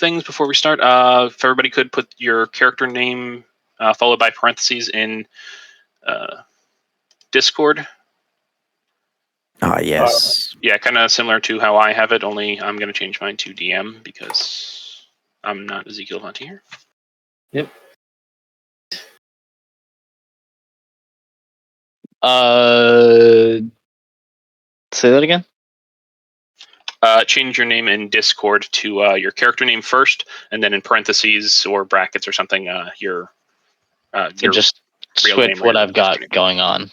things before we start. If everybody could put your character name followed by parentheses in Discord. Yes. Yeah, kind of similar to how I have it, only I'm going to change mine to DM because I'm not Ezekiel Hunty here. Yep. Say that again? Change your name in Discord to your character name first, and then in parentheses or brackets or something, your just real switch name what or I've got name. going on.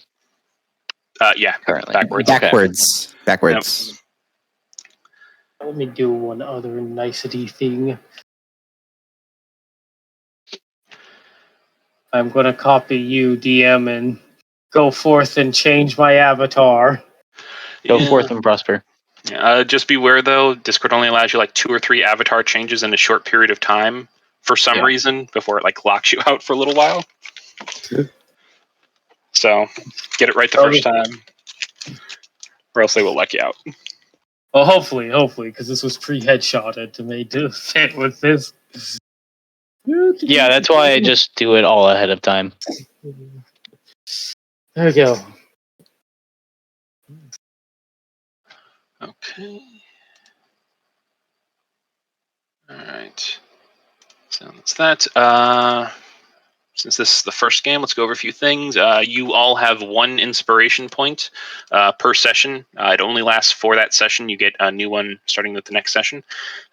Yeah, currently. Backwards. Backwards. Yep. Let me do one other nicety thing. I'm going to copy you, DM, and go forth and change my avatar. Go forth and prosper. Just beware, though, Discord only allows you like 2 or 3 avatar changes in a short period of time for some reason before it like locks you out for a little while. So get it right the first time, or else they will lock you out. Well, hopefully, because this was pre-headshotted to me to fit with this. Yeah, that's why I just do it all ahead of time. There we go. Okay. All right. So that's that. Since this is the first game, let's go over a few things. You all have 1 inspiration point per session. It only lasts for that session. You get a new one starting with the next session.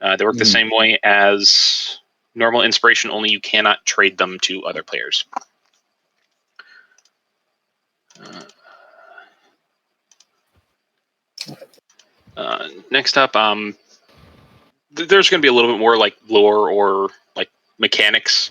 They work the same way as normal inspiration, only you cannot trade them to other players. Next up, there's going to be a little bit more like lore or like mechanics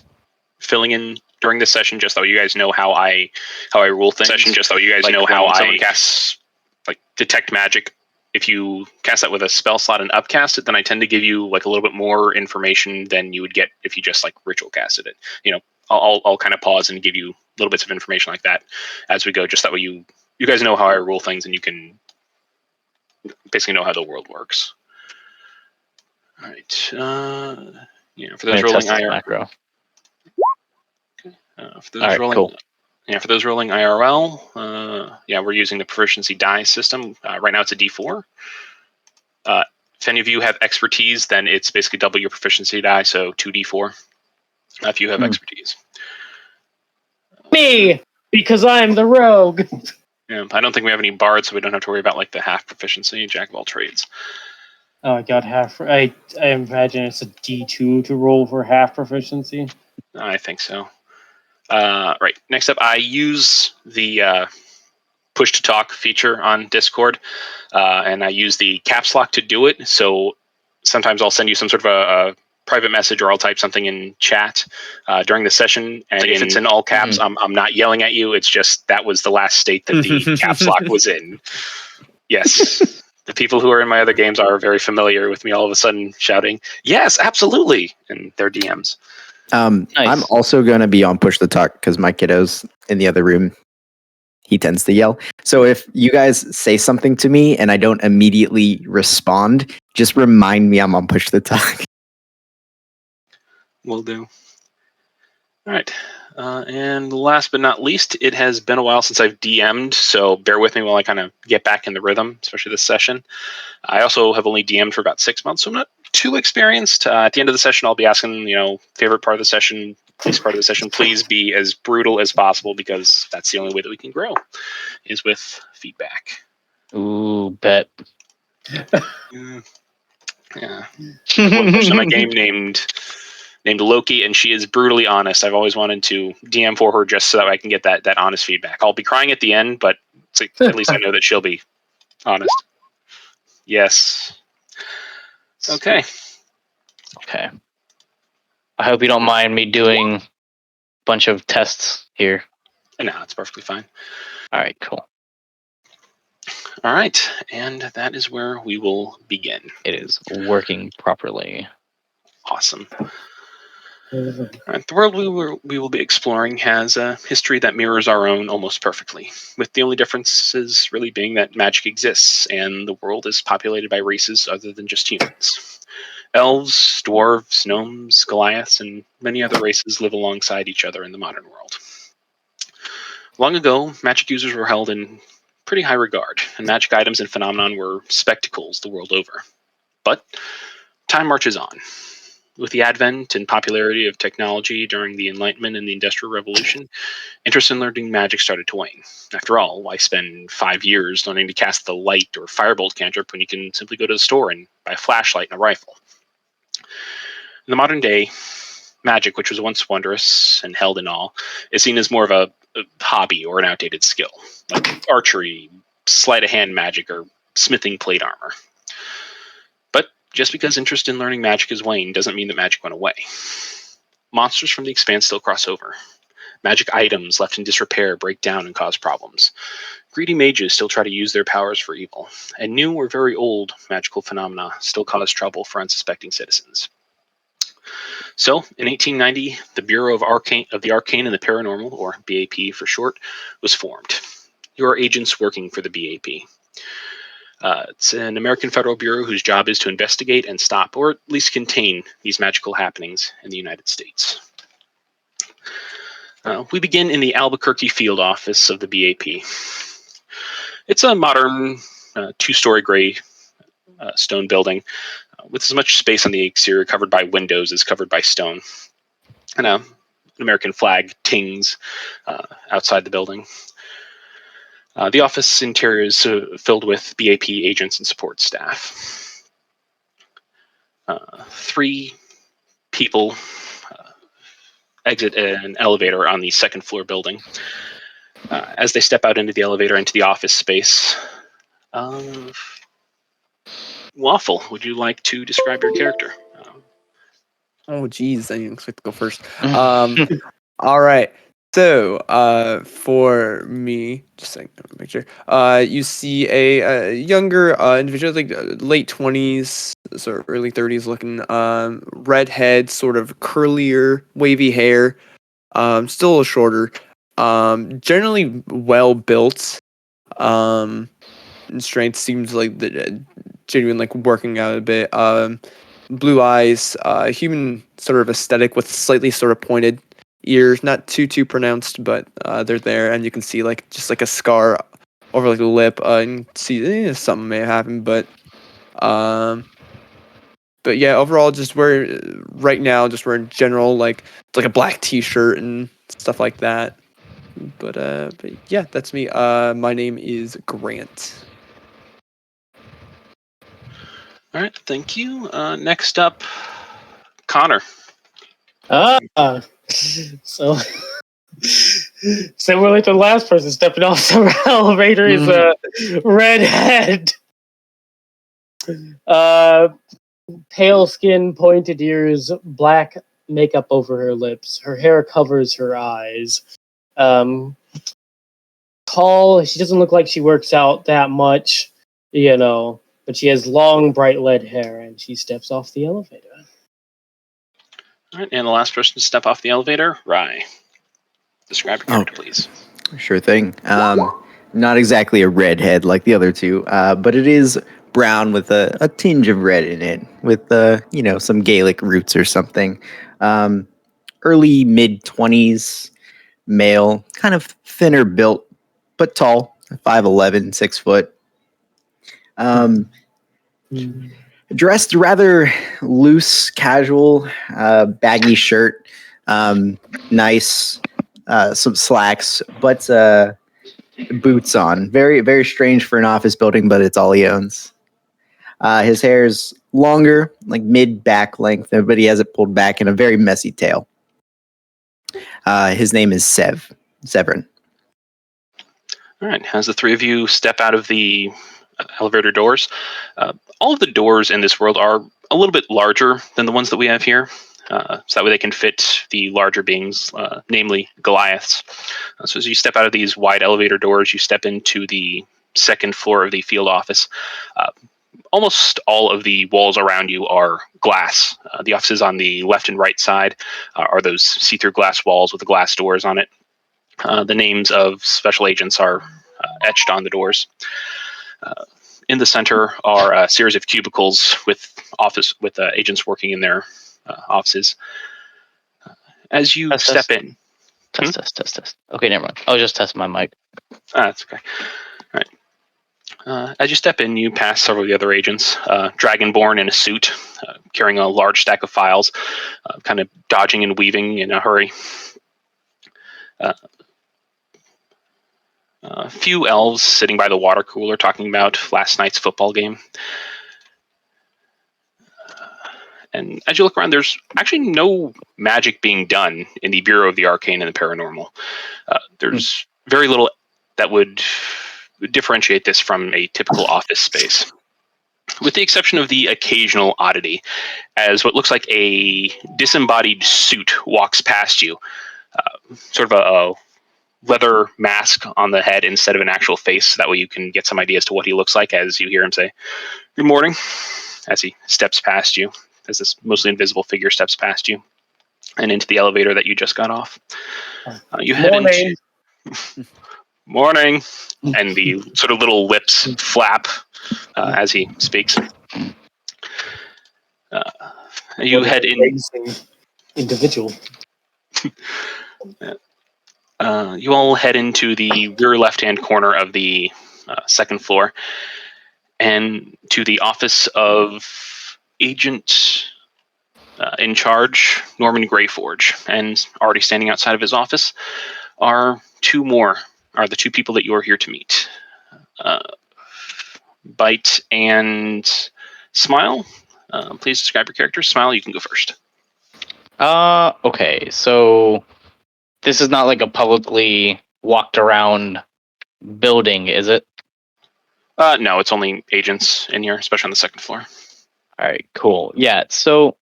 filling in during this session, just so you guys know how I rule things. Just so you guys know how someone casts like detect magic. If you cast that with a spell slot and upcast it, then I tend to give you like a little bit more information than you would get if you just like ritual casted it. You know, I'll kind of pause and give you little bits of information like that as we go, just that way you guys know how I rule things and you can basically know how the world works. All right. For those rolling IRL. For those rolling, cool. For those rolling IRL, we're using the proficiency die system. Right now it's a D4. If any of you have expertise, then it's basically double your proficiency die, so 2D4. If you have expertise. Me, because I'm the rogue. Yeah, I don't think we have any bards, so we don't have to worry about like the half proficiency, jack of all trades. Oh, I got half. I imagine it's a D2 to roll for half proficiency. I think so. Right. Next up, I use the push to talk feature on Discord, and I use the caps lock to do it. So sometimes I'll send you some sort of a private message, or I'll type something in chat during the session, and if it's in all caps, I'm not yelling at you. It's just that was the last state that the caps lock was in. Yes. The people who are in my other games are very familiar with me all of a sudden shouting, "Yes, absolutely," in their DMs. Nice. I'm also going to be on push the talk because my kiddo's in the other room. He tends to yell. So if you guys say something to me and I don't immediately respond, just remind me I'm on push the talk. Will do. All right. And last but not least, it has been a while since I've DM'd, so bear with me while I kind of get back in the rhythm, especially this session. I also have only DM'd for about 6 months, so I'm not too experienced. At the end of the session, I'll be asking, favorite part of the session, least part of the session. Please be as brutal as possible, because that's the only way that we can grow, is with feedback. Ooh, bet. Yeah. One person in my game named Loki, and she is brutally honest. I've always wanted to DM for her just so that I can get that honest feedback. I'll be crying at the end, but it's like, at least I know that she'll be honest. Yes. Okay. I hope you don't mind me doing a bunch of tests here. No, it's perfectly fine. All right, cool. All right, and that is where we will begin. It is working properly. Awesome. All right, the world we will be exploring has a history that mirrors our own almost perfectly, with the only differences really being that magic exists and the world is populated by races other than just humans. Elves, dwarves, gnomes, Goliaths, and many other races live alongside each other in the modern world. Long ago, magic users were held in pretty high regard, and magic items and phenomenon were spectacles the world over. But time marches on. With the advent and popularity of technology during the Enlightenment and the Industrial Revolution, interest in learning magic started to wane. After all, why spend 5 years learning to cast the light or firebolt cantrip when you can simply go to the store and buy a flashlight and a rifle? In the modern day, magic, which was once wondrous and held in awe, is seen as more of a hobby or an outdated skill, like archery, sleight of hand magic, or smithing plate armor. But just because interest in learning magic has waned doesn't mean that magic went away. Monsters from the Expanse still cross over. Magic items left in disrepair break down and cause problems. Greedy mages still try to use their powers for evil, and new or very old magical phenomena still cause trouble for unsuspecting citizens. So, in 1890, the Bureau of the Arcane and the Paranormal, or BAP for short, was formed. You are agents working for the BAP. It's an American federal bureau whose job is to investigate and stop, or at least contain, these magical happenings in the United States. We begin in the Albuquerque field office of the BAP. It's a modern, two-story gray stone building with as much space on the exterior covered by windows as covered by stone. And an American flag tings outside the building. The office interior is filled with BAP agents and support staff. 3 people exit an elevator on the second floor building. As they step out into the elevator into the office space, Waffle, would you like to describe your character? Oh, geez, I didn't expect to go first. All right. So, for me, just like make sure, you see a younger individual, like late 20s, sort of early 30s looking, redhead, sort of curlier, wavy hair, still a little shorter, generally well built, and strength seems like the genuine, like working out a bit, blue eyes, human sort of aesthetic with slightly sort of pointed ears, not too pronounced, but they're there, and you can see like just like a scar over like the lip, and see something may have happened, but yeah, overall, just right now, just wearing general like it's like a black T-shirt and stuff like that. But yeah, that's me. My name is Grant. All right, thank you. Next up, Connor. So we're like the last person stepping off the elevator is a redhead. Pale skin, pointed ears, black makeup over her lips. Her hair covers her eyes. Tall. She doesn't look like she works out that much, but she has long, bright red hair, and she steps off the elevator. All right, and the last person to step off the elevator, Rye. Describe your character, please. Sure thing. Not exactly a redhead like the other two, but it is brown with a tinge of red in it, with some Gaelic roots or something. Early mid-20s, male, kind of thinner built, but tall, 5'11", 6 foot. Dressed rather loose, casual, baggy shirt, nice, some slacks, but boots on. Very, very strange for an office building, but it's all he owns. His hair's longer, like mid-back length, but he has it pulled back in a very messy tail. His name is Severin. All right, as the 3 of you step out of the elevator doors, all of the doors in this world are a little bit larger than the ones that we have here. So that way they can fit the larger beings, namely Goliaths. So as you step out of these wide elevator doors, you step into the second floor of the field office. Almost all of the walls around you are glass. The offices on the left and right side are those see-through glass walls with the glass doors on it. The names of special agents are etched on the doors. In the center are a series of cubicles with agents working in their offices. As you step in, test. Okay, never mind. I'll just test my mic. That's okay. All right. As you step in, you pass several of the other agents. Dragonborn in a suit, carrying a large stack of files, kind of dodging and weaving in a hurry. A few elves sitting by the water cooler talking about last night's football game. And as you look around, there's actually no magic being done in the Bureau of the Arcane and the Paranormal. There's very little that would differentiate this from a typical office space, with the exception of the occasional oddity, as what looks like a disembodied suit walks past you, sort of a leather mask on the head instead of an actual face. That way you can get some idea as to what he looks like as you hear him say, "Good morning," as he steps past you, as this mostly invisible figure steps past you and into the elevator that you just got off. You head into... Morning. And the sort of little lips flap as he speaks. You head in. Individual. You all head into the rear left-hand corner of the second floor and to the office of Agent in Charge, Norman Greyforge. And already standing outside of his office are the two people that you are here to meet. Bite and Smile. Please describe your characters. Smile, you can go first. Okay, so this is not like a publicly walked around building, is it? No, it's only agents in here, especially on the second floor. All right, cool. Yeah, so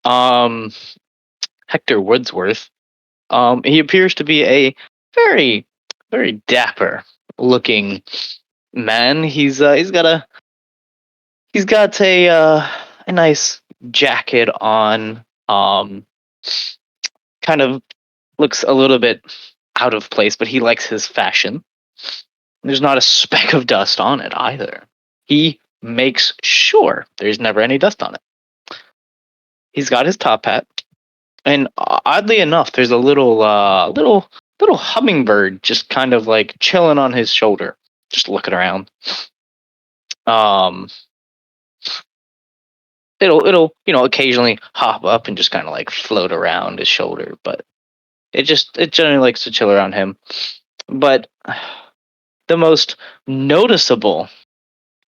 Hector Woodsworth, he appears to be a very, very dapper looking man. He's got a nice jacket on. Kind of looks a little bit out of place, but he likes his fashion. There's not a speck of dust on it either. He makes sure there's never any dust on it. He's got his top hat, and oddly enough, there's a little hummingbird just kind of like chilling on his shoulder, just looking around. It'll occasionally hop up and just kind of like float around his shoulder, but it generally likes to chill around him. But the most noticeable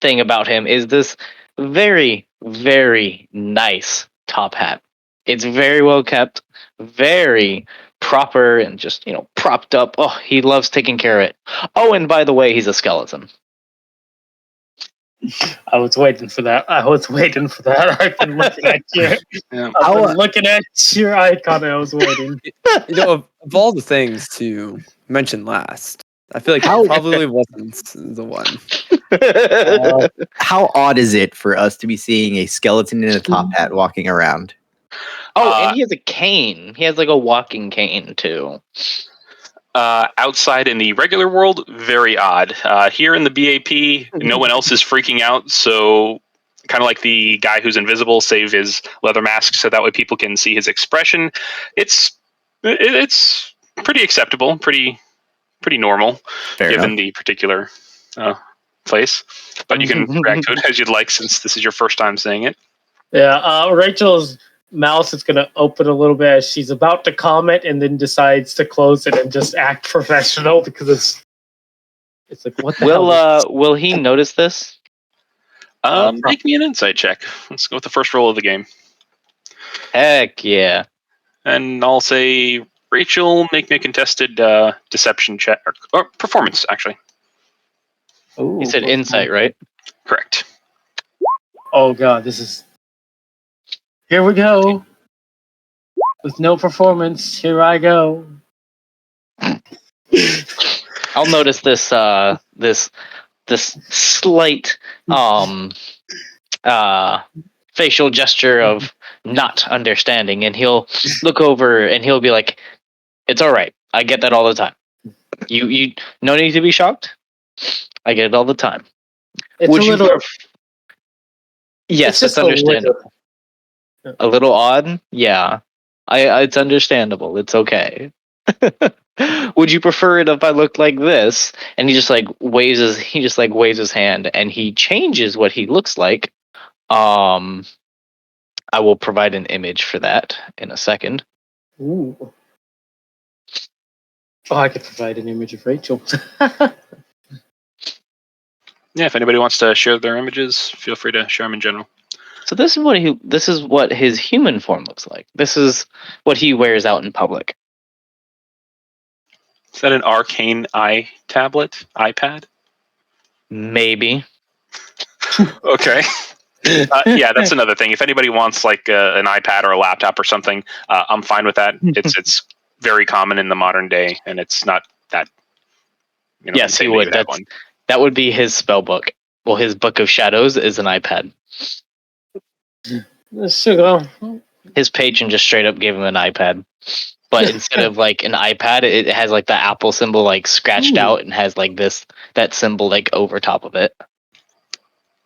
thing about him is this very, very nice top hat. It's very well kept, very proper, and just propped up. Oh, he loves taking care of it. Oh, and by the way, he's a skeleton. I was waiting for that. I've been looking at you. Yeah. I've been looking at your icon. I was waiting. Of all the things to mention last, I feel like it probably wasn't the one. How odd is it for us to be seeing a skeleton in a top hat walking around? Oh, and he has a cane. He has like a walking cane too. Outside in the regular world, very odd. Here in the BAP, no one else is freaking out, so kind of like the guy who's invisible, save his leather mask, so that way people can see his expression. It's pretty acceptable, pretty normal, given the particular place. But you can react to it as you'd like, since this is your first time saying it. Yeah, Rachel's mouth is going to open a little bit as she's about to comment, and then decides to close it and just act professional because it's like, what the hell? Will he notice this? Make me an insight check. Let's go with the first roll of the game. Heck yeah! And I'll say, Rachel, make me a contested deception check or performance, actually. Ooh, You said insight, right? Correct. Oh god, this is... Here we go. With no performance, here I go. I'll notice this this slight facial gesture of not understanding, and he'll look over and he'll be like, "It's all right. I get that all the time. You no need to be shocked. I get it all the time. It's Would a you little. Yes, It's that's just a little. understandable. A little odd? Yeah. It's understandable. It's okay. Would you prefer it if I looked like this? And he just like waves his hand and he changes what he looks like. I will provide an image for that in a second. Ooh. Oh, I could provide an image of Rachel. Yeah, if anybody wants to share their images, feel free to share them in general. So this is what his human form looks like. This is what he wears out in public. Is that an arcane iPad? Maybe. Okay. Yeah, that's another thing. If anybody wants like an iPad or a laptop or something, I'm fine with that. It's very common in the modern day, and it's not that. Yes, he insane that you would. have one. That would be his spell book. Well, his book of shadows is an iPad. Sugar. His patron just straight up gave him an iPad. But instead of like an iPad, it has like the Apple symbol like scratched out and has like that symbol like over top of it.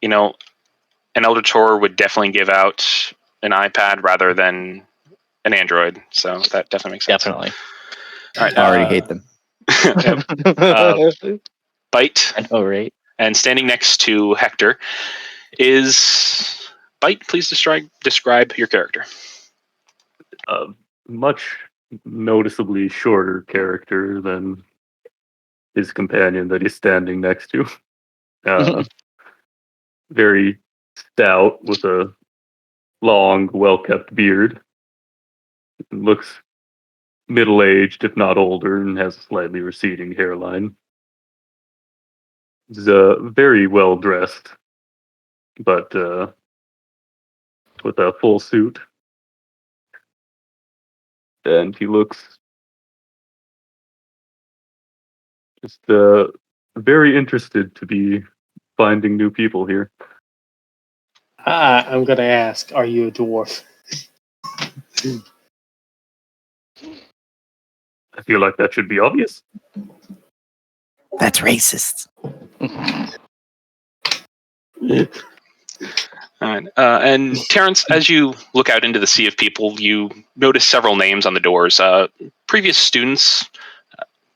An Elder Tor would definitely give out an iPad rather than an Android, so that definitely makes sense. Definitely. All right, I already hate them. Bite. I know, right? And standing next to Hector is Bite. Please describe your character. A much noticeably shorter character than his companion that he's standing next to. Very stout with a long, well-kept beard. Looks middle-aged, if not older, and has a slightly receding hairline. He's very well-dressed, but with a full suit. And he looks just very interested to be finding new people here. I'm gonna ask, are you a dwarf? I feel like that should be obvious. That's racist. All right. And Terrence, as you look out into the sea of people, you notice several names on the doors. Previous students,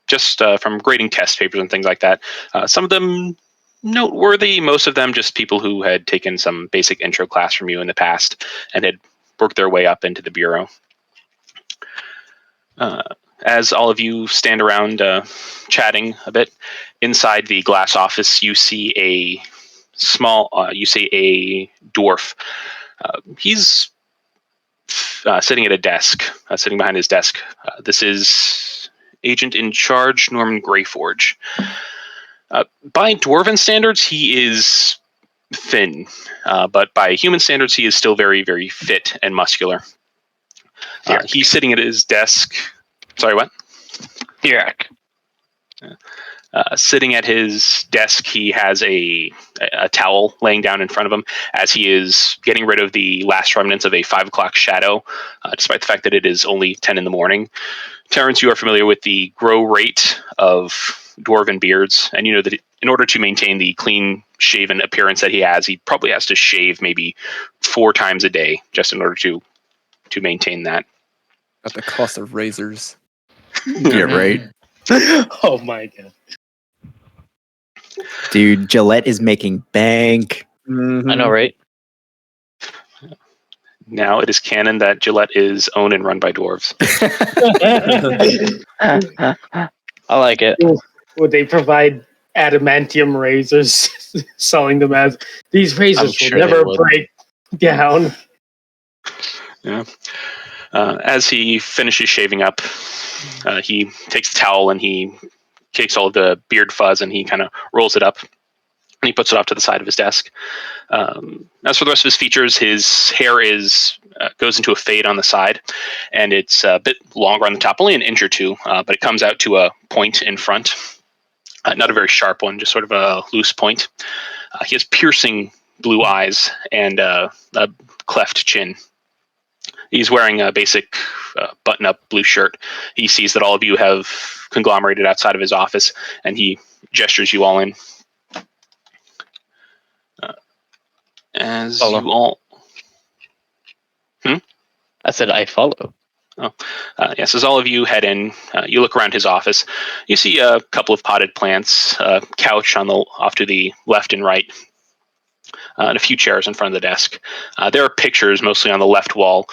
just from grading test papers and things like that. Some of them noteworthy, most of them just people who had taken some basic intro class from you in the past and had worked their way up into the bureau. As all of you stand around chatting a bit, inside the glass office, you see a dwarf. He's sitting at a desk, sitting behind his desk. This is Agent in Charge, Norman Greyforge. By dwarven standards, he is thin, but by human standards, he is still very, very fit and muscular. He's sitting at his desk. Sorry, what? Thirac. Sitting at his desk, he has a towel laying down in front of him as he is getting rid of the last remnants of a 5 o'clock shadow, despite the fact that it is only 10 in the morning. Terrence, you are familiar with the grow rate of dwarven beards, and you know that in order to maintain the clean-shaven appearance that he probably has to shave maybe 4 times a day just in order to maintain that. At the cost of razors. Yeah, right. Oh my god. Dude, Gillette is making bank. I know, right? Now it is canon that Gillette is owned and run by dwarves. I like it. Would they provide adamantium razors, selling them as these razors sure will they never would. break down? Yeah. As he finishes shaving up, he takes the towel and he takes all of the beard fuzz and he kind of rolls it up and he puts it off to the side of his desk. As for the rest of his features, his hair goes into a fade on the side, and it's a bit longer on the top, only an inch or two, but it comes out to a point in front. Not a very sharp one, just sort of a loose point. He has piercing blue eyes and a cleft chin. He's wearing a basic button-up blue shirt. He sees that all of you have conglomerated outside of his office, and he gestures you all in. As Follow. you all... I said I follow. Yes, as all of you head in, you look around his office. You see a couple of potted plants, a couch off to the left and right, and a few chairs in front of the desk. There are pictures, mostly on the left wall,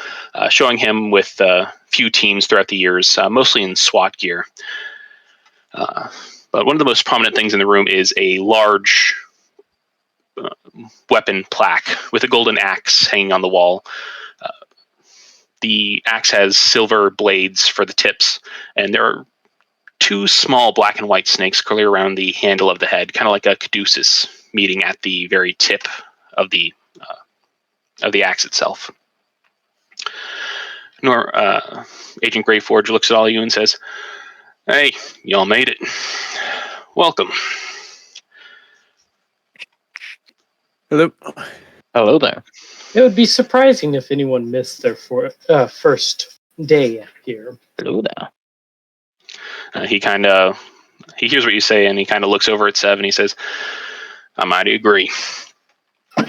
showing him with a few teams throughout the years, mostly in SWAT gear. But one of the most prominent things in the room is a large weapon plaque with a golden axe hanging on the wall. The axe has silver blades for the tips, and there are two small black and white snakes curling around the handle of the head, kind of like a caduceus meeting at the very tip of the axe itself. Agent Greyforge looks at all of you and says, "Hey, y'all made it. Welcome." Hello. Hello there. It would be surprising if anyone missed their first day here. Hello there. He hears what you say, and he kind of looks over at Sev and he says, "I might agree." All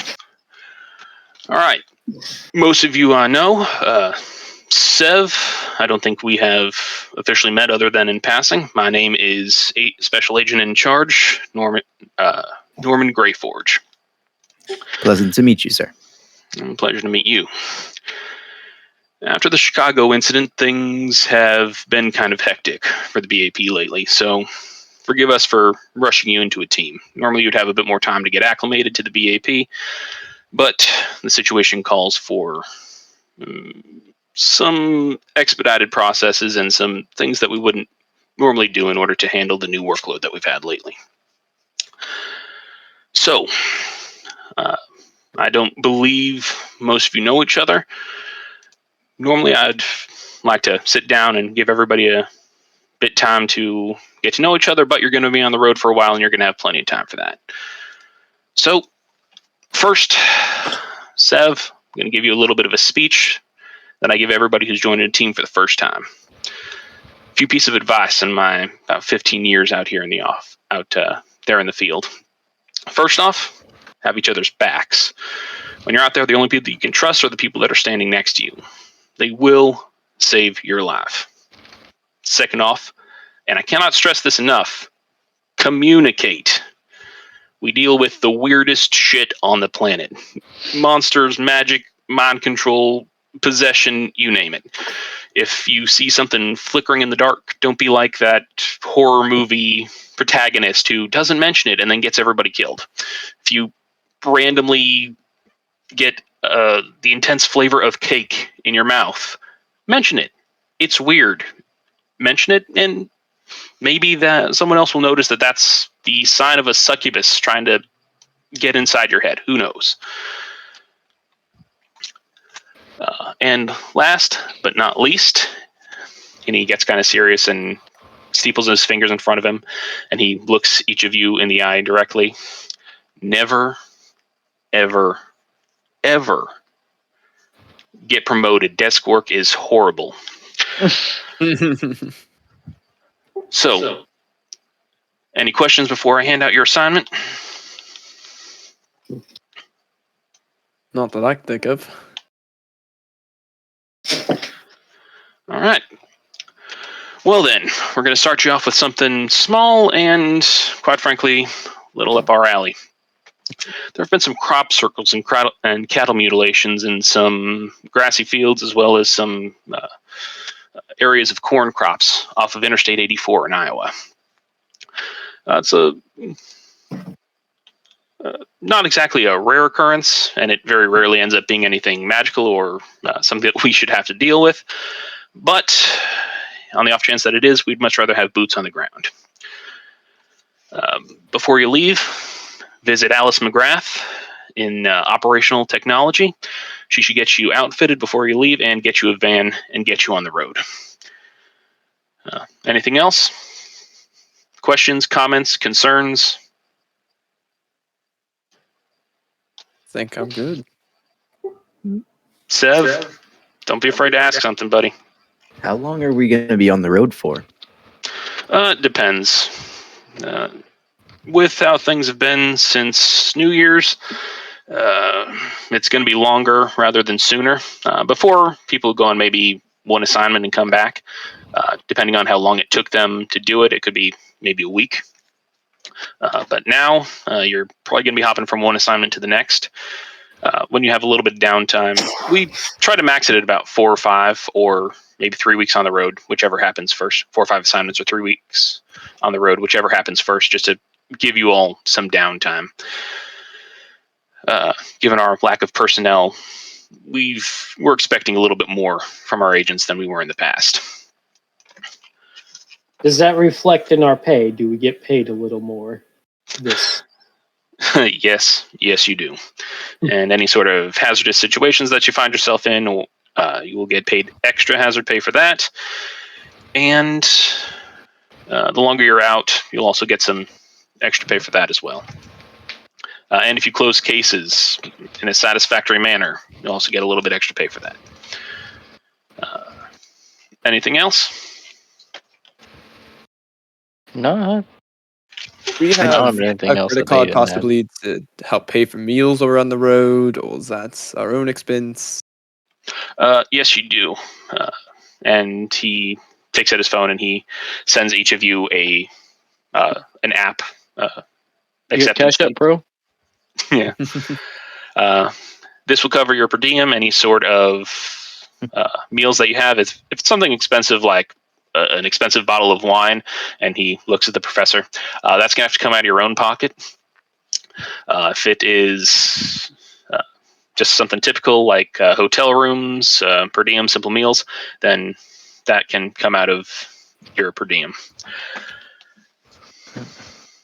right. Most of you I know. Sev, I don't think we have officially met other than in passing. My name is Special Agent in Charge, Norman Greyforge. Pleasant to meet you, sir. Pleasure to meet you. After the Chicago incident, things have been kind of hectic for the BAP lately, so forgive us for rushing you into a team. Normally you'd have a bit more time to get acclimated to the BAP, but the situation calls for some expedited processes and some things that we wouldn't normally do in order to handle the new workload that we've had lately. So, I don't believe most of you know each other. Normally, I'd like to sit down and give everybody a bit time to get to know each other, but you're going to be on the road for a while and you're going to have plenty of time for that. So, first, Sev, I'm going to give you a little bit of a speech that I give everybody who's joining a team for the first time. A few pieces of advice in my about 15 years out here in the there in the field. First off, have each other's backs. When you're out there, the only people that you can trust are the people that are standing next to you. They will save your life. Second off, and I cannot stress this enough, communicate. We deal with the weirdest shit on the planet. Monsters, magic, mind control, possession, you name it. If you see something flickering in the dark, don't be like that horror movie protagonist who doesn't mention it and then gets everybody killed. If you randomly get the intense flavor of cake in your mouth, mention it. It's weird. Mention it, and maybe that someone else will notice that that's the sign of a succubus trying to get inside your head. Who knows? And last but not least, and he gets kind of serious and steeples his fingers in front of him, and he looks each of you in the eye directly. Never, ever, ever get promoted. Desk work is horrible. So, any questions before I hand out your assignment? Not that I can think of. All right. Well then, we're going to start you off with something small and, quite frankly, a little up our alley. There have been some crop circles and cattle mutilations in some grassy fields, as well as some areas of corn crops off of Interstate 84 in Iowa. It's not exactly a rare occurrence, and it very rarely ends up being anything magical or something that we should have to deal with. But on the off chance that it is, we'd much rather have boots on the ground. Before you leave, visit Alice Mcgrath in operational technology. She should get you outfitted before you leave and get you a van and get you on the road. Anything else? Questions, comments, concerns? Think I'm good. Sev, don't be afraid to ask something, buddy. How long are we going to be on the road for? Depends. With how things have been since New Year's, It's going to be longer rather than sooner. Before, people go on maybe one assignment and come back. Depending on how long it took them to do it, it could be maybe a week. But now, you're probably going to be hopping from one assignment to the next. When you have a little bit of downtime, we try to max it at about 4 or 5, or maybe 3 weeks on the road, whichever happens first. 4 or 5 assignments or 3 weeks on the road, whichever happens first, just to give you all some downtime. Given our lack of personnel, we're expecting a little bit more from our agents than we were in the past. Does that reflect in our pay? Do we get paid a little more? This Yes, you do. And any sort of hazardous situations that you find yourself in, you will get paid extra hazard pay for that. And the longer you're out, you'll also get some extra pay for that as well. And if you close cases in a satisfactory manner, you'll also get a little bit extra pay for that. Anything else? No, We I don't have have anything a else credit that they card didn't have. possibly to help pay for meals while we're on the road, or is that our own expense? Yes, you do. And he takes out his phone and he sends each of you an app. You got Acceptance Cash App, bro? Yeah. This will cover your per diem, any sort of meals that you have. If it's something expensive like an expensive bottle of wine, and he looks at the professor, that's going to have to come out of your own pocket. If it is just something typical like hotel rooms, per diem, simple meals, then that can come out of your per diem.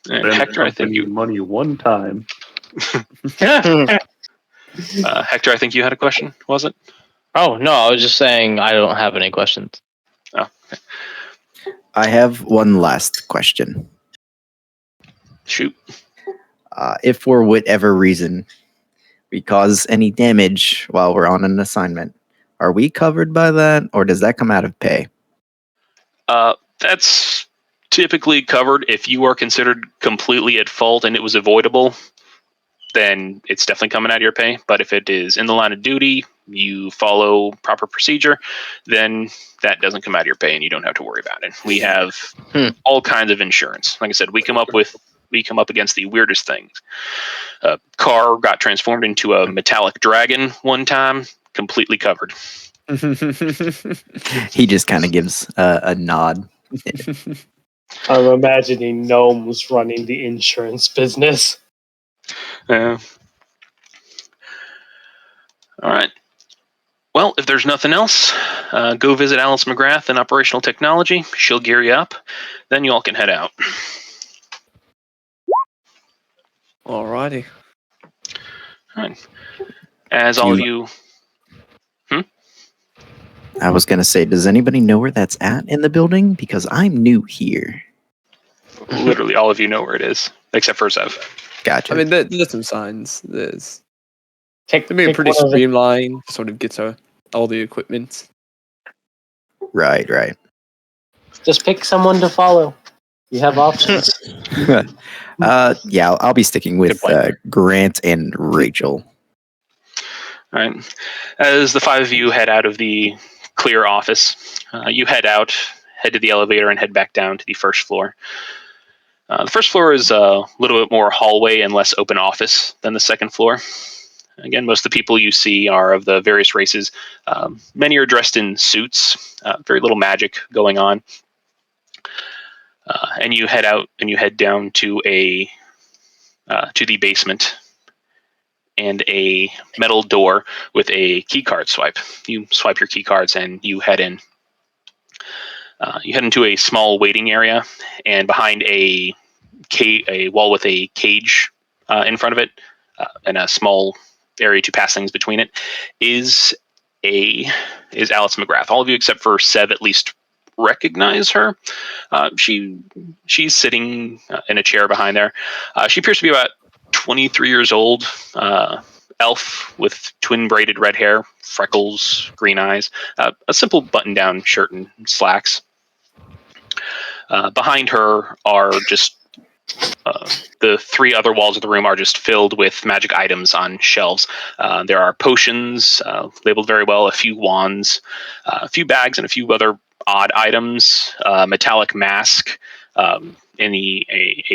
And Hector, I think you money one time. Hector, I think you had a question, was it? Oh, no, I was just saying I don't have any questions. Oh, okay. I have one last question. Shoot. If for whatever reason we cause any damage while we're on an assignment, are we covered by that, or does that come out of pay? That's typically covered. If you are considered completely at fault and it was avoidable, then it's definitely coming out of your pay. But if it is in the line of duty, you follow proper procedure, then that doesn't come out of your pay and you don't have to worry about it. We have all kinds of insurance. Like I said, we come up against the weirdest things. A car got transformed into a metallic dragon one time, completely covered. He just kind of gives a nod. I'm imagining gnomes running the insurance business. All right. Well, if there's nothing else, go visit Alice Mcgrath in operational technology. She'll gear you up. Then you all can head out. Alrighty. All right. As all of you... I was going to say, does anybody know where that's at in the building? Because I'm new here. Literally all of you know where it is, except for Zev. Gotcha. I mean, there's some signs. There's Take pretty one of the- streamlined. Sort of gets all the equipment. Right. Just pick someone to follow. You have options. Yeah, I'll be sticking with Grant and Rachel. All right. As the 5 of you head out of the clear office, you head to the elevator and head back down to the first floor. The first floor is a little bit more hallway and less open office than the second floor. Again, most of the people you see are of the various races. Many are dressed in suits, very little magic going on. And you head out and you head down to the basement and a metal door with a key card swipe. You swipe your key cards and you head in. You head into a small waiting area, and behind a wall with a cage in front of it and a small area to pass things between it is Alice Mcgrath. All of you except for Sev at least recognize her. She's sitting in a chair behind there. She appears to be about 23 years old, elf with twin braided red hair, freckles, green eyes, a simple button-down shirt and slacks. Behind her are just The three other walls of the room are just filled with magic items on shelves. There are potions labeled very well, a few wands, a few bags, and a few other odd items. Metallic mask, a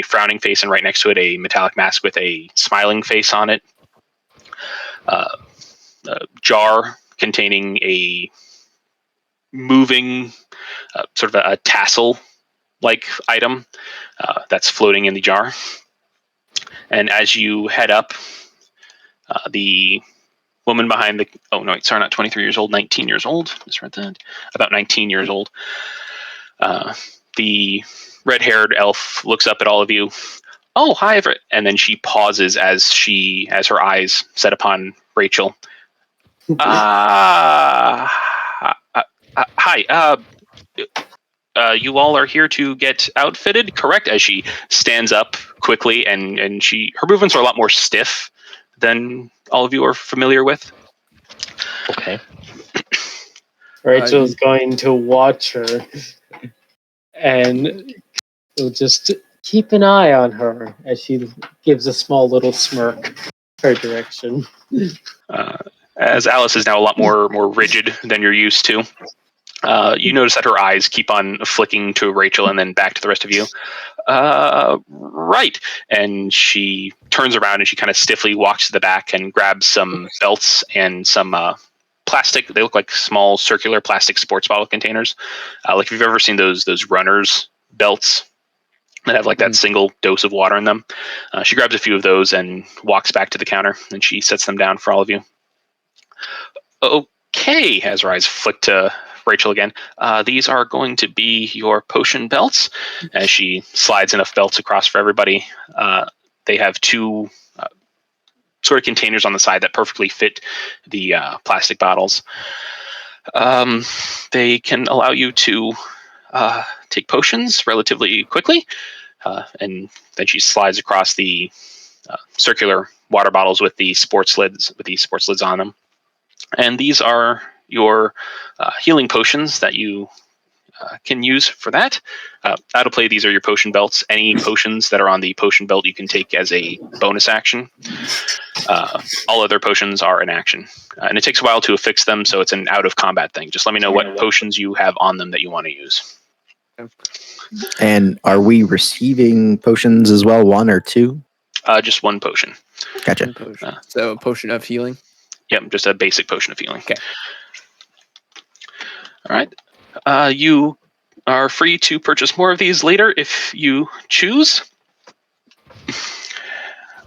frowning face, and right next to it a metallic mask with a smiling face on it. A jar containing a moving sort of a tassel-like item that's floating in the jar. And as you head up, the woman behind the... Oh, no, sorry, not 23 years old, 19 years old. Misread that. About 19 years old. The red-haired elf looks up at all of you. Oh, hi, Everett. And then she pauses as her eyes set upon Rachel. Hi. You all are here to get outfitted, correct? As she stands up quickly, and her movements are a lot more stiff than all of you are familiar with. Okay. Rachel's going to watch her, and will just keep an eye on her as she gives a small little smirk her direction. As Alice is now a lot more rigid than you're used to. You notice that her eyes keep on flicking to Rachel and then back to the rest of you. Right. And she turns around and she kind of stiffly walks to the back and grabs some belts and some plastic. They look like small circular plastic sports bottle containers. Like if you've ever seen those runners belts that have like that single dose of water in them. She grabs a few of those and walks back to the counter, and she sets them down for all of you. Okay, has her eyes flick to Rachel again. These are going to be your potion belts. As she slides enough belts across for everybody, they have two sort of containers on the side that perfectly fit the plastic bottles. They can allow you to take potions relatively quickly, and then she slides across the circular water bottles with the sports lids on them. And these are your healing potions that you can use for that. Out of play, these are your potion belts. Any potions that are on the potion belt you can take as a bonus action. All other potions are an action. And it takes a while to affix them, so it's an out-of-combat thing. Just let me know what potions you have on them that you want to use. And are we receiving potions as well, one or two? Just one potion. Gotcha. Potion. So a potion of healing? Yep, just a basic potion of healing. Okay. All right. You are free to purchase more of these later if you choose.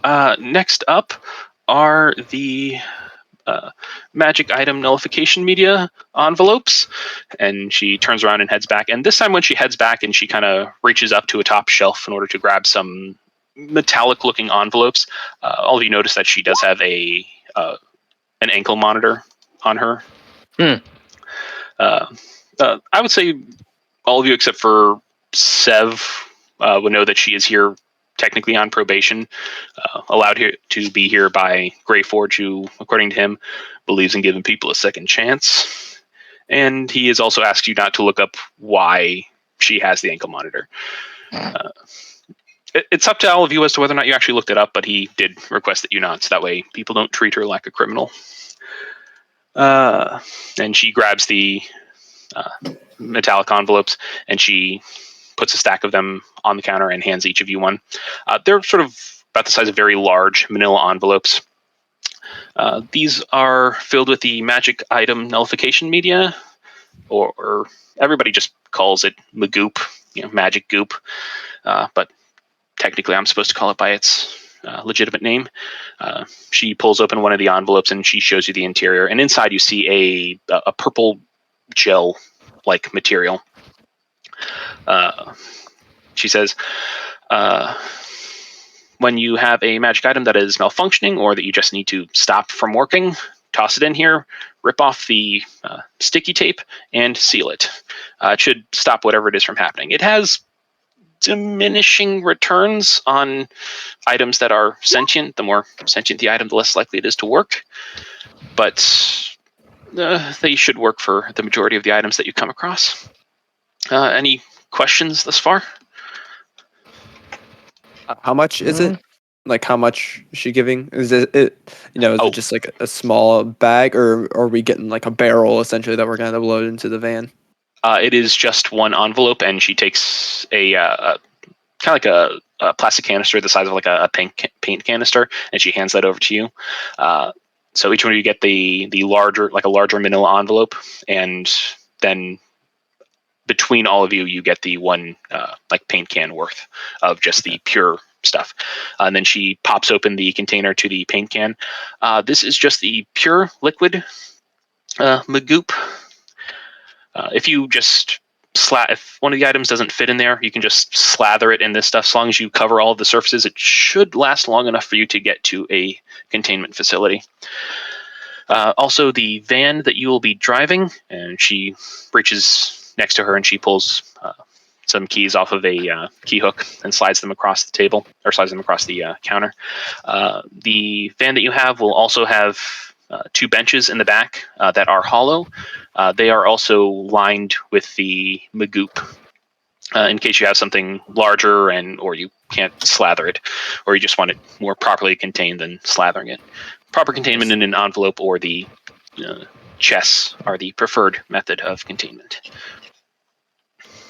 Next up are the magic item nullification media envelopes. And she turns around and heads back. And this time when she heads back and she kind of reaches up to a top shelf in order to grab some metallic looking envelopes, all of you notice that she does have an ankle monitor on her. I would say all of you except for Sev would know that she is here technically on probation, allowed here to be here by Greyforge, who, according to him, believes in giving people a second chance. And he has also asked you not to look up why she has the ankle monitor. It's up to all of you as to whether or not you actually looked it up, but he did request that you not, so that way people don't treat her like a criminal. And she grabs the metallic envelopes and she puts a stack of them on the counter and hands each of you one. They're sort of about the size of very large manila envelopes. These are filled with the magic item nullification media, or everybody just calls it Magoop, magic goop. But technically I'm supposed to call it by its legitimate name. She pulls open one of the envelopes and she shows you the interior, and inside you see a purple gel-like material. She says, when you have a magic item that is malfunctioning or that you just need to stop from working, toss it in here, rip off the sticky tape, and seal it. It should stop whatever it is from happening. It has diminishing returns on items that are sentient. The more sentient the item, the less likely it is to work. But they should work for the majority of the items that you come across. Any questions thus far? How much is it? Like, how much is she giving? Is it is it just like a small bag, or are we getting like a barrel essentially that we're going to load into the van? It is just one envelope, and she takes a kind of like a plastic canister the size of like a paint canister, and she hands that over to you. So each one of you get the larger, like a larger manila envelope, and then between all of you, you get the one like paint can worth of just the pure stuff. And then she pops open the container to the paint can. This is just the pure liquid Magoop. If you just if one of the items doesn't fit in there, you can just slather it in this stuff. As long as you cover all of the surfaces, it should last long enough for you to get to a containment facility. Also, the van that you will be driving, and she reaches next to her and she pulls some keys off of a key hook and slides them across the table, or slides them across the counter. The van that you have will also have 2 benches in the back that are hollow. They are also lined with the Magoop in case you have something larger or you can't slather it, or you just want it more properly contained than slathering it. Proper containment in an envelope or the chests are the preferred method of containment.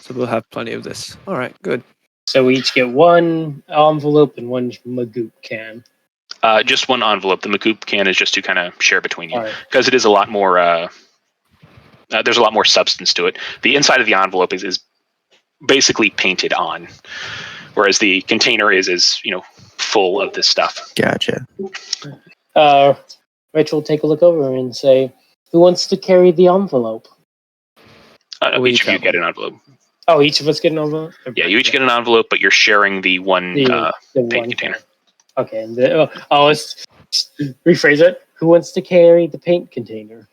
So we'll have plenty of this. All right, good. So we each get one envelope and one Magoop can. Just one envelope. The Magoop can is just to kind of share between you, Right. because it is a lot more. There's a lot more substance to it. The inside of the envelope is basically painted on, whereas the container is full of this stuff. Gotcha. Rachel will take a look over and say, "Who wants to carry the envelope?" Each of you get an envelope. Oh, each of us get an envelope? Yeah, you each get an envelope, but you're sharing the one The paint one container. can. Okay, and let's rephrase it. Who wants to carry the paint container?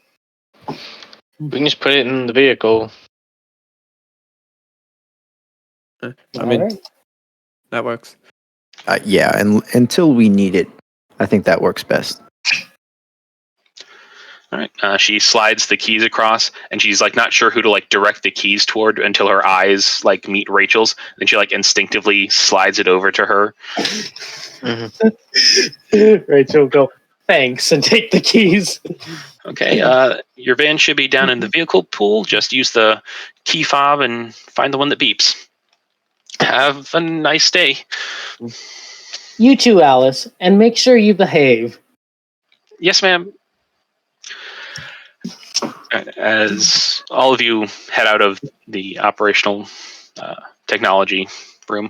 We can just put it in the vehicle. I mean, All right. that works. Yeah, and until we need it, I think that works best. All right. She slides the keys across, and she's like not sure who to like direct the keys toward until her eyes like meet Rachel's. Then she like instinctively slides it over to her. Rachel will go, "Thanks," and take the keys. Okay. Your van should be down in the vehicle pool. Just use the key fob and find the one that beeps. Have a nice day. You too, Alice, and make sure you behave. Yes, ma'am. As all of you head out of the operational technology room,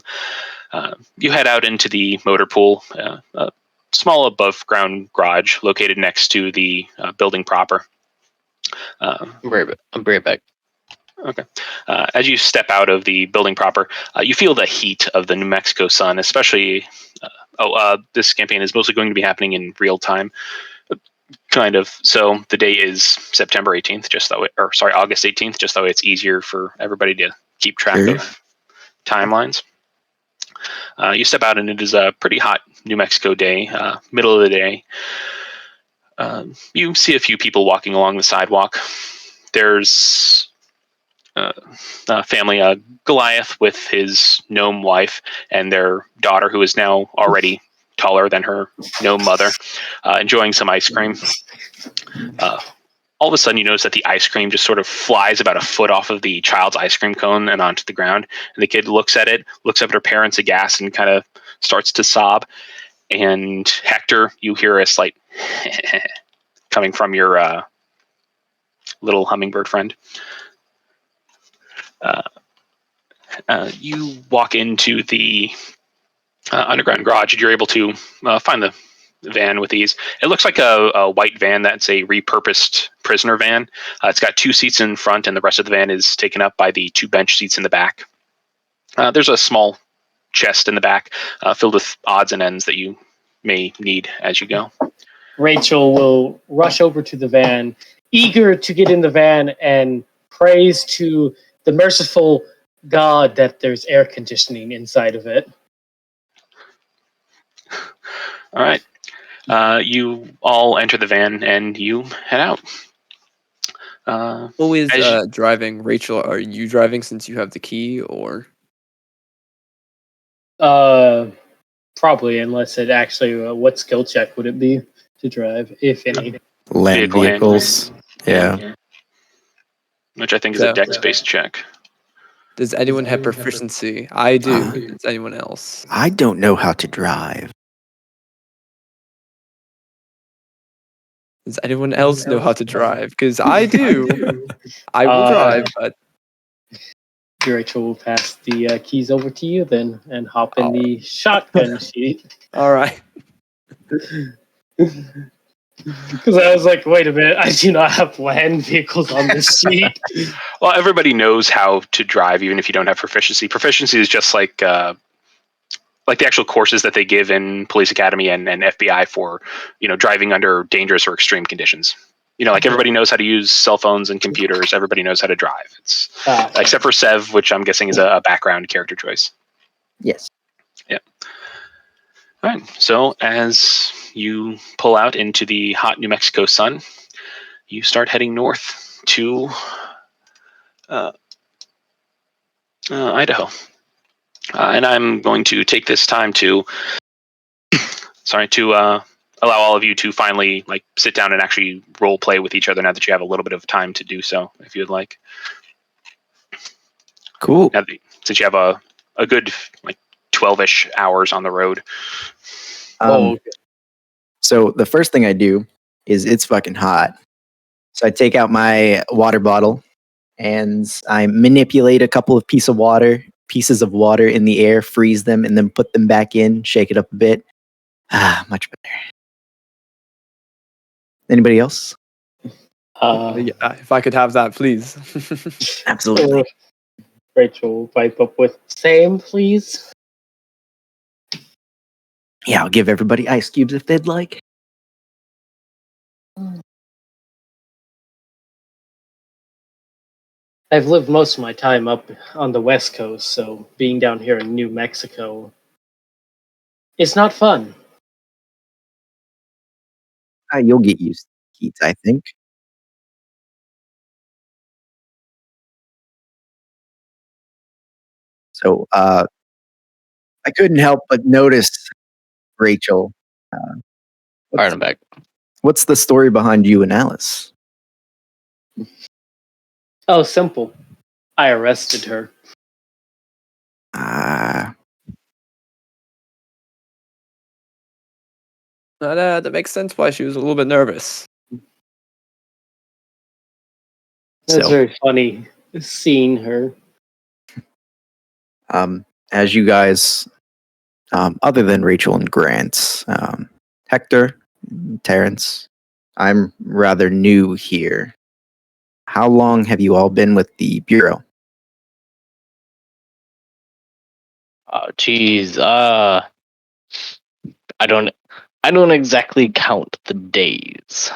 you head out into the motor pool, a small above-ground garage located next to the building proper. I'll be right back. Okay. As you step out of the building proper, you feel the heat of the New Mexico sun, especially. This campaign is mostly going to be happening in real time. Kind of. So the day is September 18th, August 18th, just so it's easier for everybody to keep track of timelines. You step out and it is a pretty hot New Mexico day, middle of the day. You see a few people walking along the sidewalk. There's a family, Goliath with his gnome wife and their daughter, who is now already taller than her gnome mother, enjoying some ice cream. All of a sudden, you notice that the ice cream just sort of flies about a foot off of the child's ice cream cone and onto the ground. And the kid looks at it, looks up at her parents aghast, and kind of starts to sob. And Hector, you hear a slight coming from your little hummingbird friend. You walk into the underground garage, and you're able to find the van with ease. It looks like a white van that's a repurposed prisoner van. It's got 2 seats in front, and the rest of the van is taken up by the 2 bench seats in the back. There's a small chest in the back filled with odds and ends that you may need as you go. Rachel will rush over to the van, eager to get in the van and praise to the merciful God that there's air conditioning inside of it. All right. You all enter the van and you head out. Who is driving? Rachel, are you driving since you have the key, or? Probably, unless it actually. What skill check would it be to drive, if any? Land Vehicle vehicles. Yeah. Which I think is a So- dex-based check. Does anyone have proficiency? I do. Does anyone else? I don't know how to drive. Does anyone else know how to drive? Because I do. I will drive, but Rachel will pass the keys over to you then, and hop in the shotgun seat. all right. Because I was like, wait a minute, I do not have land vehicles on this seat. Well, everybody knows how to drive, even if you don't have proficiency. Proficiency is just like the actual courses that they give in Police Academy and FBI for, driving under dangerous or extreme conditions. Like everybody knows how to use cell phones and computers. Everybody knows how to drive. It's except for Sev, which I'm guessing is a background character choice. Yes. Yeah. All right. So as you pull out into the hot New Mexico sun, you start heading north to Idaho. And I'm going to take this time to allow all of you to finally sit down and actually role play with each other now that you have a little bit of time to do so, if you'd like. Cool. Since you have a good 12-ish hours on the road. So the first thing I do is it's fucking hot. So I take out my water bottle and I manipulate a couple of pieces of water in the air, freeze them, and then put them back in, shake it up a bit. Much better. Anybody else? Yeah, if I could have that, please. Absolutely. Rachel will pipe up with, same, please. Yeah, I'll give everybody ice cubes if they'd like. I've lived most of my time up on the West Coast, so being down here in New Mexico, it's not fun. You'll get used to the heat, I think. So I couldn't help but notice, Rachel. Alright, I'm back. What's the story behind you and Alice? Oh, simple. I arrested her. That makes sense why she was a little bit nervous. That's So- very funny seeing her. As you guys, other than Rachel and Grant, Hector, Terrence, I'm rather new here. How long have you all been with the Bureau? Oh, geez. I don't exactly count the days.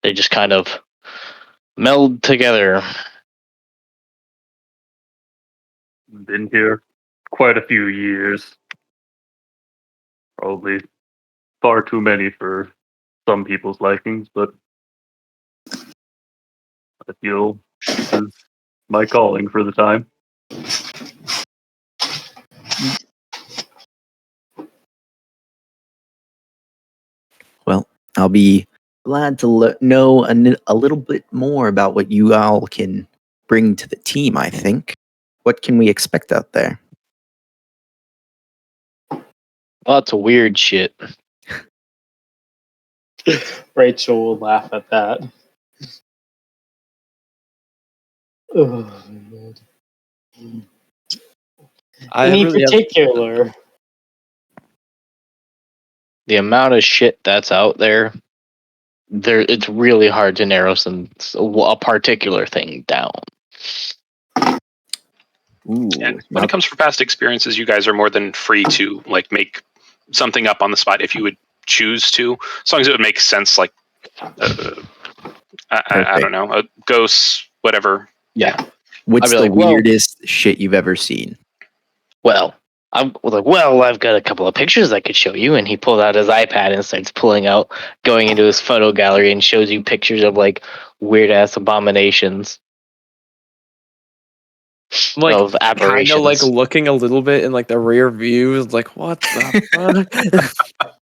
They just kind of meld together. Been here quite a few years. Probably far too many for some people's likings, but I feel this is my calling for the time. Well, I'll be glad to know a little bit more about what you all can bring to the team, I think. What can we expect out there? Lots of weird shit. Rachel will laugh at that. Oh, any really have- particular? The amount of shit that's out there, it's really hard to narrow a particular thing down. Ooh, And when it comes for past experiences, you guys are more than free to make something up on the spot if you would choose to, as long as it would make sense. I don't know, a ghost, whatever. Yeah. what's I'd the be like, well- weirdest shit you've ever seen? Well, I've got a couple of pictures I could show you. And he pulled out his iPad and starts going into his photo gallery and shows you pictures of weird ass abominations. I'm like of kind aberrations. of like looking a little bit in like the rear view, like what the fuck?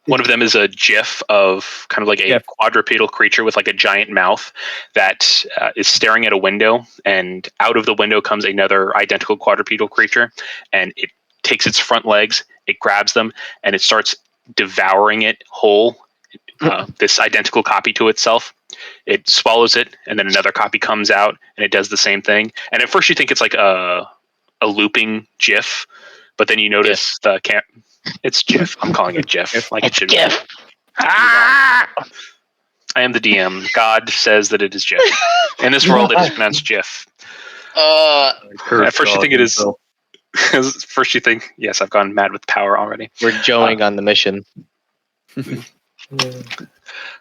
One of them is a GIF of kind of like a GIF. quadrupedal creature with like a giant mouth that is staring at a window, and out of the window comes another identical quadrupedal creature, and it takes its front legs, it grabs them, and it starts devouring it whole. This identical copy to itself. It swallows it, and then another copy comes out, and it does the same thing. And at first, you think it's like a looping GIF, but then you notice the camp. It's GIF. I'm calling it GIF. Like it should be. GIF. I am the DM. God says that it is GIF. In this world, it is pronounced GIF. At first, you think it is. First, you think, yes, I've gone mad with power already. We're joing on the mission.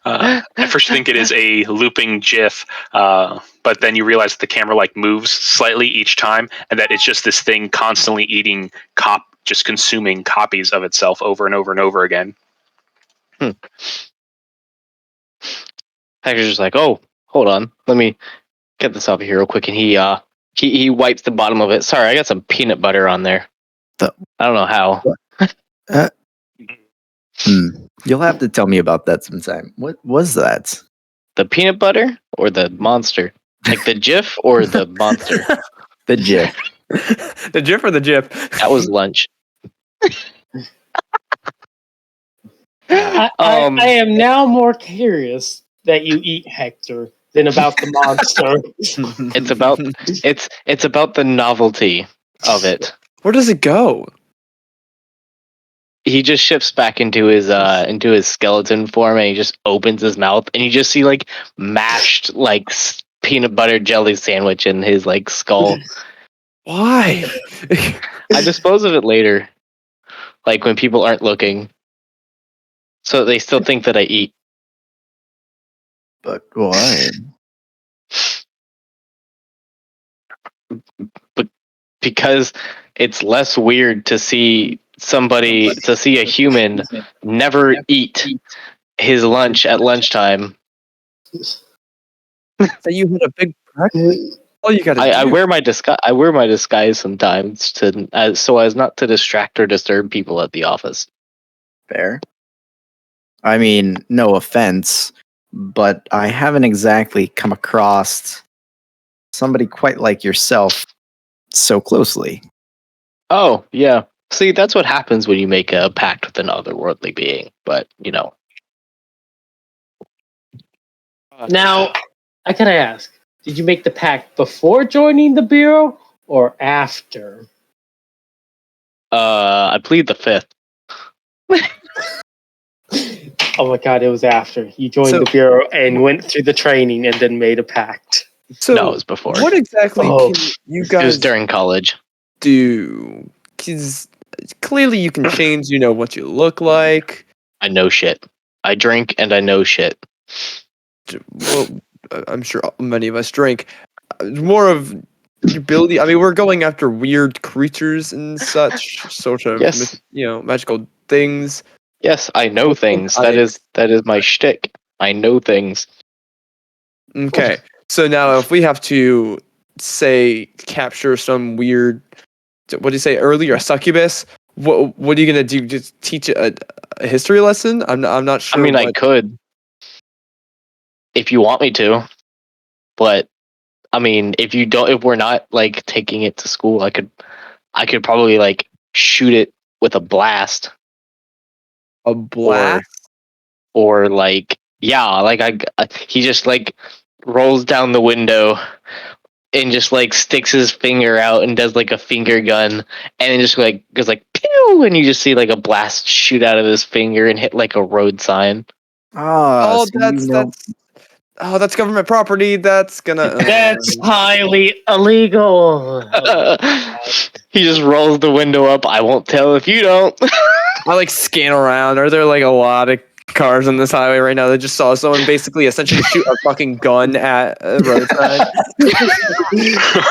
At first, you think it is a looping GIF, but then you realize that the camera like moves slightly each time, and that it's just this thing constantly eating just consuming copies of itself over and over and over again. Hector's just like, oh, hold on, let me get this off of here real quick, and he wipes the bottom of it. Sorry, I got some peanut butter on there. I don't know how. You'll have to tell me about that sometime. What was that? The peanut butter or the monster? Like the GIF or the monster? The GIF. The GIF or the GIF? That was lunch. I am now more curious that you eat Hector than about the monster. It's about the novelty of it. Where does it go? He just shifts back into his skeleton form, and he just opens his mouth, and you just see like mashed like peanut butter jelly sandwich in his like skull. Why? I dispose of it later, like when people aren't looking, so they still think that I eat. But why? But because it's less weird to see a human never eat his lunch at lunchtime. So you had a big breakfast. Oh, you got. I wear my disguise. I wear my disguise sometimes so as not to distract or disturb people at the office. Fair. I mean, no offense, but I haven't exactly come across somebody quite like yourself so closely. Oh, yeah. See, that's what happens when you make a pact with an otherworldly being. But, you know. Now, I gotta ask, did you make the pact before joining the Bureau or after? I plead the fifth. Oh my god, it was after. You joined the Bureau and went through the training and then made a pact. So no, it was before. What exactly can you guys It was during college. do? 'Cause clearly you can change, what you look like. I know shit. I drink and I know shit. Well, I'm sure many of us drink. More of your ability. I mean, we're going after weird creatures and such, sort of, Yes. magical things. Yes, I know things. That is my shtick. I know things. Okay, so now if we have to say capture some weird, what did you say earlier, a succubus? What are you gonna do? Just teach a history lesson? I'm not sure. I mean, I could, if you want me to, but I mean, if we're not like taking it to school, I could probably like shoot it with a blast. A blast? Or like, yeah, like he just like rolls down the window and just like sticks his finger out and does like a finger gun, and then just like goes like pew, and you just see like a blast shoot out of his finger and hit like a road sign. Oh, that's government property. That's gonna. That's highly illegal. He just rolls the window up. I won't tell if you don't. I like scan around. Are there like a lot of cars on this highway right now that just saw someone basically essentially shoot a fucking gun at a roadside.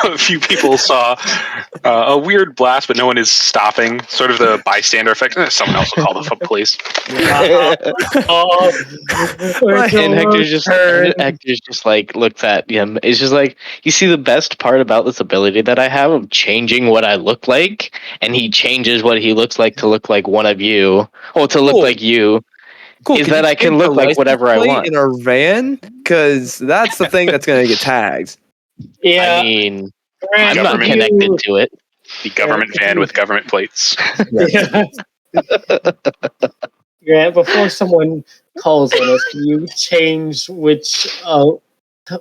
A few people saw a weird blast, but no one is stopping. Sort of the bystander effect. Someone else will call the police. And Hector's just like looks at him. It's just like, you see, the best part about this ability that I have of changing what I look like, and he changes what he looks like to look like one of you, or to look like you. Cool. Is that I can look like whatever I want in our van? Because that's the thing that's going to get tagged. Yeah. I mean, Grant, I'm not connected to it. The government van with government plates. Yeah. Grant, before someone calls on us, can you change which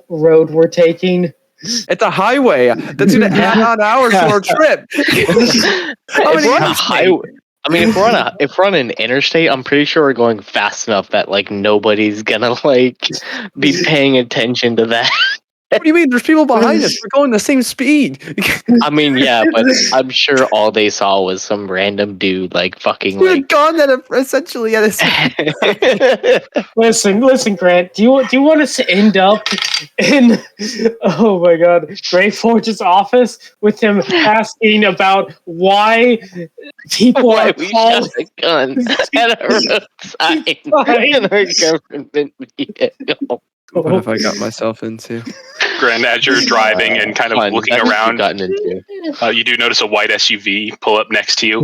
road we're taking? It's a highway. That's going to add on hours to our trip. If we're on a highway, I mean, if we're on an interstate, I'm pretty sure we're going fast enough that like nobody's gonna like be paying attention to that. What do you mean? There's people behind us. We're going the same speed. I mean, yeah, but I'm sure all they saw was some random dude like fucking We're like. gone essentially at a Listen, Grant. Do you want us to end up in oh my god, Gray Forge's office with him asking about why people Why are we calling shot a gun at a roadside in our government vehicle? What have I got myself into? Grand, as you're driving and kind of Fun. looking That's what around, you've gotten into. you do notice a white SUV pull up next to you,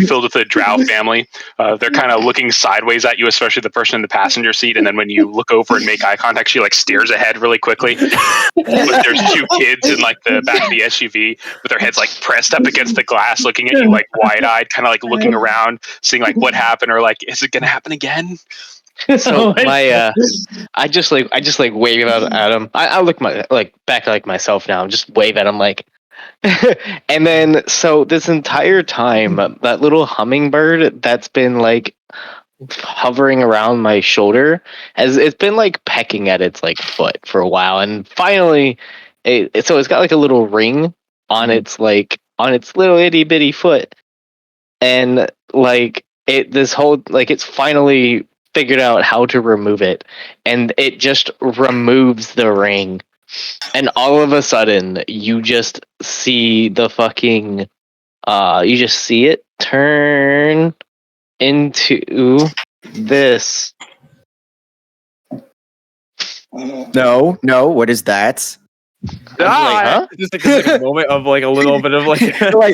filled with the Drow family. They're kind of looking sideways at you, especially the person in the passenger seat. And then when you look over and make eye contact, she like stares ahead really quickly. But there's two kids in like the back of the SUV with their heads like pressed up against the glass, looking at you like wide-eyed, kind of like looking around, seeing like what happened, or like, is it gonna happen again? So I just wave at him. I look back like myself now. Just wave at him like, and then so this entire time that little hummingbird that's been like hovering around my shoulder it's been like pecking at its like foot for a while, and finally so it's got like a little ring on its little itty bitty foot, and like it's finally figured out how to remove it, and it just removes the ring, and all of a sudden you just see the fucking you just see it turn into this. No, what is that? Huh? Just like a moment of like a little bit of like,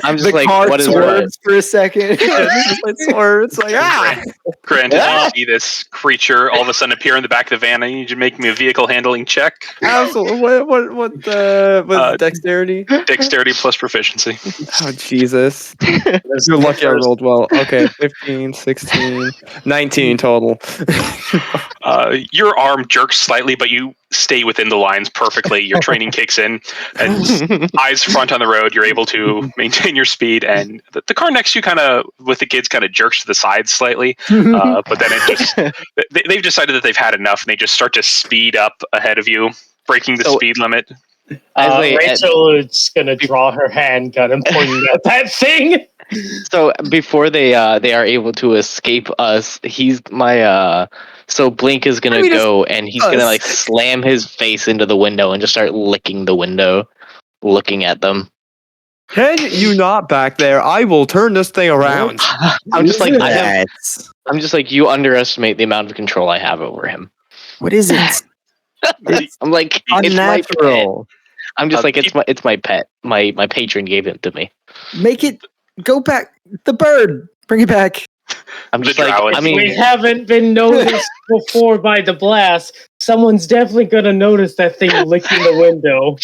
I'm just the like, car what is swerves for a second. It's like Grant, as you see this creature all of a sudden appear in the back of the van, I need you to make me a vehicle handling check. Absolutely. What dexterity? Dexterity plus proficiency. Oh, Jesus. You're lucky I rolled well. Okay, 15, 16, 19 total. Your arm jerks slightly, but you stay within the lines perfectly. Your training kicks in, and eyes front on the road. You're able to maintain your speed, and the car next to you kind of, with the kids, kind of jerks to the side slightly. But then it just, they've decided that they've had enough, and they just start to speed up ahead of you, breaking the speed limit. Rachel is going to draw her handgun and point at that thing. So before they are able to escape us, so Blink is gonna go and he's gonna like slam his face into the window and just start licking the window, looking at them. Can you not back there? I will turn this thing around. I'm just like, you underestimate the amount of control I have over him. What is it? I'm like, unnatural. I'm just like, it's my pet. My patron gave it to me. Make it go back. The bird. Bring it back. I'm just like, I mean, we haven't been noticed before by the blast. Someone's definitely gonna notice that thing licking the window.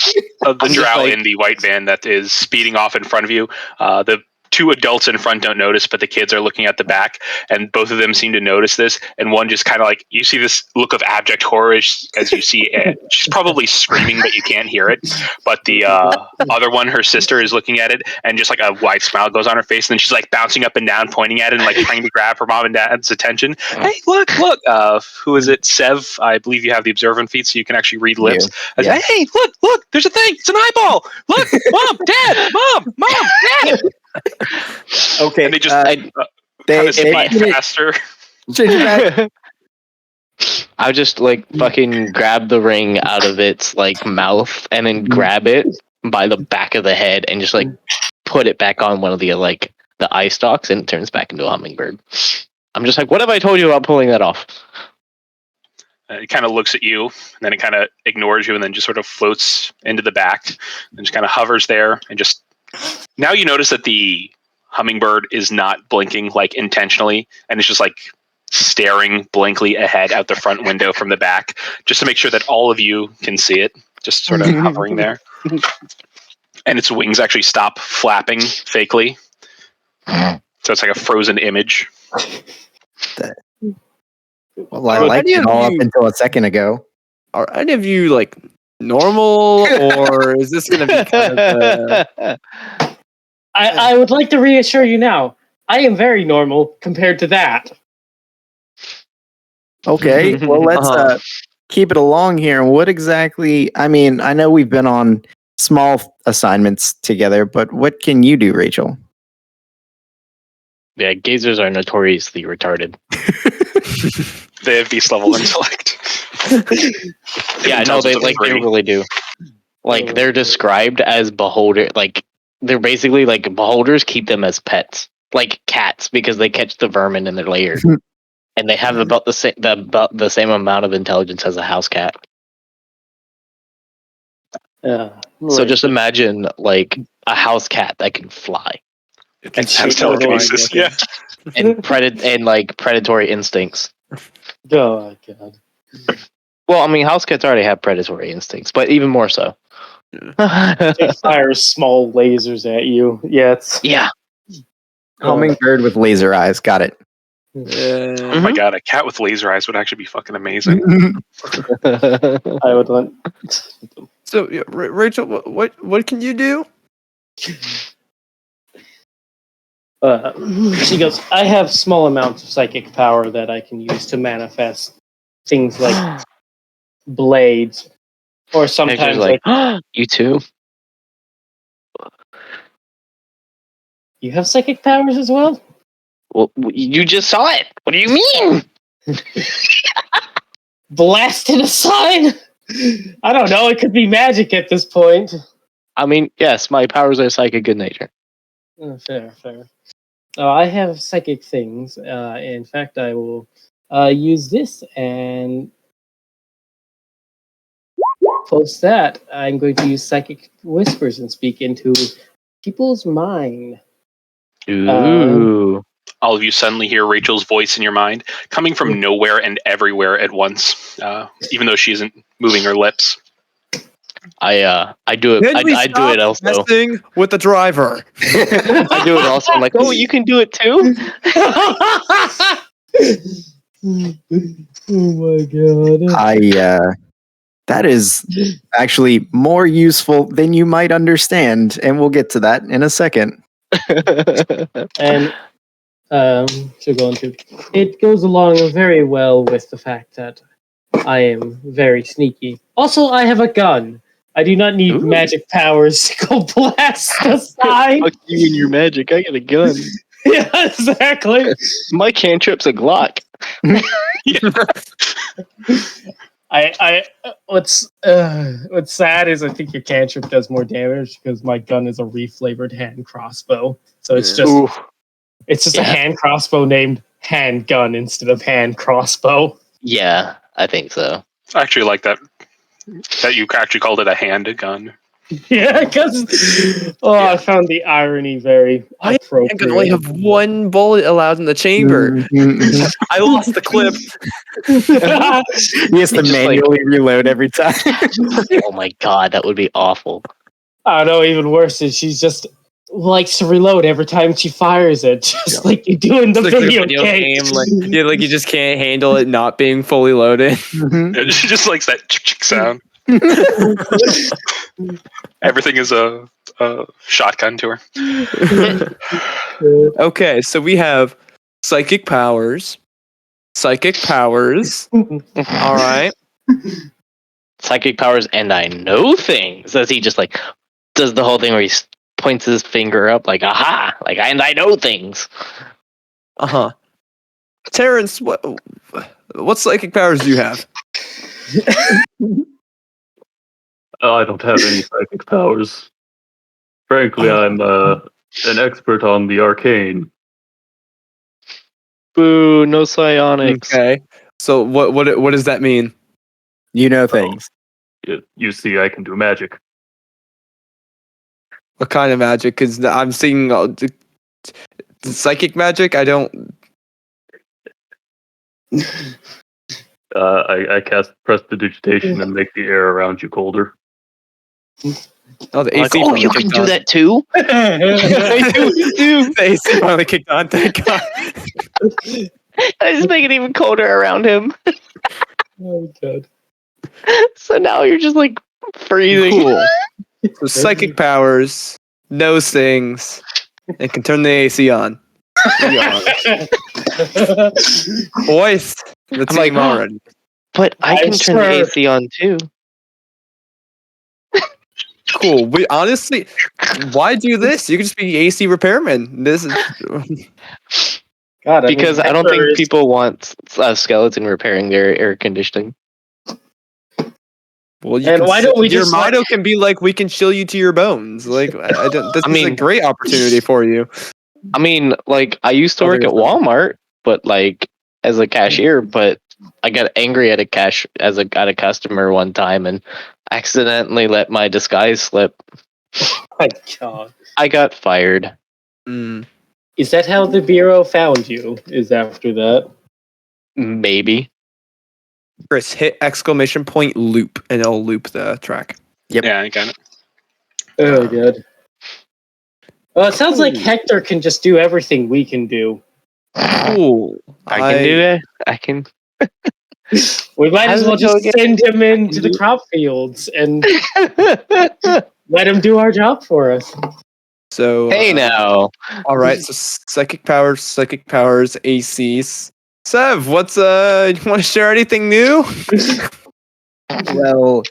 The drow in the white van that is speeding off in front of you. The two adults in front don't notice, but the kids are looking at the back, and both of them seem to notice this. And one just kind of like, you see this look of abject horror as you see it. She's probably screaming, but you can't hear it. But the other one, her sister, is looking at it, and just like a wide smile goes on her face, and then she's like bouncing up and down, pointing at it, and like trying to grab her mom and dad's attention. Hey, look! Who is it? Sev, I believe you have the observant feat, so you can actually read lips. Yeah. Hey, look! There's a thing! It's an eyeball! Look! Mom! Dad! Mom! Dad! Okay. And they just they speed faster. I would just like fucking grab the ring out of its like mouth and then grab it by the back of the head and just like put it back on one of the like the eye stalks and it turns back into a hummingbird. I'm just like, what have I told you about pulling that off? It kind of looks at you, and then it kind of ignores you, and then just sort of floats into the back, and just kind of hovers there, and just now you notice that the hummingbird is not blinking like intentionally, and it's just like staring blankly ahead out the front window from the back, just to make sure that all of you can see it, just sort of hovering there. And its wings actually stop flapping fakely, so it's like a frozen image. Well, I liked it all up until a second ago. Are any of you like normal, or is this going to be kind of? I would like to reassure you now. I am very normal compared to that. Okay, well, let's keep it along here. What exactly? I mean, I know we've been on small assignments together, but what can you do, Rachel? Yeah, gazers are notoriously retarded. They have beast level intellect. Yeah, no, they really do. Like they're described as beholder. Like they're basically like beholders keep them as pets, like cats, because they catch the vermin in their lair, and they have about the same amount of intelligence as a house cat. So just imagine like a house cat that can fly. And has telekinesis, yeah. And predatory instincts. Oh God. Well, I mean, house cats already have predatory instincts, but even more so. They fire small lasers at you. Yeah. Hummingbird with laser eyes. Got it. Oh my god, a cat with laser eyes would actually be fucking amazing. I would want. So, yeah, Rachel, what can you do? She goes, I have small amounts of psychic power that I can use to manifest things like blades, or sometimes like you too. You have psychic powers as well? Well, you just saw it. What do you mean? Blasted a sign? I don't know. It could be magic at this point. I mean, yes, my powers are psychic good nature. Fair. I have psychic things. In fact, I will use this and post that. I'm going to use psychic whispers and speak into people's mind. Ooh. All of you suddenly hear Rachel's voice in your mind, coming from nowhere and everywhere at once, even though she isn't moving her lips. I do it. I do it also. Messing with the driver. I do it also. I'm like, oh, you can do it too. Oh my god! That is actually more useful than you might understand, and we'll get to that in a second. And it goes along very well with the fact that I am very sneaky. Also, I have a gun. I do not need magic powers to go blast the sign. Fuck you and your magic. I got a gun. Yeah, exactly. My cantrip's a Glock. What's sad is I think your cantrip does more damage because my gun is a reflavored hand crossbow. So it's just a hand crossbow named handgun instead of hand crossbow. Yeah, I think so. I actually like that you actually called it a handgun. Yeah, because I found the irony very appropriate. I can only have one bullet allowed in the chamber. I lost the clip. He has to manually reload every time. Oh my god, that would be awful. I know. Even worse is she just likes to reload every time she fires it, just like you do in the video game. Like you just can't handle it not being fully loaded. Yeah, she just likes that sound. Everything is a shotgun to her. Okay, so we have psychic powers. All right. Psychic powers, and I know things. As he just like does the whole thing where he points his finger up, like aha, like and I know things. Terrence, what psychic powers do you have? I don't have any psychic powers. Frankly, I'm an expert on the arcane. Boo, no psionics. Okay. So what does that mean? You know things. You see, I can do magic. What kind of magic? Because I'm seeing the psychic magic. I don't. I cast prestidigitation and make the air around you colder. Oh, the I'm like, AC. oh, you can do that too. The AC finally kicked on. Thank God. I just make it even colder around him. Oh god. So now you're just like freezing. Cool. So psychic powers knows things and can turn the AC on. Boys, the I'm like, team already. But I can turn the AC on too. Cool. We honestly, why do this? You can just be AC repairman. This is God, because I don't think people want a skeleton repairing their air conditioning. well. You And can why don't we your just motto can be like, "We can chill you to your bones." Like I don't. This is a great opportunity for you. I mean, like I used to work at Walmart, but like as a cashier, but I got angry at a customer one time and accidentally let my disguise slip. Oh my god. I got fired. Mm. Is that how the Bureau found you? Is after that? Maybe. Chris, hit exclamation point loop, and it'll loop the track. Yep. Yeah, I got it. Oh good. Well, it sounds like Hector can just do everything we can do. Cool. I can do it. I can. We might as well just send him into the crop fields and let him do our job for us. So hey now. All right. So psychic powers, ACs. Sev, what's you want to share anything new? Well,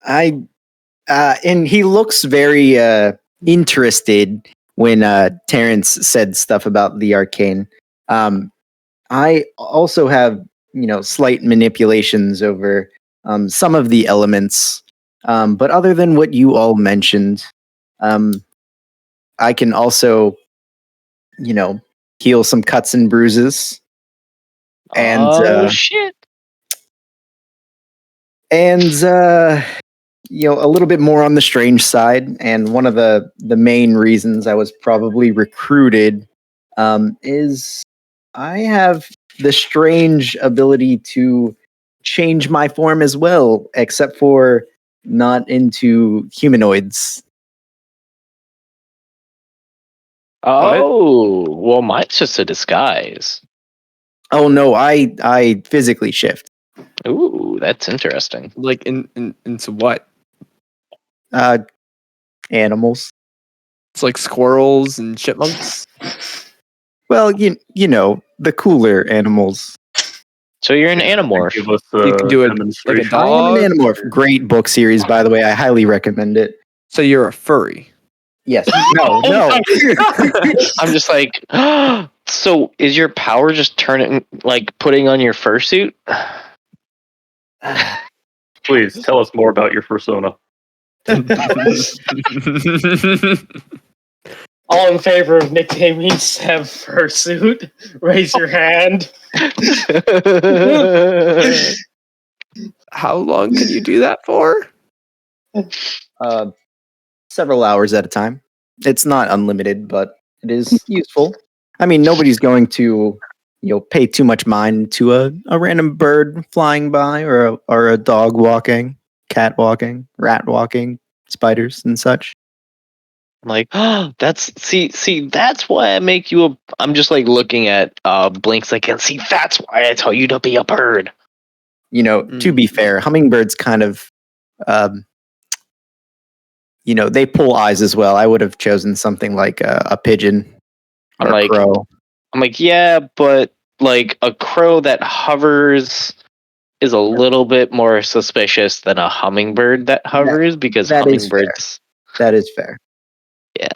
and he looks very interested when Terrence said stuff about the arcane. I also have, slight manipulations over some of the elements, but other than what you all mentioned, I can also, heal some cuts and bruises. And shit. And a little bit more on the strange side. And one of the main reasons I was probably recruited is I have the strange ability to change my form as well, except for not into humanoids. Oh, well, mine's just a disguise. Oh no, I physically shift. Ooh, that's interesting. Like into what? Animals. It's like squirrels and chipmunks. Well, you know, the cooler animals. So you're an animorph. Give us You can do it like a demonstration. I am dog. an Animorph. Great book series, by the way. I highly recommend it. So you're a furry. Yes. No. I'm just like, so is your power just turning, like putting on your fursuit? Please tell us more about your persona. All in favor of nicknaming Sev Fursuit? Raise your hand. How long can you do that for? Several hours at a time. It's not unlimited, but it is useful. I mean, nobody's going to, pay too much mind to a random bird flying by or a dog walking, cat walking, rat walking, spiders and such. Like, that's that's why I make you I'm just like looking at Blinks like, and see, that's why I tell you to be a bird. To be fair, hummingbirds kind of, they pull eyes as well. I would have chosen something like a pigeon or a crow. I'm like, yeah, but like a crow that hovers is a little bit more suspicious than a hummingbird that hovers because that is hummingbirds. That is fair. Yeah.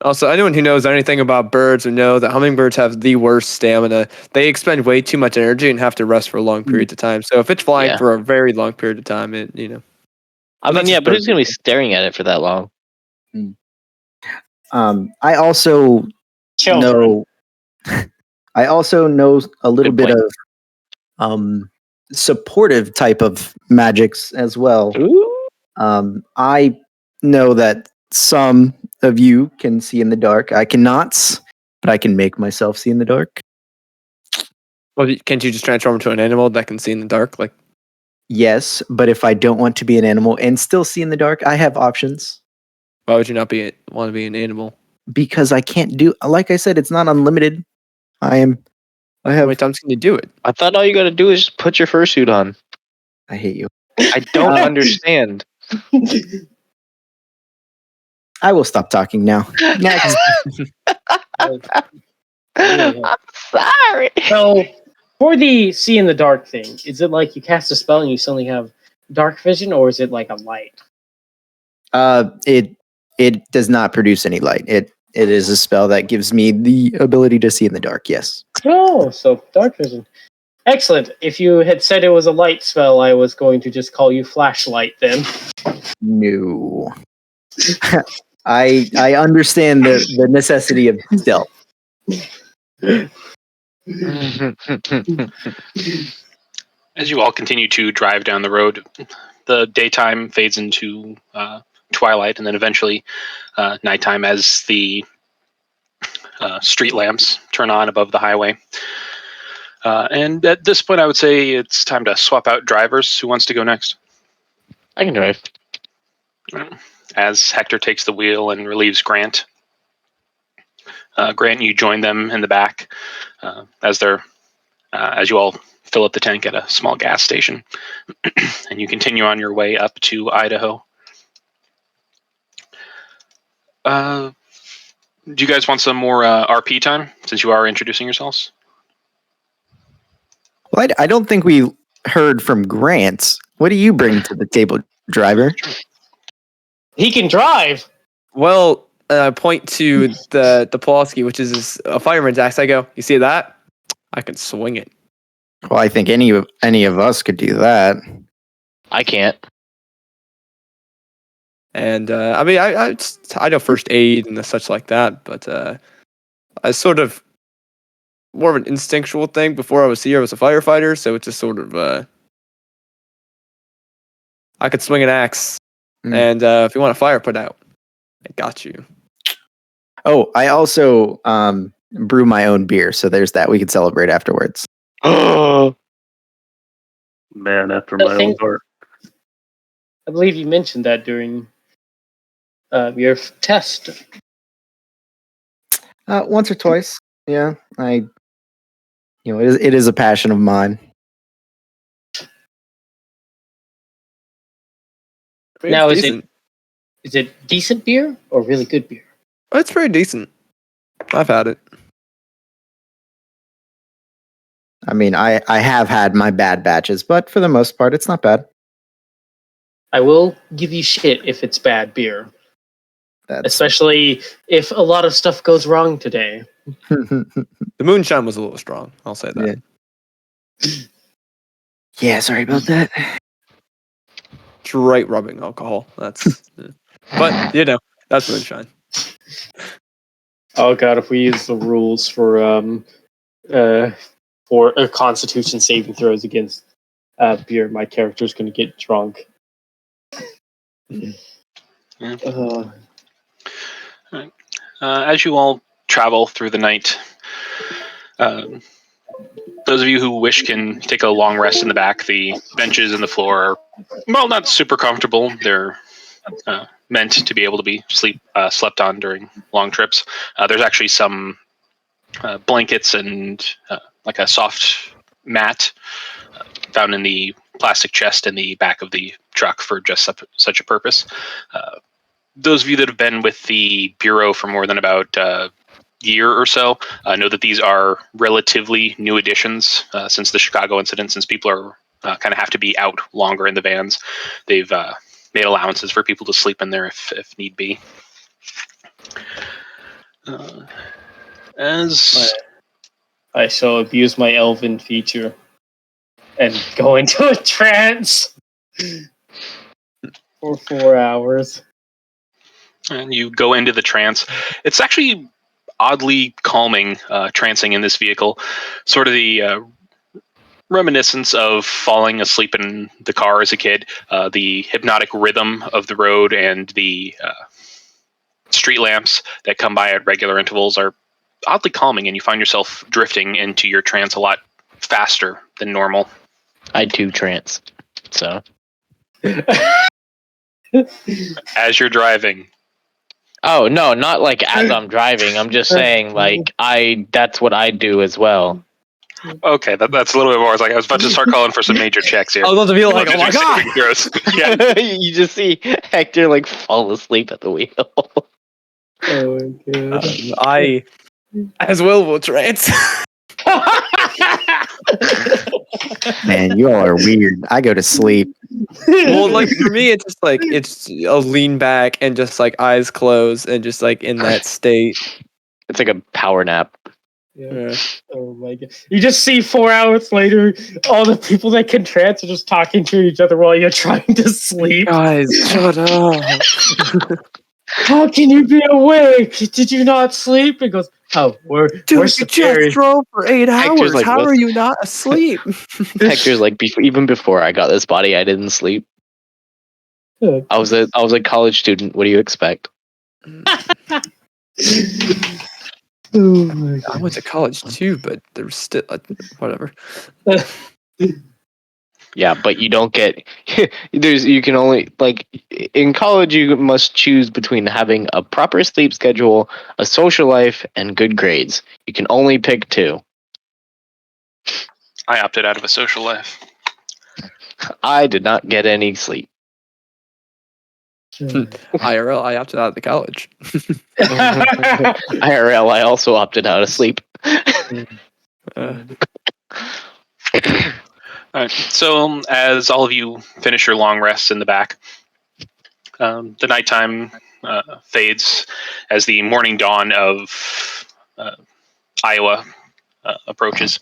Also, anyone who knows anything about birds would know that hummingbirds have the worst stamina. They expend way too much energy and have to rest for long periods of time. So if it's flying Yeah. for a very long period of time, I mean, that's yeah, just but who's bird gonna be people. staring at it for that long? I also Children. know a little Good bit point. of supportive type of magics as well. Ooh. I know that some of you can see in the dark. I cannot, but I can make myself see in the dark. Well, can't you just transform into an animal that can see in the dark? Like, Yes, but if I don't want to be an animal and still see in the dark, I have options. why would you not want to be an animal? Because I can't do, like I said, it's not unlimited. I How many have, times can you do it? I thought all you gotta do is just put your fursuit on. I hate you. I don't understand. I will stop talking now. Next. I'm sorry. So, for the see in the dark thing, is it like you cast a spell and you suddenly have dark vision, or is it like a light? It does not produce any light. It is a spell that gives me the ability to see in the dark. Yes. Oh, so dark vision. Excellent. If you had said it was a light spell, I was going to just call you flashlight then. No. I understand the necessity of stealth. As you all continue to drive down the road, the daytime fades into twilight, and then eventually nighttime as the street lamps turn on above the highway. And at this point, I would say it's time to swap out drivers. Who wants to go next? I can drive. As Hector takes the wheel and relieves Grant. Grant, you join them in the back as you all fill up the tank at a small gas station, and you continue on your way up to Idaho. Do you guys want some more RP time since you are introducing yourselves? Well, I don't think we heard from Grant. What do you bring to the table, driver? He can drive. Well, I point to the Pulaski, which is a fireman's axe. I go, you see that? I can swing it. Well, I think any of us could do that. I can't. And I mean, I know first aid and such like that, but I sort of more of an instinctual thing. Before I was here, I was a firefighter, so it's just sort of I could swing an axe, and if you want a fire put out, I got you. Oh, I also brew my own beer, so there's that. We could celebrate afterwards. Man after my own heart. I believe you mentioned that during your test. Once or twice. Yeah, it is a passion of mine. I mean, Now, it's is decent. it decent beer or really good beer? It's pretty decent. I've had it. I mean, I have had my bad batches, but for the most part, it's not bad. I will give you shit if it's bad beer. Especially if a lot of stuff goes wrong today. The moonshine was a little strong. I'll say that. Yeah, sorry about that. Straight rubbing alcohol. That's, but that's moonshine. Oh god, if we use the rules for Constitution saving throws against beer, my character's going to get drunk. Yeah. As you all travel through the night, those of you who wish can take a long rest in the back. The benches and the floor are, well, not super comfortable. They're meant to be able to be slept on during long trips. There's actually some blankets and like a soft mat found in the plastic chest in the back of the truck for just such a purpose. Those of you that have been with the Bureau for more than about a year or so know that these are relatively new additions since the Chicago incident, since people are kind of have to be out longer in the vans. They've made allowances for people to sleep in there if need be. As I shall abuse my elven feature and go into a trance for 4 hours. and you go into the trance, it's actually oddly calming, trancing in this vehicle. Sort of the reminiscence of falling asleep in the car as a kid. The hypnotic rhythm of the road and the street lamps that come by at regular intervals are oddly calming, and you find yourself drifting into your trance a lot faster than normal. I do trance, so. As you're driving. Oh no, not like as I'm driving. I'm just saying, like that's what I do as well. Okay, that's a little bit more. I was about to start calling for some major checks here. I was about to be like, oh my god! Yeah. You just see Hector like fall asleep at the wheel. Oh my god. I as well will trance. Man, you all are weird. I go to sleep. Well, like for me, it's just like it's a lean back and just like eyes closed and just like in that state. It's like a power nap. Yeah. Oh my god. You just see 4 hours later, all the people that can trance are just talking to each other while you're trying to sleep. Guys, shut up. How can you be awake? Did you not sleep? It goes, oh, we're Dude, you superior. just drove for 8 Hector's hours. like, How what? are you not asleep? Hector's like, even before I got this body, I didn't sleep. I was a college student. What do you expect? Oh my I went to college too, but there's still whatever. Yeah, but you don't get you can only like in college you must choose between having a proper sleep schedule, a social life, and good grades. You can only pick two. I opted out of a social life. I did not get any sleep. IRL, I opted out of the college. IRL, I also opted out of sleep. All right. So, as all of you finish your long rests in the back, the nighttime fades as the morning dawn of Iowa approaches.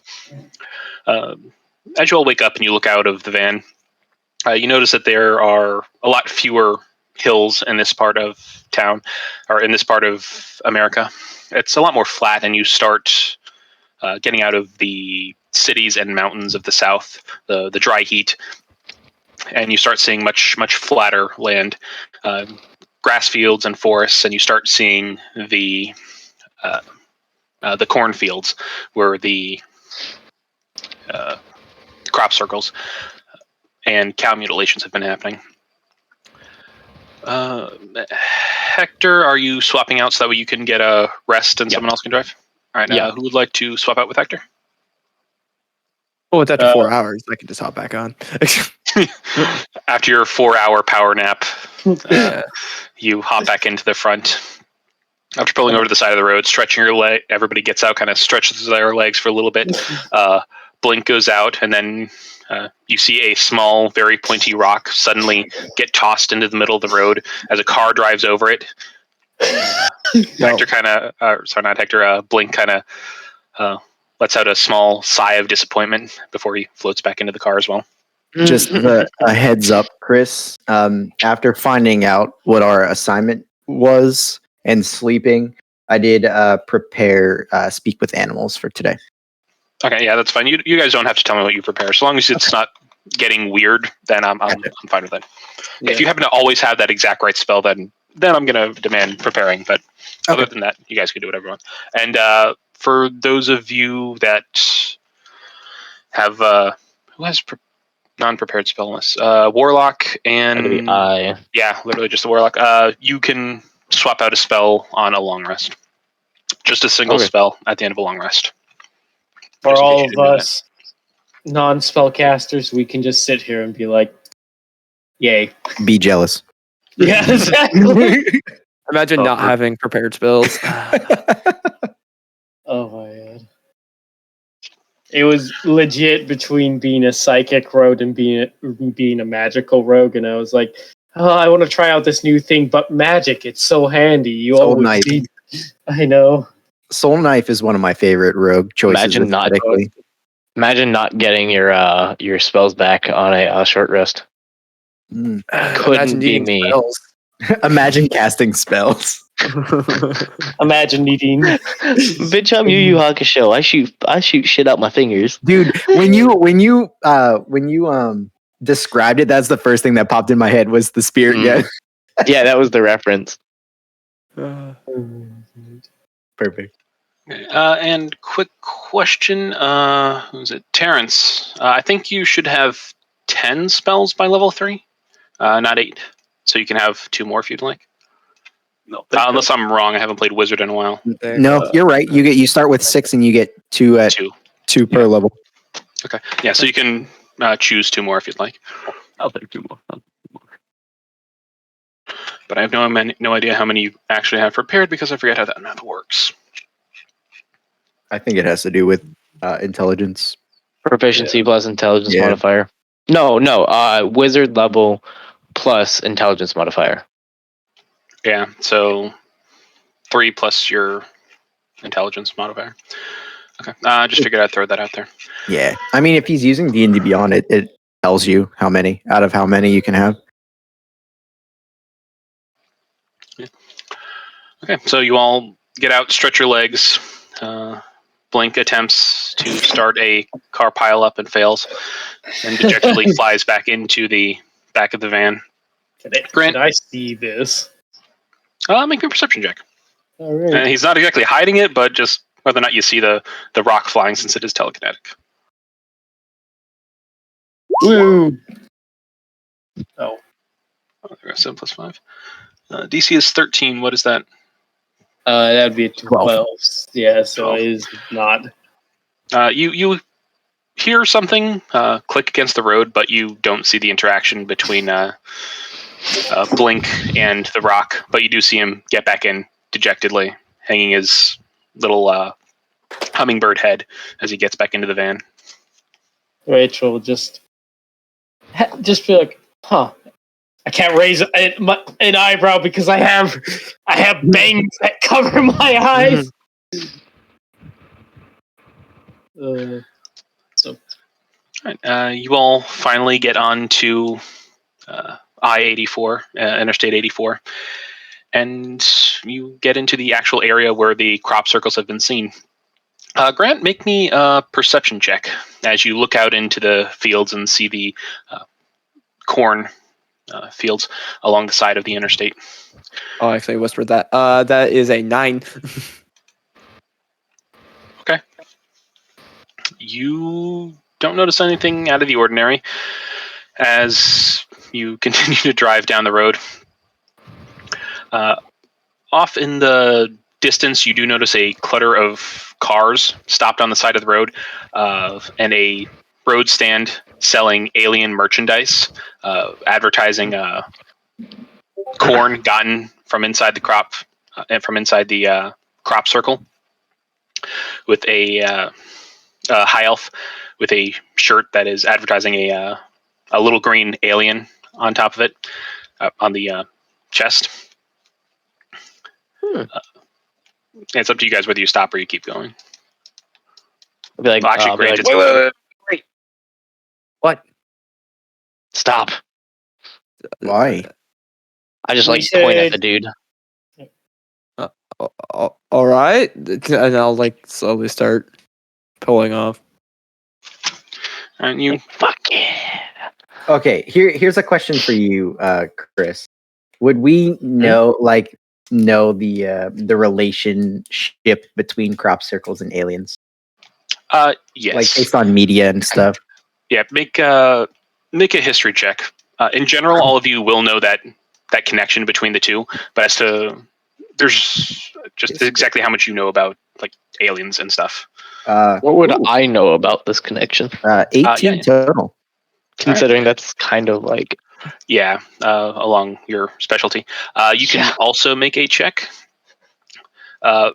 As you all wake up and you look out of the van, you notice that there are a lot fewer hills in this part of town, or in this part of America. It's a lot more flat, and you start getting out of the cities and mountains of the south, the dry heat, and you start seeing much flatter land, grass fields and forests, and you start seeing the cornfields where the crop circles and cow mutilations have been happening. Hector, are you swapping out so that way you can get a rest and someone else can drive? All right. Who would like to swap out with Hector? Oh, it's after 4 hours. I can just hop back on. After your 4-hour power nap, you hop back into the front. After pulling over to the side of the road, stretching your leg, everybody gets out, kind of stretches their legs for a little bit. Blink goes out, and then you see a small, very pointy rock suddenly get tossed into the middle of the road as a car drives over it. Hector kind of, sorry, not Hector, Blink kind of lets out a small sigh of disappointment before he floats back into the car as well. Just a heads up, Chris. After finding out what our assignment was and sleeping, I did prepare speak with animals for today. Okay, yeah, that's fine. You guys don't have to tell me what you prepare. As long as it's not getting weird, then I'm fine with it. Yeah. If you happen to always have that exact right spell, then I'm going to demand preparing. But other than that, you guys can do whatever you want. And for those of you that have who has non-prepared spell lists, Warlock and yeah, literally just a Warlock. You can swap out a spell on a long rest. Just a single spell at the end of a long rest. For all of us non-spellcasters, we can just sit here and be like, yay. Be jealous. Yeah, exactly. Imagine not having prepared spells. Oh my god. It was legit between being a psychic rogue and being a magical rogue, and I was like, oh, I want to try out this new thing, but magic, it's so handy. You so always nice. need I know. Soul Knife is one of my favorite rogue choices. Imagine not getting your spells back on a short rest. Couldn't Imagine be needing me. spells. Imagine casting spells. Imagine needing. Bitch, I'm Yu Yu Hakusho. I shoot shit out my fingers. Dude, when you described it, that's the first thing that popped in my head was the spirit gun. Yeah, that was the reference. Perfect. Okay, and quick question, who was it? Terrence. I think you should have 10 spells by level 3, not 8. So you can have 2 more if you'd like. No, Unless I'm wrong, I haven't played Wizard in a while. No, you're right. You start with 6 and you get 2 at 2 per level. Okay. Yeah, so you can choose 2 more if you'd like. I'll take 2 more. But I have no idea how many you actually have prepared because I forget how that math works. I think it has to do with intelligence. Proficiency plus intelligence Yeah. modifier. No, wizard level plus intelligence modifier. Yeah, so 3 plus your intelligence modifier. Okay, just figured I'd throw that out there. Yeah. I mean, if he's using D&D Beyond, it tells you how many you can have. Yeah. Okay, so you all get out, stretch your legs. Blink attempts to start a car pileup and fails, and dejectedly flies back into the back of the van. Can I see this? Make me a perception check. All right. He's not exactly hiding it, but just whether or not you see the rock flying since it is telekinetic. Woo! Oh. There we go, 7 plus 5. DC is 13. What is that? That'd be a 12. Yeah, so 12. it is not. You hear something click against the road, but you don't see the interaction between Blink and the rock. But you do see him get back in dejectedly, hanging his little hummingbird head as he gets back into the van. Rachel just feel like, huh? I can't raise an eyebrow because I have bangs that cover my eyes. You all finally get on to I-84, Interstate 84, and you get into the actual area where the crop circles have been seen. Grant, make me a perception check as you look out into the fields and see the corn fields along the side of the interstate. Oh, actually, I whispered that. That is a 9. Okay. You don't notice anything out of the ordinary as you continue to drive down the road. Off in the distance, you do notice a clutter of cars stopped on the side of the road and a road stand selling alien merchandise, advertising corn gotten from inside the crop and from inside the crop circle, with a high elf with a shirt that is advertising a little green alien on top of it on the chest. It's up to you guys whether you stop or you keep going. I'll be like, Well, actually, Grant, it's wait. What? Stop. Why? I just We point at should- the dude. All right, and I'll like slowly start pulling off. And you Fuck yeah. Okay, here's a question for you, Chris. Would we know the relationship between crop circles and aliens? yes. Like based on media and stuff. Yeah, make a history check. In general, all of you will know that connection between the two, but as to there's just exactly how much you know about like aliens and stuff. What would I know about this connection? 18 total. Considering that's kind of like along your specialty. You can also make a check. For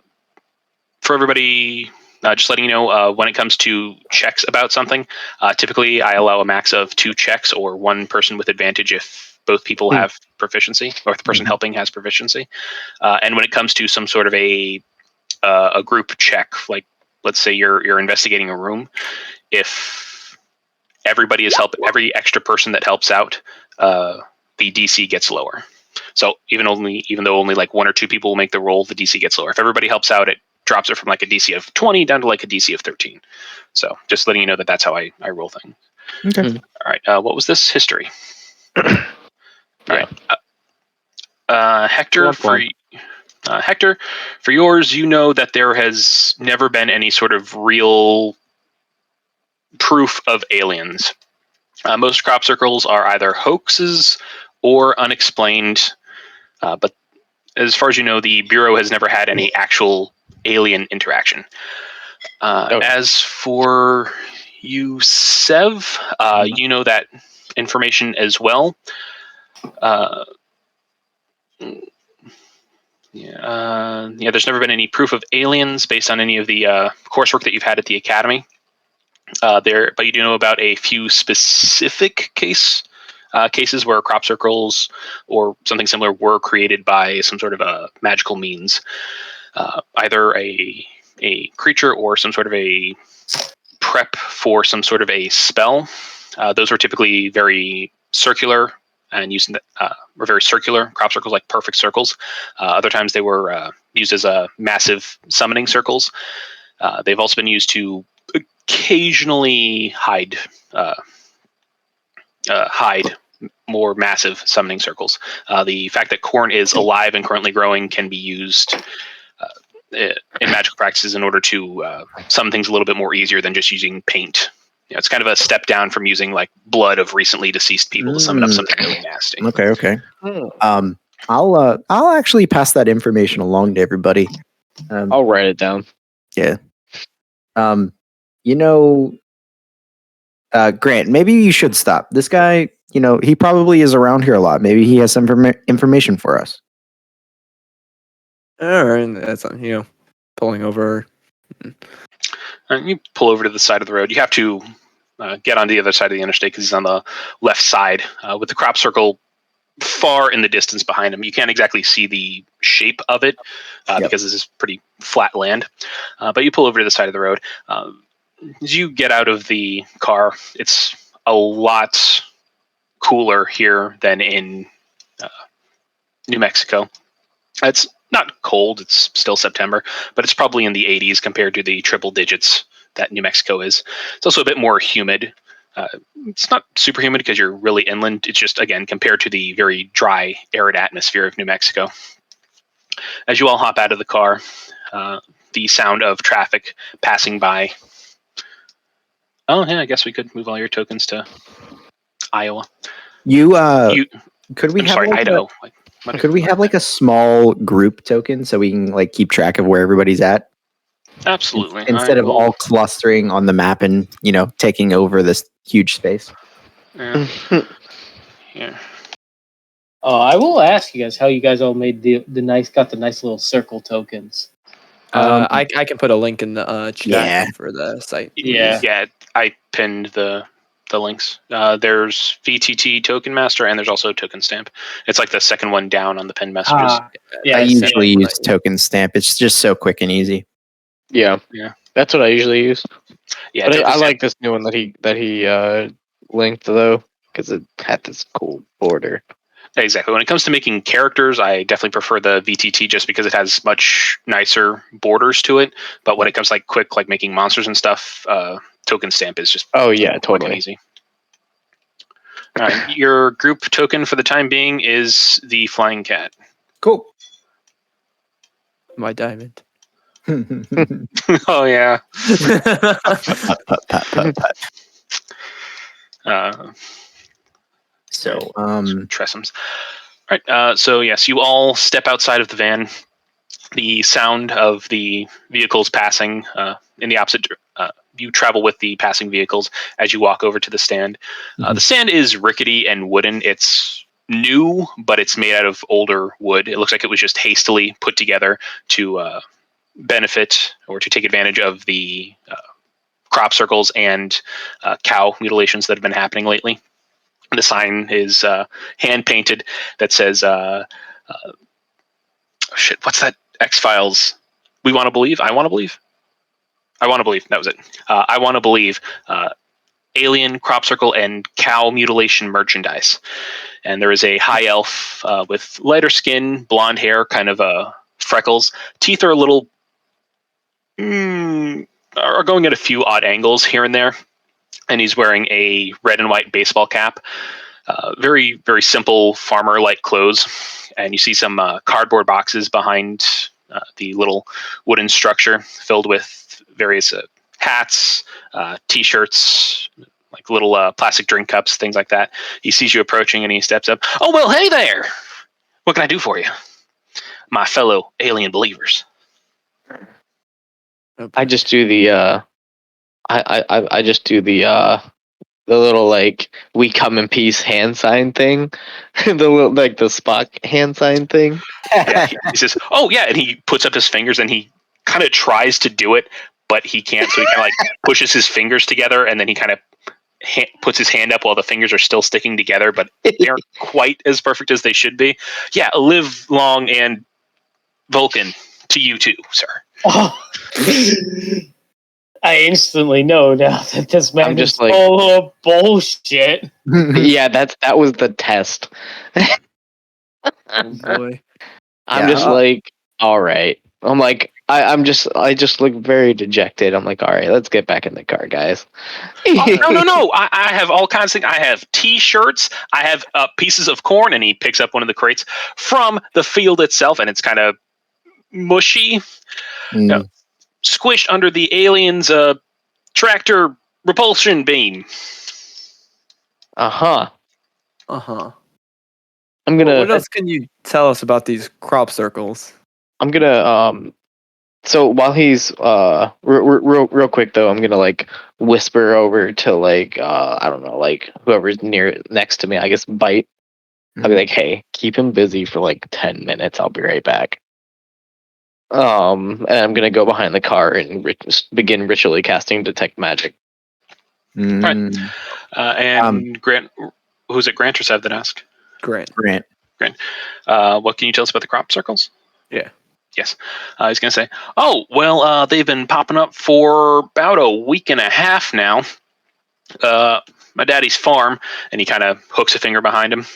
everybody Just letting you know, when it comes to checks about something, typically I allow a max of 2 checks or one person with advantage if both people have proficiency, or if the person helping has proficiency. And when it comes to some sort of a group check, like let's say you're investigating a room, if everybody is every extra person that helps out, the DC gets lower. So even though only like 1 or 2 people will make the roll, the DC gets lower. If everybody helps out, it drops it from like a DC of 20 down to like a DC of 13. So just letting you know that that's how I roll things. Okay. All right. What was this? History. All right. Hector, Hector, for yours, you know that there has never been any sort of real proof of aliens. Most crop circles are either hoaxes or unexplained, but as far as you know, the Bureau has never had any actual alien interaction. As for you, Sev, you know that information as well. There's never been any proof of aliens based on any of the coursework that you've had at the academy. But you do know about a few specific cases where crop circles or something similar were created by some sort of a magical means, either a creature or some sort of a prep for some sort of a spell. Those were typically very circular and using were very circular crop circles, like perfect circles. Other times they were used as massive summoning circles. They've also been used to occasionally hide more massive summoning circles. The fact that corn is alive and currently growing can be used in magical practices in order to summon things a little bit more easier than just using paint. It's kind of a step down from using like blood of recently deceased people to summon up something really nasty. Okay. I'll actually pass that information along to everybody. I'll write it down. Yeah. Grant, maybe you should stop. This guy, he probably is around here a lot. Maybe he has some information for us. All right, that's pulling over. And you pull over to the side of the road. You have to get on the other side of the interstate because he's on the left side with the crop circle far in the distance behind him. You can't exactly see the shape of it because this is pretty flat land. But you pull over to the side of the road. As you get out of the car, it's a lot cooler here than in New Mexico. It's not cold. It's still September, but it's probably in the 80s compared to the triple digits that New Mexico is. It's also a bit more humid. It's not super humid because you're really inland. It's just, again, compared to the very dry, arid atmosphere of New Mexico. As you all hop out of the car, the sound of traffic passing by. Oh, yeah, I guess we could move all your tokens to Iowa. Could we have Idaho. Could we have like a small group token so we can like keep track of where everybody's at? Absolutely. Instead of all clustering on the map and taking over this huge space. Yeah. Yeah. I will ask you guys how you guys all made the nice little circle tokens. I can put a link in the chat for the site. Yeah, I pinned the links. There's VTT Token Master, and there's also Token Stamp. It's like the second one down on the pinned messages. I usually use Token Stamp. It's just so quick and easy. Yeah, that's what I usually use. Yeah, but I like this new one that he linked though, because it had this cool border. Exactly. When it comes to making characters, I definitely prefer the VTT just because it has much nicer borders to it. But when it comes to quick, like making monsters and stuff, Token Stamp is just totally easy. All right, your group token for the time being is the Flying Cat. Cool. My diamond. Oh yeah. Tressums. All right. So yes, you all step outside of the van. The sound of the vehicles passing in the opposite. You travel with the passing vehicles as you walk over to the stand. The stand is rickety and wooden. It's new, but it's made out of older wood. It looks like it was just hastily put together to benefit or to take advantage of the crop circles and cow mutilations that have been happening lately. The sign is hand painted that says, what's that X-Files? We want to believe. I want to believe. I want to believe. That was it. I want to believe. Alien, crop circle, and cow mutilation merchandise. And there is a high elf with lighter skin, blonde hair, kind of freckles. Teeth are a little are going at a few odd angles here and there. And he's wearing a red and white baseball cap. Very, very simple farmer-like clothes. And you see some cardboard boxes behind the little wooden structure filled with various hats, T-shirts, like little plastic drink cups, things like that. He sees you approaching and he steps up. Oh, well, hey there. What can I do for you? My fellow alien believers. I just do the I just do the little like we come in peace hand sign thing. The little like the Spock hand sign thing. Yeah, he says, oh yeah, and he puts up his fingers and he kind of tries to do it, but he can't, so he kind of like pushes his fingers together and then he kind of puts his hand up while the fingers are still sticking together, but they aren't quite as perfect as they should be. Yeah, live long and Vulcan to you too, sir. Oh. I instantly know now that this man is full of bullshit. Yeah, that was the test. Oh boy. I'm just like, all right. I'm like, I just look very dejected. I'm like, all right, let's get back in the car, guys. No. I have all kinds of things. I have T-shirts. I have pieces of corn, and he picks up one of the crates from the field itself, and it's kind of mushy, squished under the alien's tractor repulsion beam. Uh-huh. I'm gonna. What else can you tell us about these crop circles? I'm gonna so while he's real quick though, I'm gonna like whisper over to like I don't know, like whoever's next to me, I guess Bite. I'll be like, hey, keep him busy for like 10 minutes. I'll be right back. And I'm gonna go behind the car and begin ritually casting detect magic. Right. And Grant, who's it? Grant or Sev that asked? Grant. What can you tell us about the crop circles? Yeah. Yes. He's going to say, oh, well, they've been popping up for about a week and a half now. My daddy's farm, and he kind of hooks a finger behind him,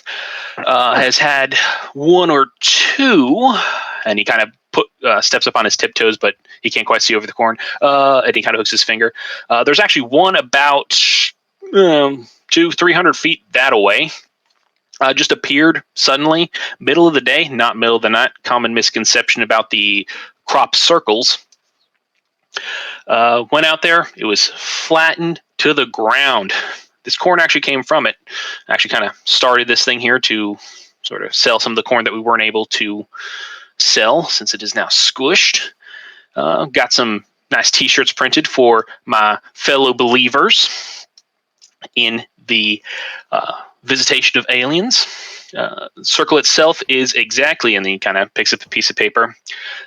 has had one or two, and he kind of steps up on his tiptoes, but he can't quite see over the corn, and he kind of hooks his finger. There's actually one about 200-300 feet that away. Just appeared suddenly, middle of the day, not middle of the night. Common misconception about the crop circles. Went out there, it was flattened to the ground. This corn actually came from it. Actually kind of started this thing here to sort of sell some of the corn that we weren't able to sell since it is now squished. Got some nice T-shirts printed for my fellow believers in the visitation of aliens. Circle itself is exactly, and then he kind of picks up a piece of paper,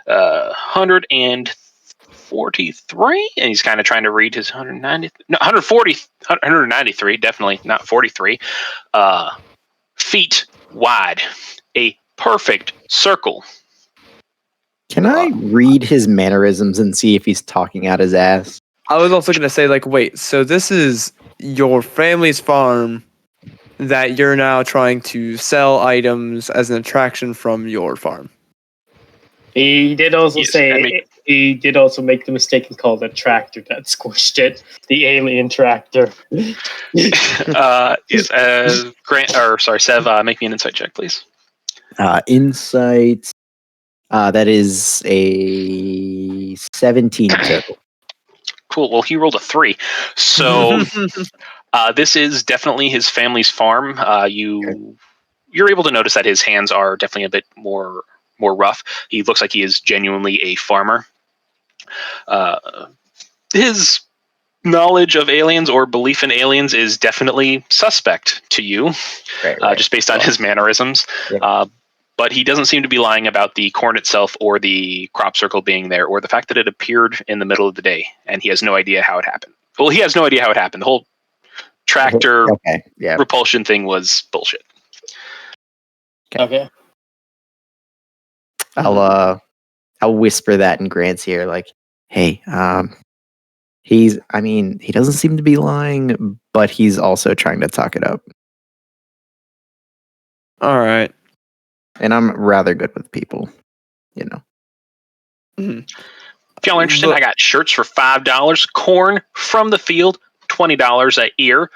143, and he's kind of trying to read his 193, definitely not 43 feet wide, a perfect circle. Can I read his mannerisms and see if he's talking out his ass? I was also going to say, like, wait, so this is your family's farm that you're now trying to sell items as an attraction from your farm. He did also he did also make the mistake and call the tractor that squished it the alien tractor. Yes, Sev, make me an insight check, please. Insight. That is a 17 total. Cool. Well, he rolled a 3, so this is definitely his family's farm. You're able to notice that his hands are definitely a bit more rough. He looks like he is genuinely a farmer. His knowledge of aliens or belief in aliens is definitely suspect to you, right. Just based on his mannerisms. Yeah. but he doesn't seem to be lying about the corn itself or the crop circle being there or the fact that it appeared in the middle of the day, and he has no idea how it happened. Well, he has no idea how it happened. The whole tractor repulsion thing was bullshit. Okay. I'll whisper that in Grant's ear, like, hey, he doesn't seem to be lying, but he's also trying to talk it up. All right. And I'm rather good with people, If y'all are interested, I got shirts for $5, corn from the field, $20 a ear,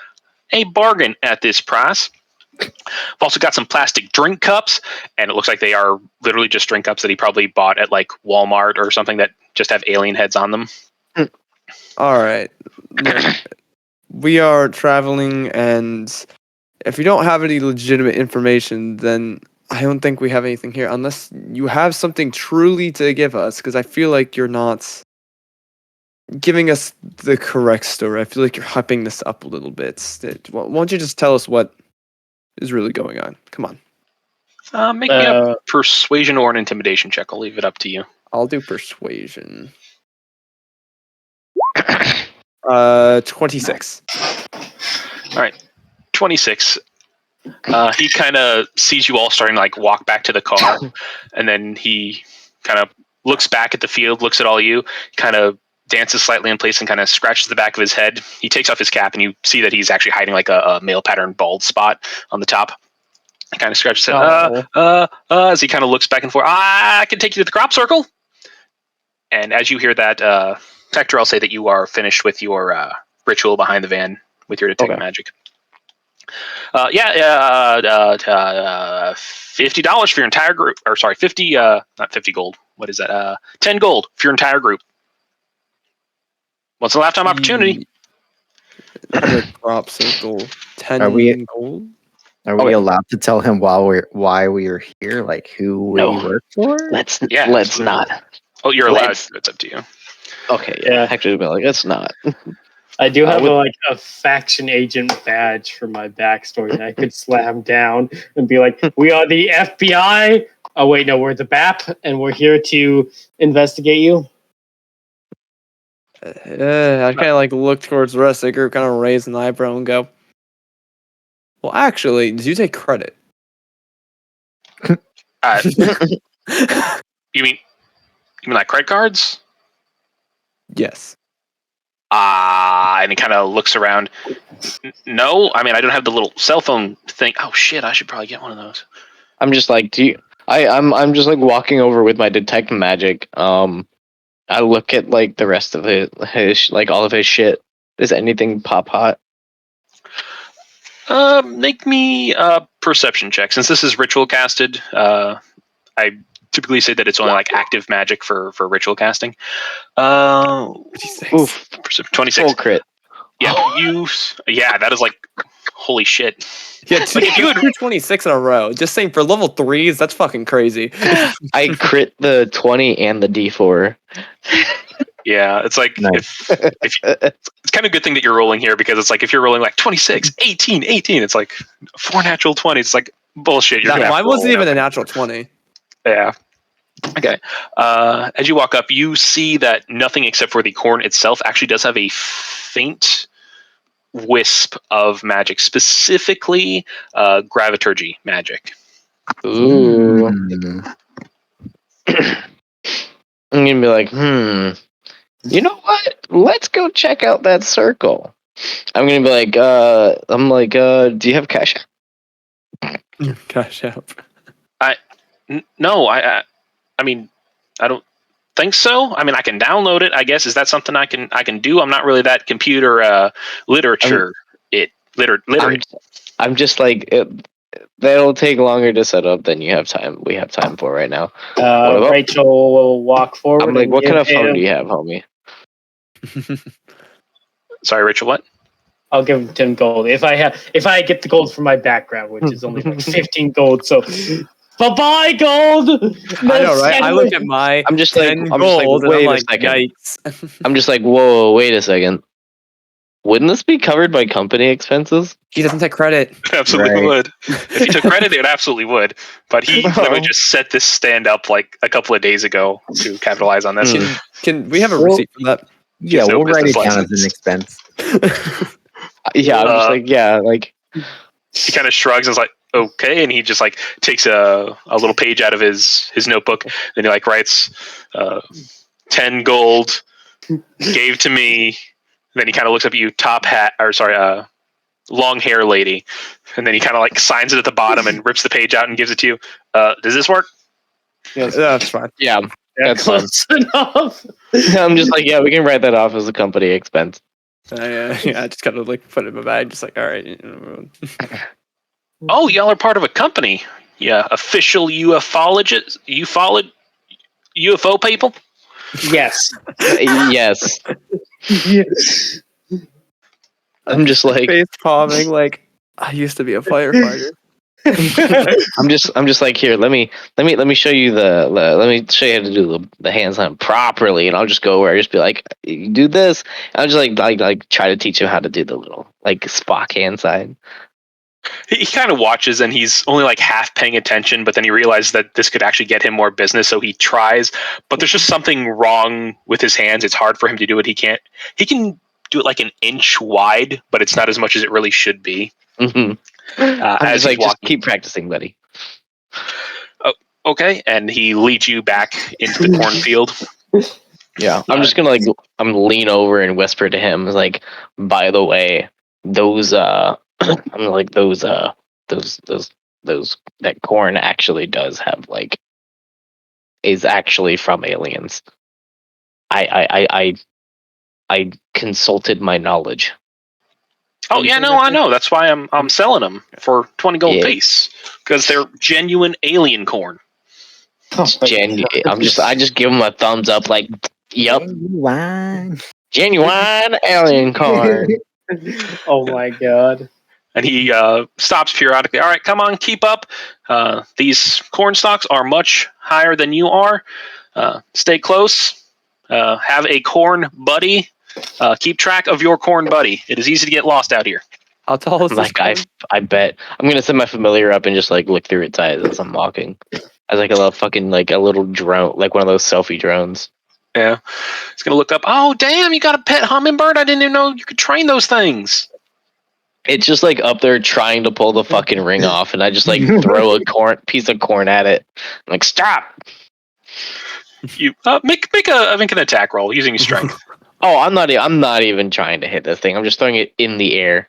a bargain at this price. I've also got some plastic drink cups, and it looks like they are literally just drink cups that he probably bought at like Walmart or something that just have alien heads on them. All right. Look, we are traveling, and if you don't have any legitimate information, then I don't think we have anything here, unless you have something truly to give us, because I feel like you're not giving us the correct story. I feel like you're hyping this up a little bit. Why don't you just tell us what is really going on? Come on. Make me a persuasion or an intimidation check. I'll leave it up to you. I'll do persuasion. 26. All right, 26. He kind of sees you all starting to like walk back to the car, and then he kind of looks back at the field, looks at all you, kind of dances slightly in place and kind of scratches the back of his head. He takes off his cap, and you see that he's actually hiding like a male pattern bald spot on the top. He kind of scratches his head as he kind of looks back and forth. I can take you to the crop circle. And as you hear that, Hector, I'll say that you are finished with your ritual behind the van with your detect magic. $50 for your entire group, or sorry, 50, not 50 gold. What is that? 10 gold for your entire group. Once in a lifetime opportunity. The crop circle. 10 gold. Are we allowed to tell him why we are here, like who we work for? Let's absolutely. not. Oh, you're allowed. It's up to you. Okay, yeah. Hector's been like, let's not. I do have a faction agent badge for my backstory that I could slam down and be like, we are the FBI. Oh, wait, no, we're the BAP, and we're here to investigate you. I kind of like look towards the rest of the group, kind of raise an eyebrow and go, well, actually, did you take credit? You mean like credit cards? Yes. And he kind of looks around. No, I mean I don't have the little cell phone thing. Oh shit, I should probably get one of those. I'm just like, I'm just like walking over with my detect magic. I look at like the rest of his like all of his shit. Does anything pop hot? Make me a perception check. Since this is ritual casted, I typically say that it's only like active magic for ritual casting. 26. 26. Full crit. Yeah, that is like holy shit. Yeah, Like, if you had 26 in a row. Just saying, for level 3s, that's fucking crazy. I crit the 20 and the D4. Yeah, it's like Nice. if it's kind of a good thing that you're rolling here, because it's like if you're rolling like 26, 18, it's like 4 natural 20s. It's like bullshit. Mine wasn't even a natural 20. Yeah. Okay. As you walk up, you see that nothing except for the corn itself actually does have a faint wisp of magic, specifically graviturgy magic. Ooh. Mm. I'm gonna be like, you know what? Let's go check out that circle. I'm gonna be like, do you have cash? Cash out. No, I mean, I don't think so. I mean, I can download it, I guess. Is that something I can do? I'm not really that computer literate. I'm just like, that'll take longer to set up than you have time. We have time for right now. Rachel will walk forward. I'm like, what kind of phone do you have, homie? Sorry, Rachel. What? I'll give him 10 gold if I get the gold from my background, which is only like 15 gold. So, bye gold. I know, right? I look at my. I'm just like, gold, wait and I'm a second. yikes. I'm just like, whoa, wait a second. Wouldn't this be covered by company expenses? He doesn't take credit. It absolutely Right. would. If he took credit, it absolutely would. But he literally just set this stand up like a couple of days ago to capitalize on this. Can we have a Well- receipt for that? Yeah, no we'll write it business down as an license. expense. Yeah, I'm just like, yeah, like He kind of shrugs and is like, okay, and he just like takes a little page out of his notebook, and he like writes 10 gold gave to me. And then he kind of looks up at you, long hair lady, and then he kind of like signs it at the bottom and rips the page out and gives it to you. Does this work? That's fine. yeah, that's fine. close enough. I'm just like, yeah, we can write that off as a company expense. I just kind of like put it in my bag, just like, all right. Oh, y'all are part of a company. Yeah, official UFO people. Yes. Yes, I'm just like, Face palming, like I used to be a firefighter. I'm just like, here, let me show you let me show you how to do the hand sign properly, and I'll just go where I just be like, you do this. And I'll just like try to teach him how to do the little like Spock hand sign. He kind of watches and he's only like half paying attention, but then he realizes that this could actually get him more business, so he tries. But there's just something wrong with his hands. It's hard for him to do it. He can do it like an inch wide, but it's not as much as it really should be. I'm As just like, he's just walking. keep practicing, buddy. Okay, and he leads you back into the cornfield. Yeah, I'm just gonna like I'm lean over and whisper to him like, by the way, those I'm like those that corn actually does have like is actually from aliens. I consulted my knowledge. Oh yeah, no, I know. That's why I'm selling them for 20 gold Yeah. piece, because they're genuine alien corn. I just give him a thumbs up like, yep, genuine alien corn. Oh my god. And he stops periodically. All right, come on, keep up. These corn stalks are much higher than you are. Stay close. Have a corn buddy. Keep track of your corn buddy. It is easy to get lost out here. How tall is this? Like I bet I'm gonna set my familiar up and just like look through its eyes as I'm walking, as like a little fucking like a little drone, like one of those selfie drones. Yeah, he's gonna look up. Oh damn, you got a pet hummingbird? I didn't even know you could train those things. It's just like up there trying to pull the fucking ring off, and I just like throw a piece of corn at it. I'm like, stop! You make an attack roll using your strength. Oh, I'm not even trying to hit this thing. I'm just throwing it in the air.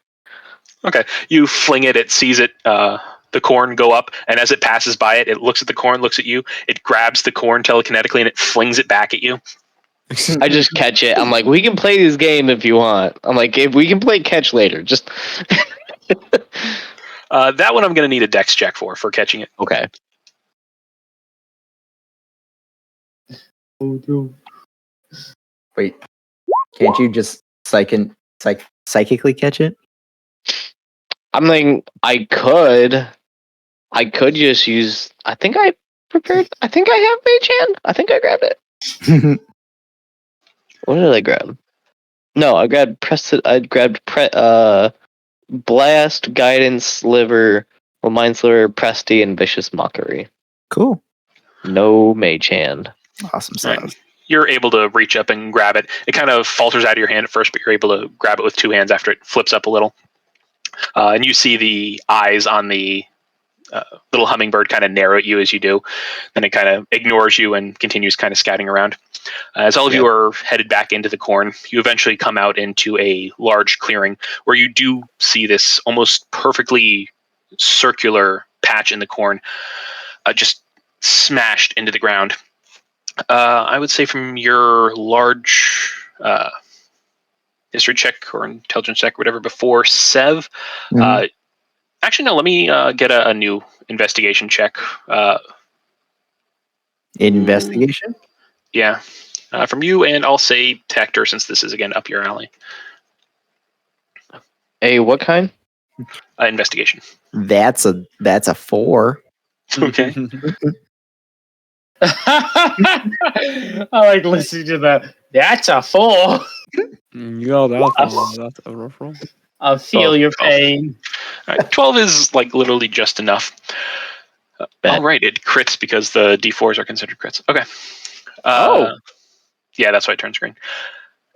Okay, you fling it. It sees it. The corn go up, and as it passes by it, it looks at the corn, looks at you. It grabs the corn telekinetically, and it flings it back at you. I just catch it. I'm like, we can play this game if you want. I'm like, if we can play catch later, just That one I'm going to need a dex check for catching it. okay. Wait, can't you just psychically catch it? I'm like, I could just use. I think I prepared. I think I have mage hand. I think I grabbed it. What did I grab? No, I grabbed blast, guidance, sliver, mind sliver, presty, and vicious mockery. Cool. No mage hand. Awesome stuff. Right. You're able to reach up and grab it. It kind of falters out of your hand at first, but you're able to grab it with two hands after it flips up a little. And you see the eyes on the little hummingbird kind of narrow at you as you do. Then it kind of ignores you and continues kind of scouting around. As all of you are headed back into the corn, you eventually come out into a large clearing where you do see this almost perfectly circular patch in the corn just smashed into the ground. I would say from your large history check or intelligence check, whatever, before Sev. Mhm. Actually, no, let me get a new investigation check. Investigation? Yeah. From you, and I'll say Hector, since this is, again, up your alley. Hey, what kind? Investigation. That's a 4. Okay. I like listening to that. That's a 4. You got that. That's a rough roll. I feel your pain. All right, 12 is like literally just enough. Oh, right, it crits because the D4s are considered crits. Okay. Yeah, that's why it turns green.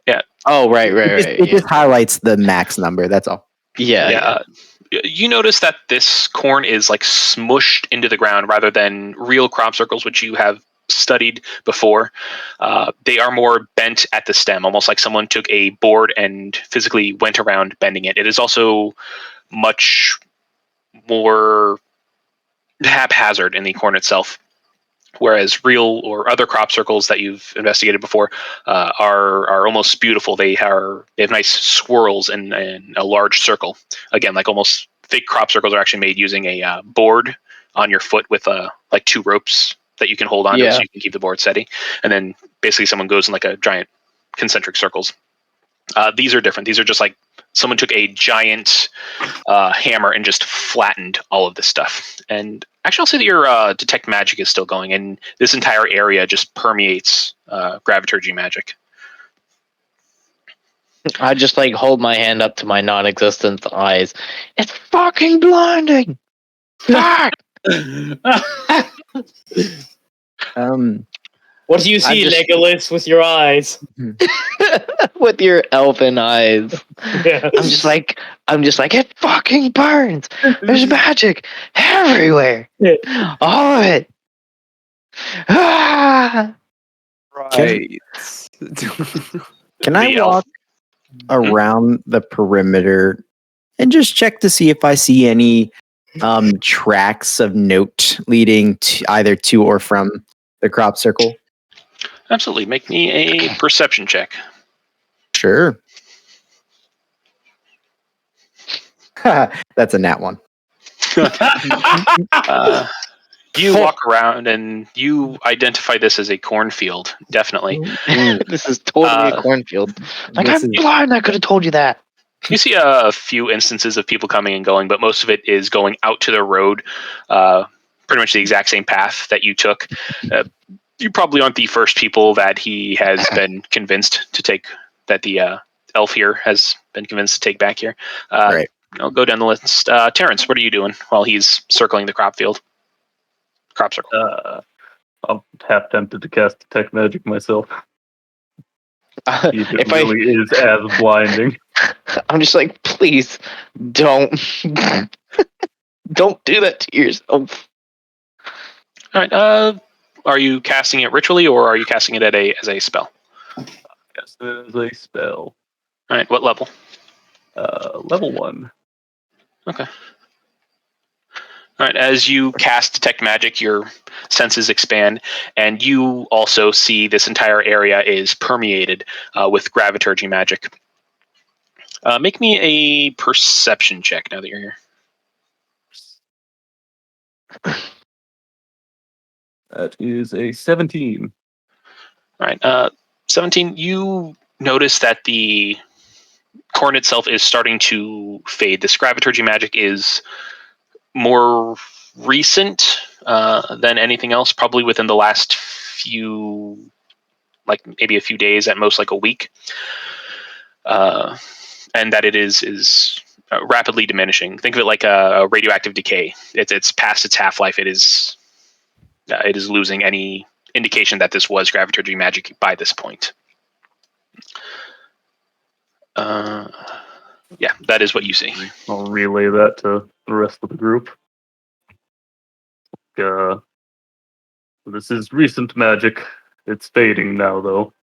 Yeah. Oh, right. It just highlights the max number. That's all. Yeah. You notice that this corn is like smushed into the ground rather than real crop circles, which you have studied before. They are more bent at the stem, almost like someone took a board and physically went around bending it. It is also much more haphazard in the corn itself. Whereas real or other crop circles that you've investigated before are almost beautiful. They have nice swirls in a large circle. Again, like almost fake crop circles are actually made using a board on your foot with like 2 ropes that you can hold onto so you can keep the board steady. And then basically someone goes in like a giant concentric circles. These are different. These are just like someone took a giant hammer and just flattened all of this stuff. And actually, I'll say that your detect magic is still going, and this entire area just permeates graviturgy magic. I just like hold my hand up to my non-existent eyes. It's fucking blinding. Fuck. What do you see, Legolas, with your eyes? With your elfin eyes. Yes. I'm just like, it fucking burns. There's magic everywhere. All of it. Ah! Right. Can I walk around the perimeter and just check to see if I see any tracks of note leading to either to or from the crop circle? Absolutely. Make me a perception check. Sure. That's a nat 1. You walk around and you identify this as a cornfield, definitely. This is totally a cornfield. Like, I'm blind, I could have told you that. You see a few instances of people coming and going, but most of it is going out to the road, pretty much the exact same path that you took. You probably aren't the first people that he has been convinced to take, that the elf here has been convinced to take back here. Right. I'll go down the list. Terrence, what are you doing while he's circling the crop circle? I'm half tempted to cast detect magic myself. If really is as blinding. I'm just like, please don't don't do that to yourself. All right. Are you casting it ritually or are you casting it as a spell? Yes, it is a spell. All right. What level? Level 1. Okay. All right. As you cast detect magic, your senses expand, and you also see this entire area is permeated with graviturgy magic. Make me a perception check now that you're here. That is a 17. All right. 17, you notice that the corn itself is starting to fade. This graviturgy magic is more recent than anything else, probably within the last few, like maybe a few days, at most like a week. And that it is rapidly diminishing. Think of it like a radioactive decay. It's past its half-life. It is losing any indication that this was graviturgy magic by this point. Yeah, that is what you see. I'll relay that to the rest of the group. This is recent magic. It's fading now, though.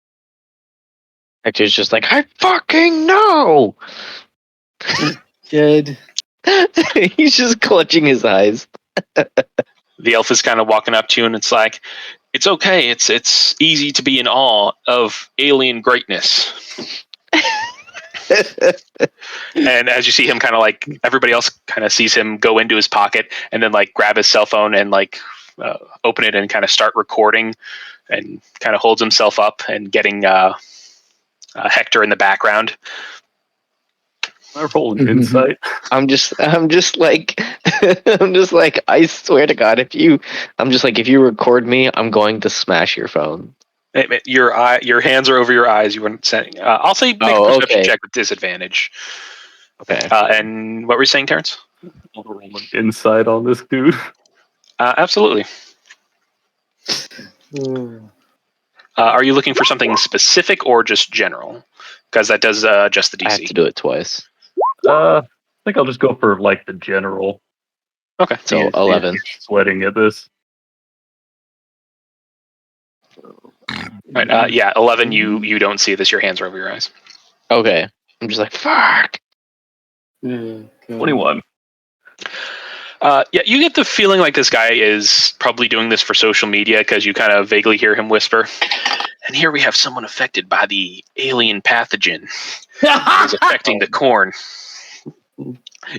Hector's just like, I fucking know. Good. He's just clutching his eyes. The elf is kind of walking up to you, and it's like, it's okay. It's easy to be in awe of alien greatness. And as you see him kind of like, everybody else kind of sees him go into his pocket and then like grab his cell phone and like open it and kind of start recording, and kind of holds himself up and getting Hector in the background. I roll an insight. I'm just like, I swear to God, if you record me, I'm going to smash your phone. Your hands are over your eyes. You weren't saying. I'll say make a perception check with disadvantage. Okay. And what were you saying, Terrence? I'll roll an insight on this dude. Absolutely. Are you looking for something specific or just general? Because that does adjust the DC. I have to do it twice. I think I'll just go for like the general. Okay. So 11. Sweating at this. Right, 11. You don't see this. Your hands are over your eyes. Okay. I'm just like, fuck. 21. You get the feeling like this guy is probably doing this for social media because you kind of vaguely hear him whisper. And here we have someone affected by the alien pathogen. It's affecting the corn.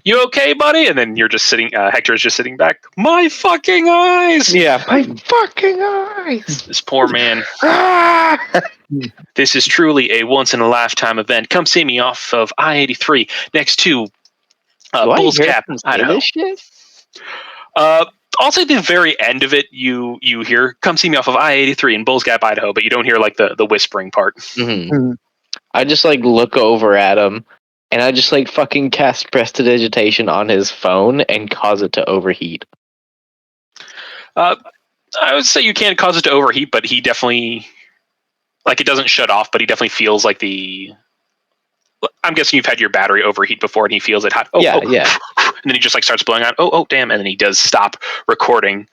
You okay, buddy? And then you're just sitting. Hector is just sitting back. My fucking eyes! Yeah, my fucking eyes. This poor man. This is truly a once-in-a-lifetime event. Come see me off of I-83 next to Bull's Gap, Idaho. I'll say the very end of it, you hear, come see me off of I-83 in Bull's Gap, Idaho, but you don't hear like the whispering part. Mm-hmm. I just like look over at him, and I just like fucking cast prestidigitation on his phone and cause it to overheat. I would say you can't cause it to overheat, but he definitely, like, it doesn't shut off, but he definitely feels like I'm guessing you've had your battery overheat before, and he feels it hot. Yeah. And then he just like starts blowing out. Oh, damn! And then he does stop recording.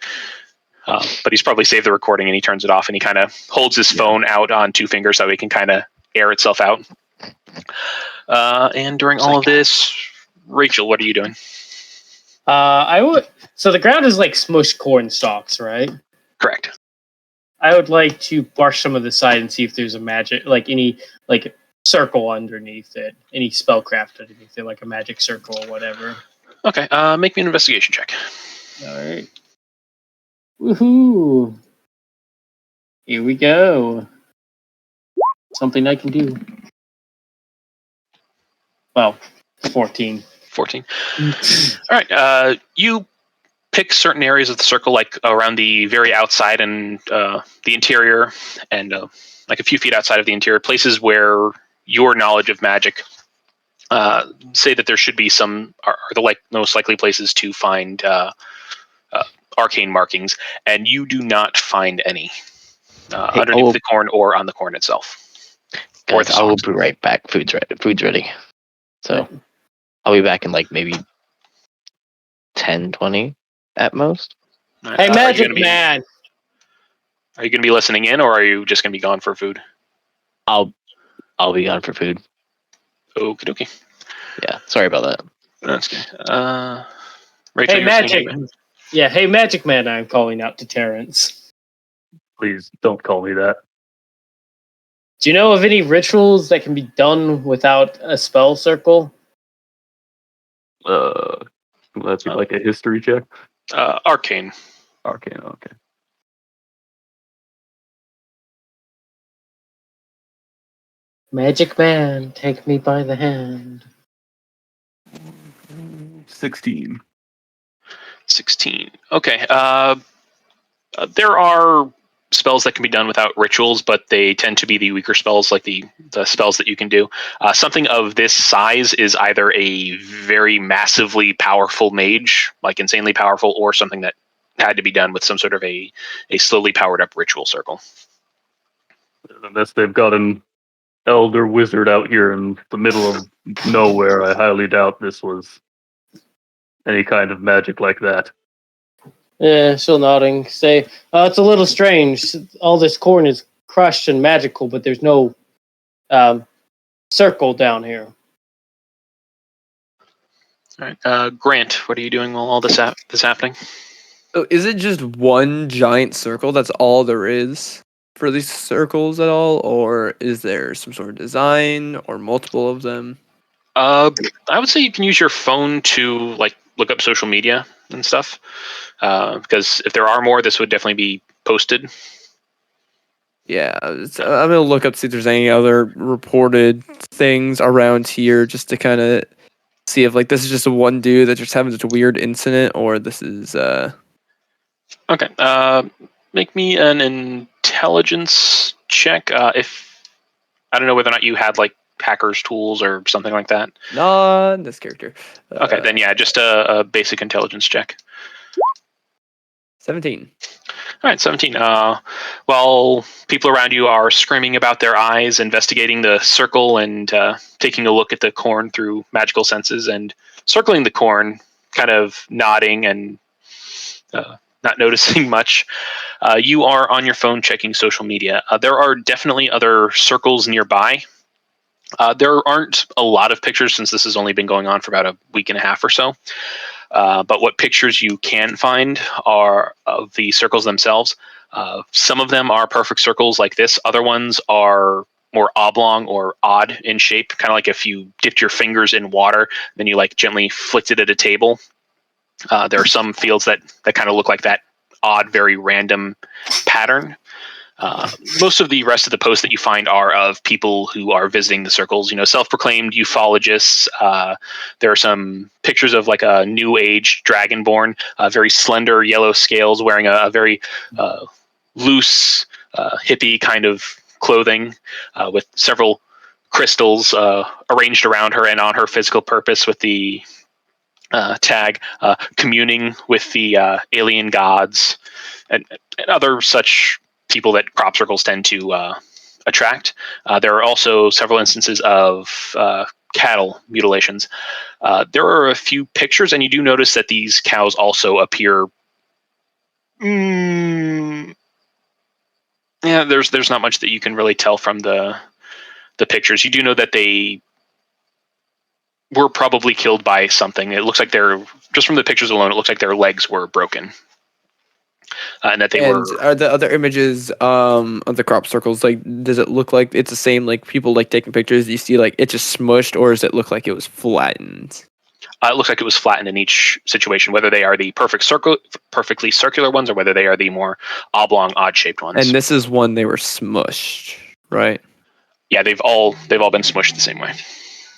But he's probably saved the recording, and he turns it off, and he kind of holds his phone out on two fingers so he can kind of air itself out. And during all of this, Rachel, what are you doing? I would. So the ground is like smushed corn stalks, right? Correct. I would like to brush some of the side and see if there's a magic, like any like circle underneath it, any spellcraft underneath it, like a magic circle or whatever. Okay. Make me an investigation check. All right. Woohoo! Here we go. Something I can do. Well, 14. 14. All right. You pick certain areas of the circle, like around the very outside and the interior, and like a few feet outside of the interior, places where your knowledge of magic say that there should be some are the most likely places to find arcane markings, and you do not find any underneath the corn or on the corn itself. Guys, I will be right back. Food's ready. So I'll be back in like maybe 10, 20 at most. Right, hey, Magic Man! Are you going to be listening in, or are you just going to be gone for food? I'll be gone for food. Okie dokie. Yeah, sorry about that. That's good. Rachel, hey, Magic. Yeah, hey, Magic Man! I'm calling out to Terrence. Please don't call me that. Do you know of any rituals that can be done without a spell circle? That's like a history check. Arcane. Arcane. Okay. Magic Man, take me by the hand. 16. 16. Okay. There are spells that can be done without rituals, but they tend to be the weaker spells, like the spells that you can do. Something of this size is either a very massively powerful mage, like insanely powerful, or something that had to be done with some sort of a slowly powered up ritual circle. Unless they've got an elder wizard out here in the middle of nowhere, I highly doubt this was any kind of magic like that. Yeah, still nodding. Say, it's a little strange. All this corn is crushed and magical, but there's no circle down here. All right, Grant, what are you doing while all this happening? Oh, is it just one giant circle? That's all there is for these circles at all, or is there some sort of design or multiple of them? I would say you can use your phone to like look up social media and stuff, because if there are more, this would definitely be posted. Yeah, I'm gonna look up see if there's any other reported things around here, just to kind of see if like this is just a one dude that's just having such a weird incident, or this is Okay. Make me an intelligence check. If I don't know whether or not you had like hacker's tools or something like that. not this character. Okay, then yeah, just a basic intelligence check. 17. All right, 17. While people around you are screaming about their eyes, investigating the circle, and taking a look at the corn through magical senses, and circling the corn, kind of nodding and not noticing much, you are on your phone checking social media. There are definitely other circles nearby. There aren't a lot of pictures since this has only been going on for about a week and a half or so. But what pictures you can find are of the circles themselves. Some of them are perfect circles like this. Other ones are more oblong or odd in shape, kind of like if you dipped your fingers in water, then you like gently flicked it at a table. There are some fields that kind of look like that odd, very random pattern. Most of the rest of the posts that you find are of people who are visiting the circles, self-proclaimed ufologists. There are some pictures of like a new age dragonborn, very slender yellow scales, wearing a very loose hippie kind of clothing, with several crystals arranged around her and on her physical purpose with the tag communing with the alien gods and other such people that crop circles tend to attract. There are also several instances of cattle mutilations. There are a few pictures, and you do notice that these cows also appear. Yeah, there's not much that you can really tell from the pictures. You do know that they were probably killed by something. It looks like just from the pictures alone, it looks like their legs were broken. And that they were. Are the other images of the crop circles, like, does it look like it's the same, like people like taking pictures, do you see like it just smushed, or does it look like it was flattened? It looks like it was flattened in each situation, whether they are the perfectly circular ones, or whether they are the more oblong, odd-shaped ones. And this is one they were smushed, right? Yeah, they've all been smushed the same way.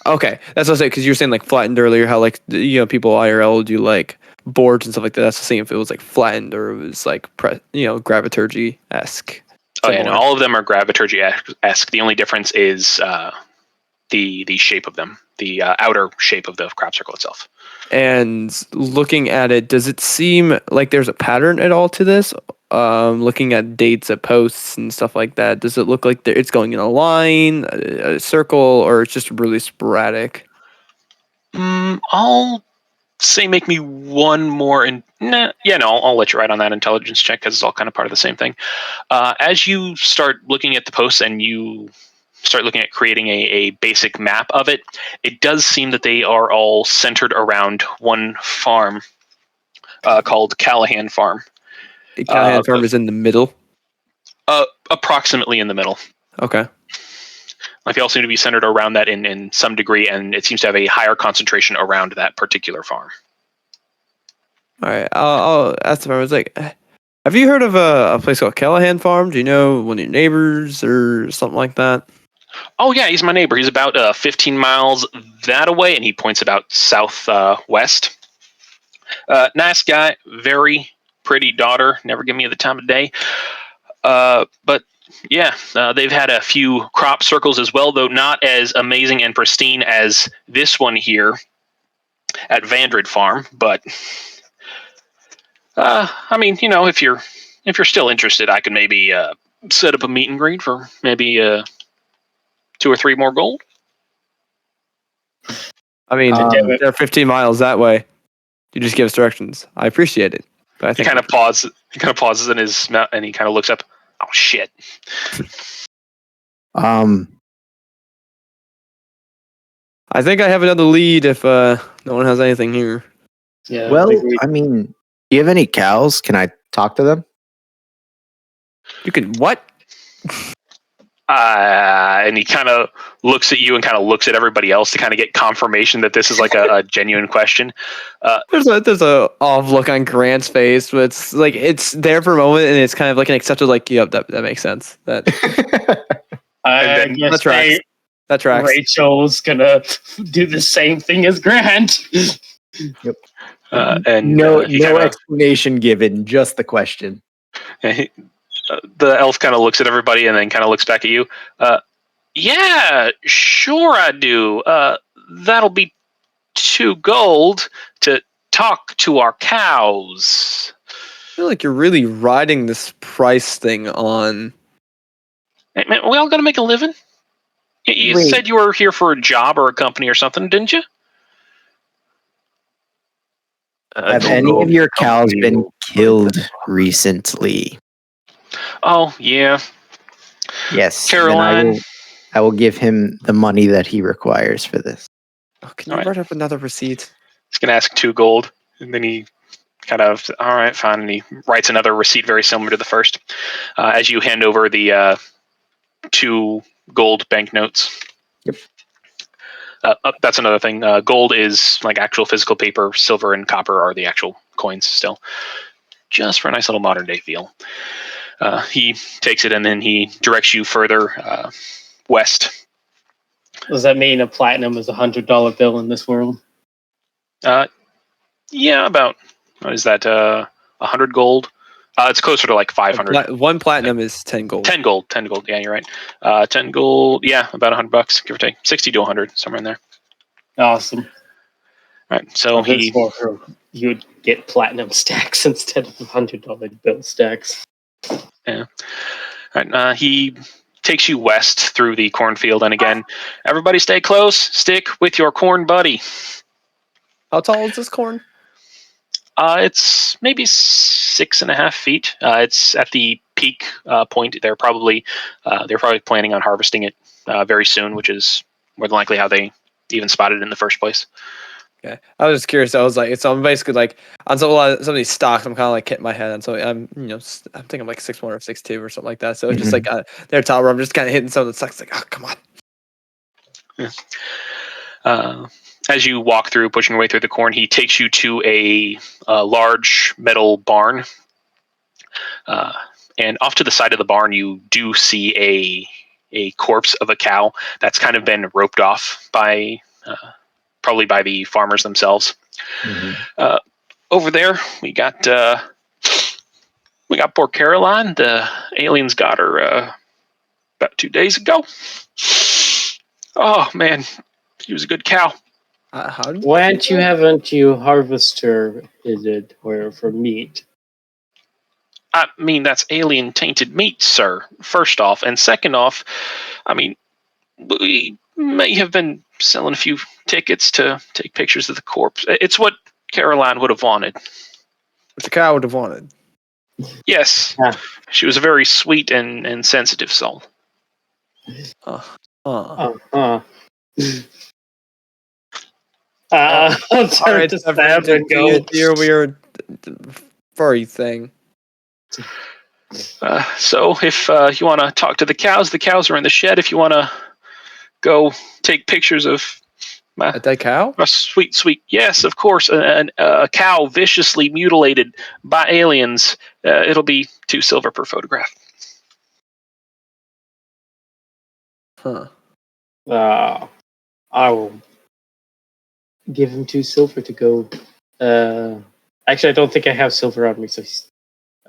Okay, that's what I was saying, because you were saying like flattened earlier, how like people IRL do like boards and stuff like that. That's the same if it was like flattened or it was like graviturgy-esque. Oh yeah, no, all of them are graviturgy-esque. The only difference is the shape of them, the outer shape of the crop circle itself. And looking at it, does it seem like there's a pattern at all to this? Looking at dates of posts and stuff like that, does it look like it's going in a line, a circle, or it's just really sporadic? I'll say make me one more, and I'll let you write on that intelligence check because it's all kind of part of the same thing. As you start looking at the posts and you start looking at creating a basic map of it, it does seem that they are all centered around one farm called Callahan Farm. The Callahan Farm is in the middle? Approximately in the middle. Okay. Like they all seem to be centered around that in some degree, and it seems to have a higher concentration around that particular farm. All right. I'll ask the farm. I was like, have you heard of a place called Callahan Farm? Do you know one of your neighbors or something like that? Oh yeah, he's my neighbor. He's about 15 miles that away, and he points about southwest. Nice guy, very pretty daughter. Never give me the time of day. But yeah, they've had a few crop circles as well, though not as amazing and pristine as this one here at Vandred Farm. But I mean, if you're still interested, I could maybe set up a meet and greet for maybe 2 or 3 more gold. I mean, they're 15 miles that way. You just give us directions. I appreciate it. But I think He kind of pauses in his mouth, and he kind of looks up. Oh shit. Um, I think I have another lead if no one has anything here. Yeah. well, I mean, do you have any cows? Can I talk to them? You can what? And he kind of looks at you and kind of looks at everybody else to kind of get confirmation that this is like a genuine question. There's a off look on Grant's face, but it's like it's there for a moment, and it's kind of like an accepted, like, yep, that makes sense. That I guess that That tracks. Rachel's gonna do the same thing as Grant. Yep. And no he kinda, explanation given, just the question. the elf kind of looks at everybody and then kind of looks back at you. Yeah, sure I do. That'll be 2 gold to talk to our cows. I feel like you're really riding this price thing on. Hey, man, we all gotta make a living. You Wait. said you were here for a job or a company or something, didn't you? Have any of your cows been killed recently? Oh, yeah. Yes. Caroline. Then I will give him the money that he requires for this. Oh, can you Alright. write up another receipt? He's going to ask 2 gold. And then he kind of, all right, fine. And he writes another receipt very similar to the first. As you hand over the 2 gold banknotes. Yep. That's another thing. Gold is like actual physical paper. Silver and copper are the actual coins still. Just for a nice little modern day feel. He takes it and then he directs you further west. Does that mean a platinum is $100 bill in this world? Yeah, about, what is that, 100 gold? It's closer to like 500. One platinum is 10 gold. 10 gold, yeah, you're right. 10 gold, yeah, about $100, give or take. 60 to 100, somewhere in there. Awesome. All right, so he... You would get platinum stacks instead of $100 bill stacks. Yeah. All right, he takes you west through the cornfield, and again, everybody stay close, stick with your corn buddy. How tall is this corn? It's maybe 6.5 feet. It's at the peak point. They're probably planning on harvesting it very soon, which is more than likely how they even spotted it in the first place. Okay, I was just curious. I was like, so I'm basically like on some of these stocks. I'm kind of like hitting my head, and so I'm I'm thinking like 6'1" or 6'2" or something like that. So it's just like they're top where I'm just kind of hitting some of the stocks. Like, oh, come on. Yeah. As you walk through, pushing your way through the corn, he takes you to a large metal barn. And off to the side of the barn, you do see a corpse of a cow that's kind of been roped off by probably by the farmers themselves. Mm-hmm. Over there, we got poor Caroline. The aliens got her about 2 days ago. Oh man, she was a good cow. Why haven't you harvested her for meat? I mean, that's alien tainted meat, sir, first off. And second off, I mean, we may have been selling a few tickets to take pictures of the corpse. It's what Caroline would have wanted. What the cow would have wanted. Yes. Yeah. She was a very sweet and sensitive soul. I'll turn to Stab and go. Your weird furry thing. So if you want to talk to the cows are in the shed. If you want to go take pictures of a dead cow? A sweet, yes, of course, a cow viciously mutilated by aliens. It'll be 2 silver per photograph. Huh. I will give him 2 silver to go. Actually, I don't think I have silver on me, so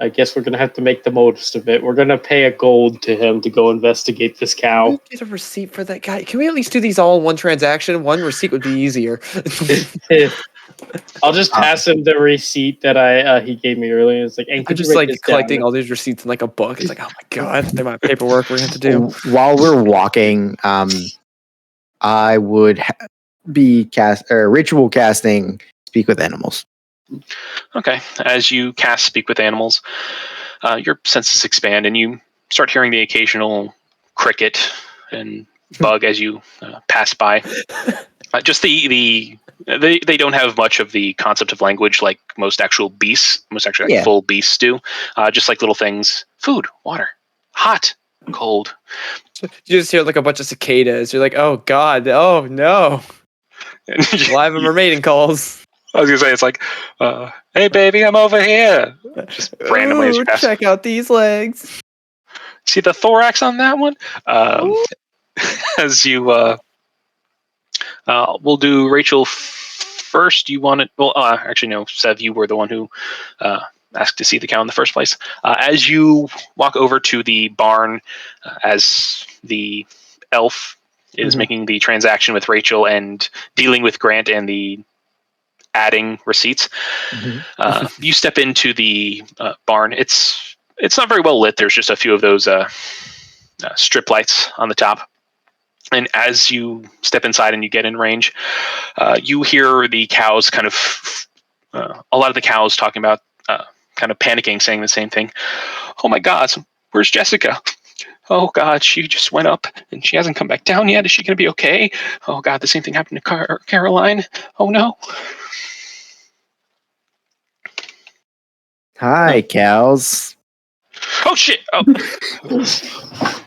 I guess we're going to have to make the most of it. We're going to pay a gold to him to go investigate this cow. Can we get a receipt for that guy? Can we at least do these all in one transaction? One receipt would be easier. I'll just pass him the receipt that he gave me earlier. It's like, hey, I'm just like collecting all these receipts in like a book. It's like, oh my god, the amount of paperwork we have to do. While we're walking, I would be ritual casting Speak with Animals. Okay. As you cast Speak with Animals, your senses expand and you start hearing the occasional cricket and bug as you pass by. Just they don't have much of the concept of language like most actual beasts, full beasts do. Just like little things, food, water, hot, cold. You just hear like a bunch of cicadas. You're like, oh god, oh no. Live and mating calls. I was gonna say it's like, hey baby, I'm over here. Just randomly as you pass. Check out these legs. See the thorax on that one? as you we'll do Rachel first. You want it? Well, actually, no. Sev, you were the one who asked to see the cow in the first place. As you walk over to the barn, as the elf is making the transaction with Rachel and dealing with Grant and the adding receipts, you step into the barn. It's not very well lit. There's just a few of those strip lights on the top. And as you step inside and you get in range, you hear the cows kind of, a lot of the cows talking about kind of panicking, saying the same thing. Oh my God, where's Jessica? Oh God, she just went up and she hasn't come back down yet. Is she going to be okay? Oh God, the same thing happened to Caroline. Oh no. Hi, cows. Oh shit. Oh.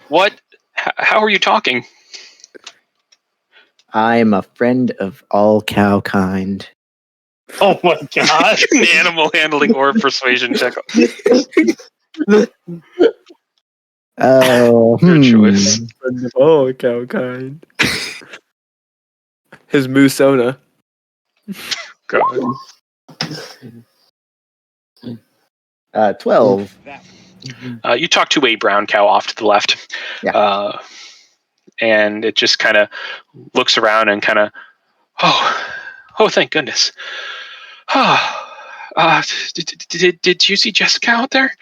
What? How are you talking? I'm a friend of all cow kind. Oh my God. An animal handling or persuasion check. Oh, Good choice. Oh, cow kind. His Musona. God. 12. You talk to a brown cow off to the left. Yeah. And it just kind of looks around and kind of, oh, thank goodness. Did you see Jessica out there?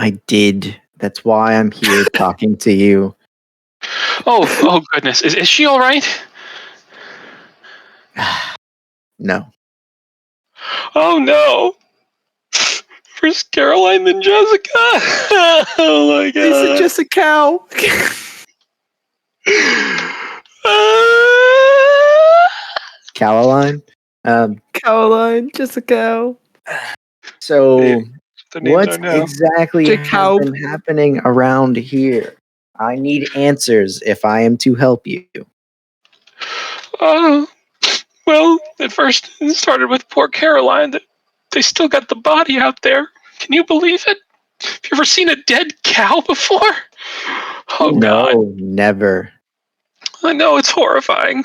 I did. That's why I'm here talking to you. Oh goodness. Is she all right? No. Oh no. First Caroline, then Jessica. Oh my God. Is it just a cow? Caroline? Caroline, just a cow. So, The names what are now. exactly Jake has Cow. been happening around here? I need answers if I am to help you. Well, at first it started with poor Caroline. They still got the body out there. Can you believe it? Have you ever seen a dead cow before? Oh No, God. never. I know, it's horrifying.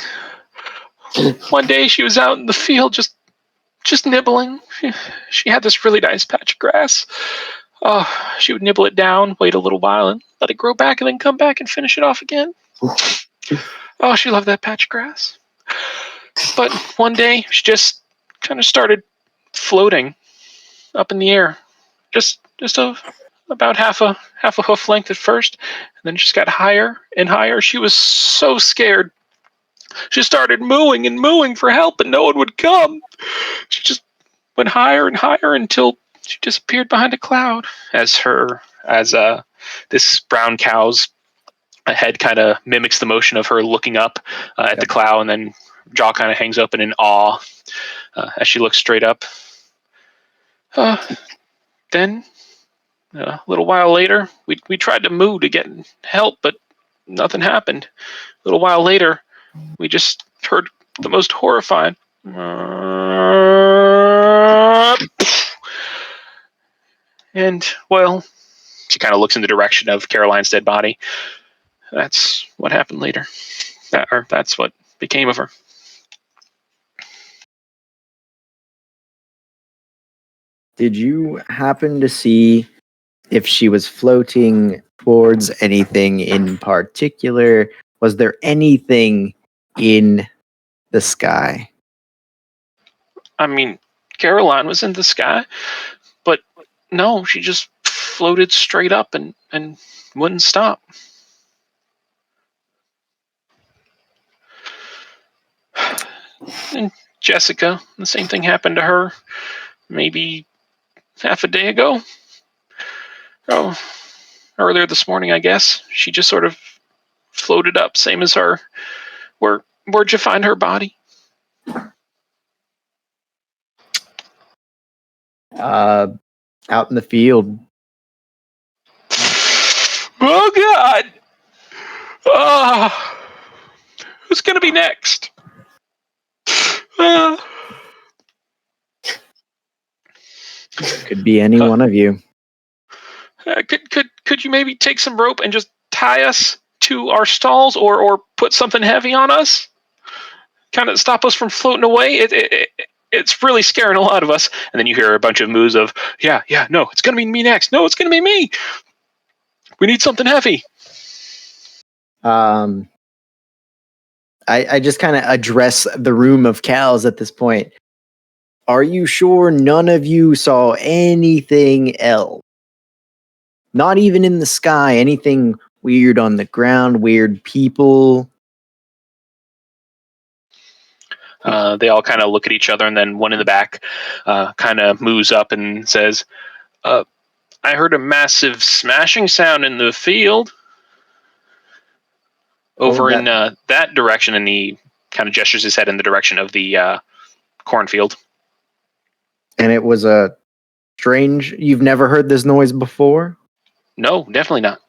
One day she was out in the field just nibbling. She had this really nice patch of grass. She would nibble it down, wait a little while, and let it grow back, and then come back and finish it off again. Oh, she loved that patch of grass. But one day, she just kind of started floating up in the air, just about half a hoof length at first, and then she just got higher and higher. She was so scared. She started mooing and mooing for help, and no one would come. She just went higher and higher until she disappeared behind a cloud. As this brown cow's head kind of mimics the motion of her looking up at the cloud, and then jaw kind of hangs open in awe as she looks straight up. Then, a little while later, we tried to moo to get help, but nothing happened. A little while later, we just heard the most horrifying. And, well, she kind of looks in the direction of Caroline's dead body. That's what happened later. That's what became of her. Did you happen to see if she was floating towards anything in particular? Was there anything in the sky? I mean, Caroline was in the sky, but no, she just floated straight up and wouldn't stop. And Jessica, the same thing happened to her maybe half a day ago. Oh, earlier this morning, I guess. She just sort of floated up, same as her. Where'd you find her body? Out in the field. Oh God! Who's gonna be next? Could be any one of you. Could could you maybe take some rope and just tie us to our stalls, or put something heavy on us? Kind of stop us from floating away. It's really scaring a lot of us. And then you hear a bunch of moos of, yeah, no, it's going to be me next. No, it's going to be me. We need something heavy. I just kind of address the room of cows at this point. Are you sure none of you saw anything else? Not even in the sky, anything weird on the ground, weird people? They all kind of look at each other, and then one in the back kind of moves up and says, I heard a massive smashing sound in the field. Over in that direction, and he kind of gestures his head in the direction of the cornfield. And it was a strange... You've never heard this noise before? No, definitely not.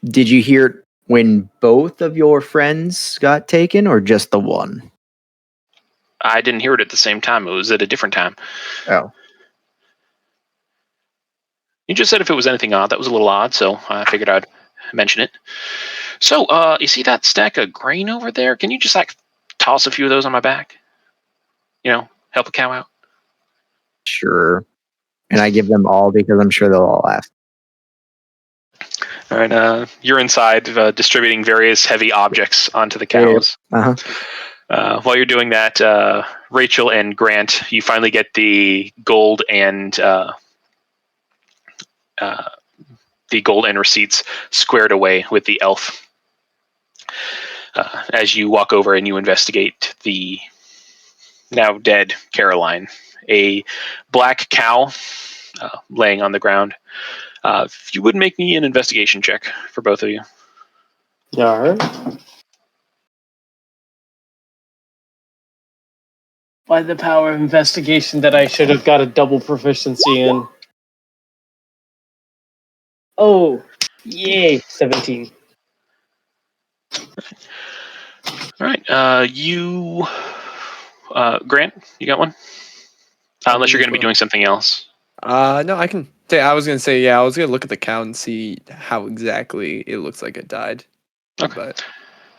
Did you hear it when both of your friends got taken, or just the one? I didn't hear it at the same time. It was at a different time. Oh. You just said if it was anything odd. That was a little odd, so I figured I'd mention it. So, you see that stack of grain over there? Can you just, toss a few of those on my back? Help a cow out? Sure. And I give them all because I'm sure they'll all ask. All right, you're inside distributing various heavy objects onto the cows. Uh-huh. While you're doing that, Rachel and Grant, you finally get the gold and receipts squared away with the elf. As you walk over and you investigate the now dead Caroline, a black cow laying on the ground. If you would make me an investigation check for both of you. Yeah. By the power of investigation that I should have got a double proficiency in. Oh, yay, 17. All right, Grant, you got one? Unless you're going to be doing something else. No, I can. I was gonna say, I was gonna look at the cow and see how exactly it looks like it died. Okay. But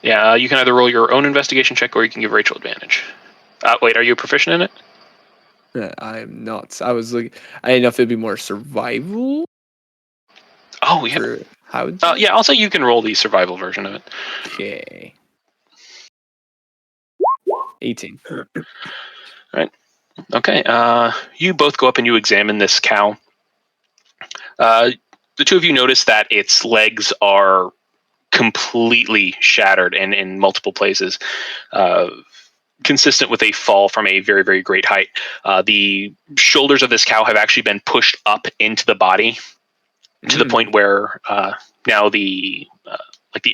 yeah, you can either roll your own investigation check or you can give Rachel advantage. Wait, are you proficient in it? I am not. I was looking. I didn't know if it'd be more survival. Oh yeah. How? Yeah, I'll say you can roll the survival version of it. Okay. 18. All right. Okay. You both go up and you examine this cow. The two of you notice that its legs are completely shattered and in multiple places, consistent with a fall from a very, very great height. The shoulders of this cow have actually been pushed up into the body to the point where now the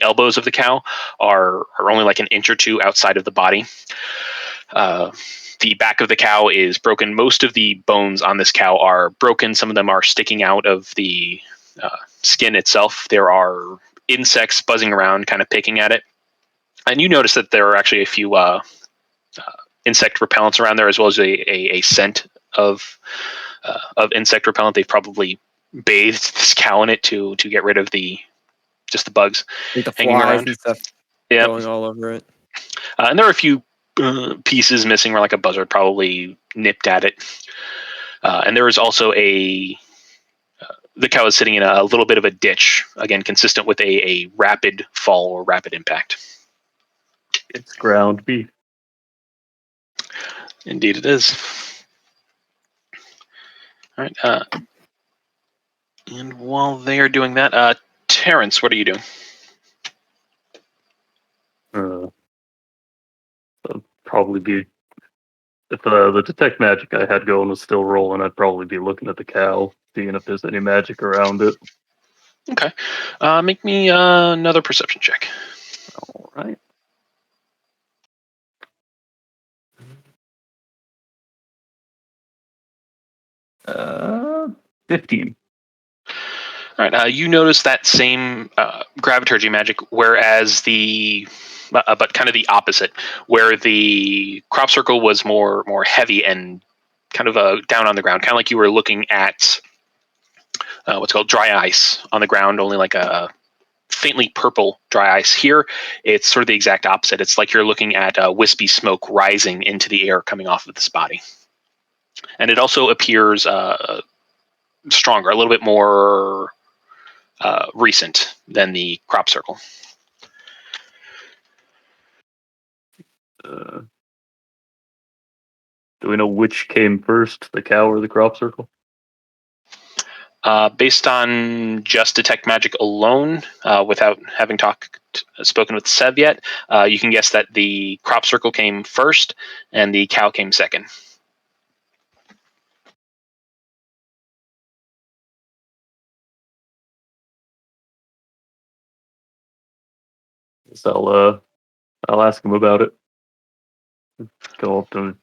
elbows of the cow are only like an inch or two outside of the body. The back of the cow is broken. Most of the bones on this cow are broken. Some of them are sticking out of the skin itself. There are insects buzzing around, kind of picking at it. And you notice that there are actually a few insect repellents around there, as well as a scent of insect repellent. They've probably bathed this cow in it to get rid of the bugs Like the hanging flies around. and stuff Yep. going all over it. And there are a few pieces missing where like a buzzard probably nipped at it. And there is also the cow is sitting in a little bit of a ditch, again, consistent with a rapid fall or rapid impact. It's ground beef. Indeed it is. All right. And while they are doing that, Terrence, what are you doing? I'd probably be... If the detect magic I had going was still rolling, I'd probably be looking at the cow, seeing if there's any magic around it. Okay. Make me another perception check. All right. 15. All right. You notice that same graviturgy magic, whereas but kind of the opposite, where the crop circle was more heavy and kind of down on the ground, kind of like you were looking at what's called dry ice on the ground, only like a faintly purple dry ice. Here, it's sort of the exact opposite. It's like you're looking at wispy smoke rising into the air coming off of this body. And it also appears stronger, a little bit more recent than the crop circle. Do we know which came first, the cow or the crop circle? Based on just detect magic alone, without having spoken with Sev yet, you can guess that the crop circle came first and the cow came second. So I'll ask him about it. Go up to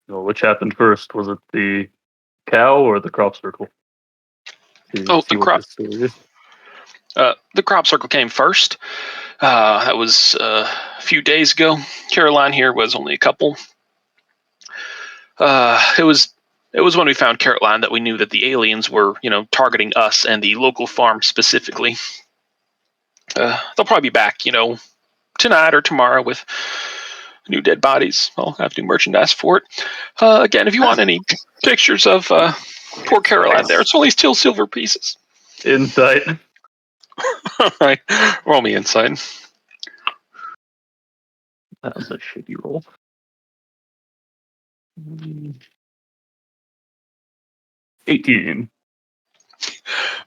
which happened first? Was it the cow or the crop circle? The crop circle came first. That was a few days ago. Caroline here was only a couple. It was when we found Caroline that we knew that the aliens were, targeting us and the local farm specifically. They'll probably be back, tonight or tomorrow with new dead bodies. I'll have new merchandise for it. Again, if you want any pictures of poor Caroline there, it's only still silver pieces. Insight. All right, roll me insight. That was a shitty roll. 18.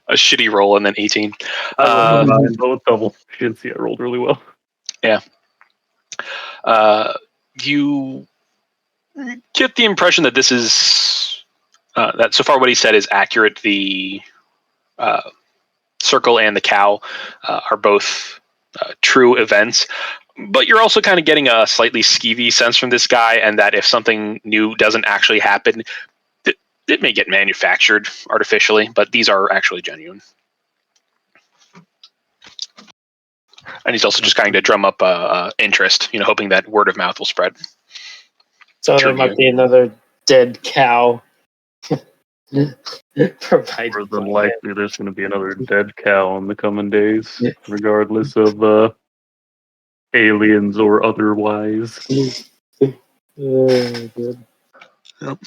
A shitty roll and then 18. I rolled a 9, but double. You didn't see I rolled really well. Yeah. You get the impression that this is that so far what he said is accurate. The circle and the cow are both true events, but you're also kind of getting a slightly skeevy sense from this guy, and that if something new doesn't actually happen, it may get manufactured artificially, but these are actually genuine. And he's also just trying to drum up interest, hoping that word of mouth will spread. So there might be another dead cow. More than likely, there's going to be another dead cow in the coming days, regardless of aliens or otherwise. Good. Yep.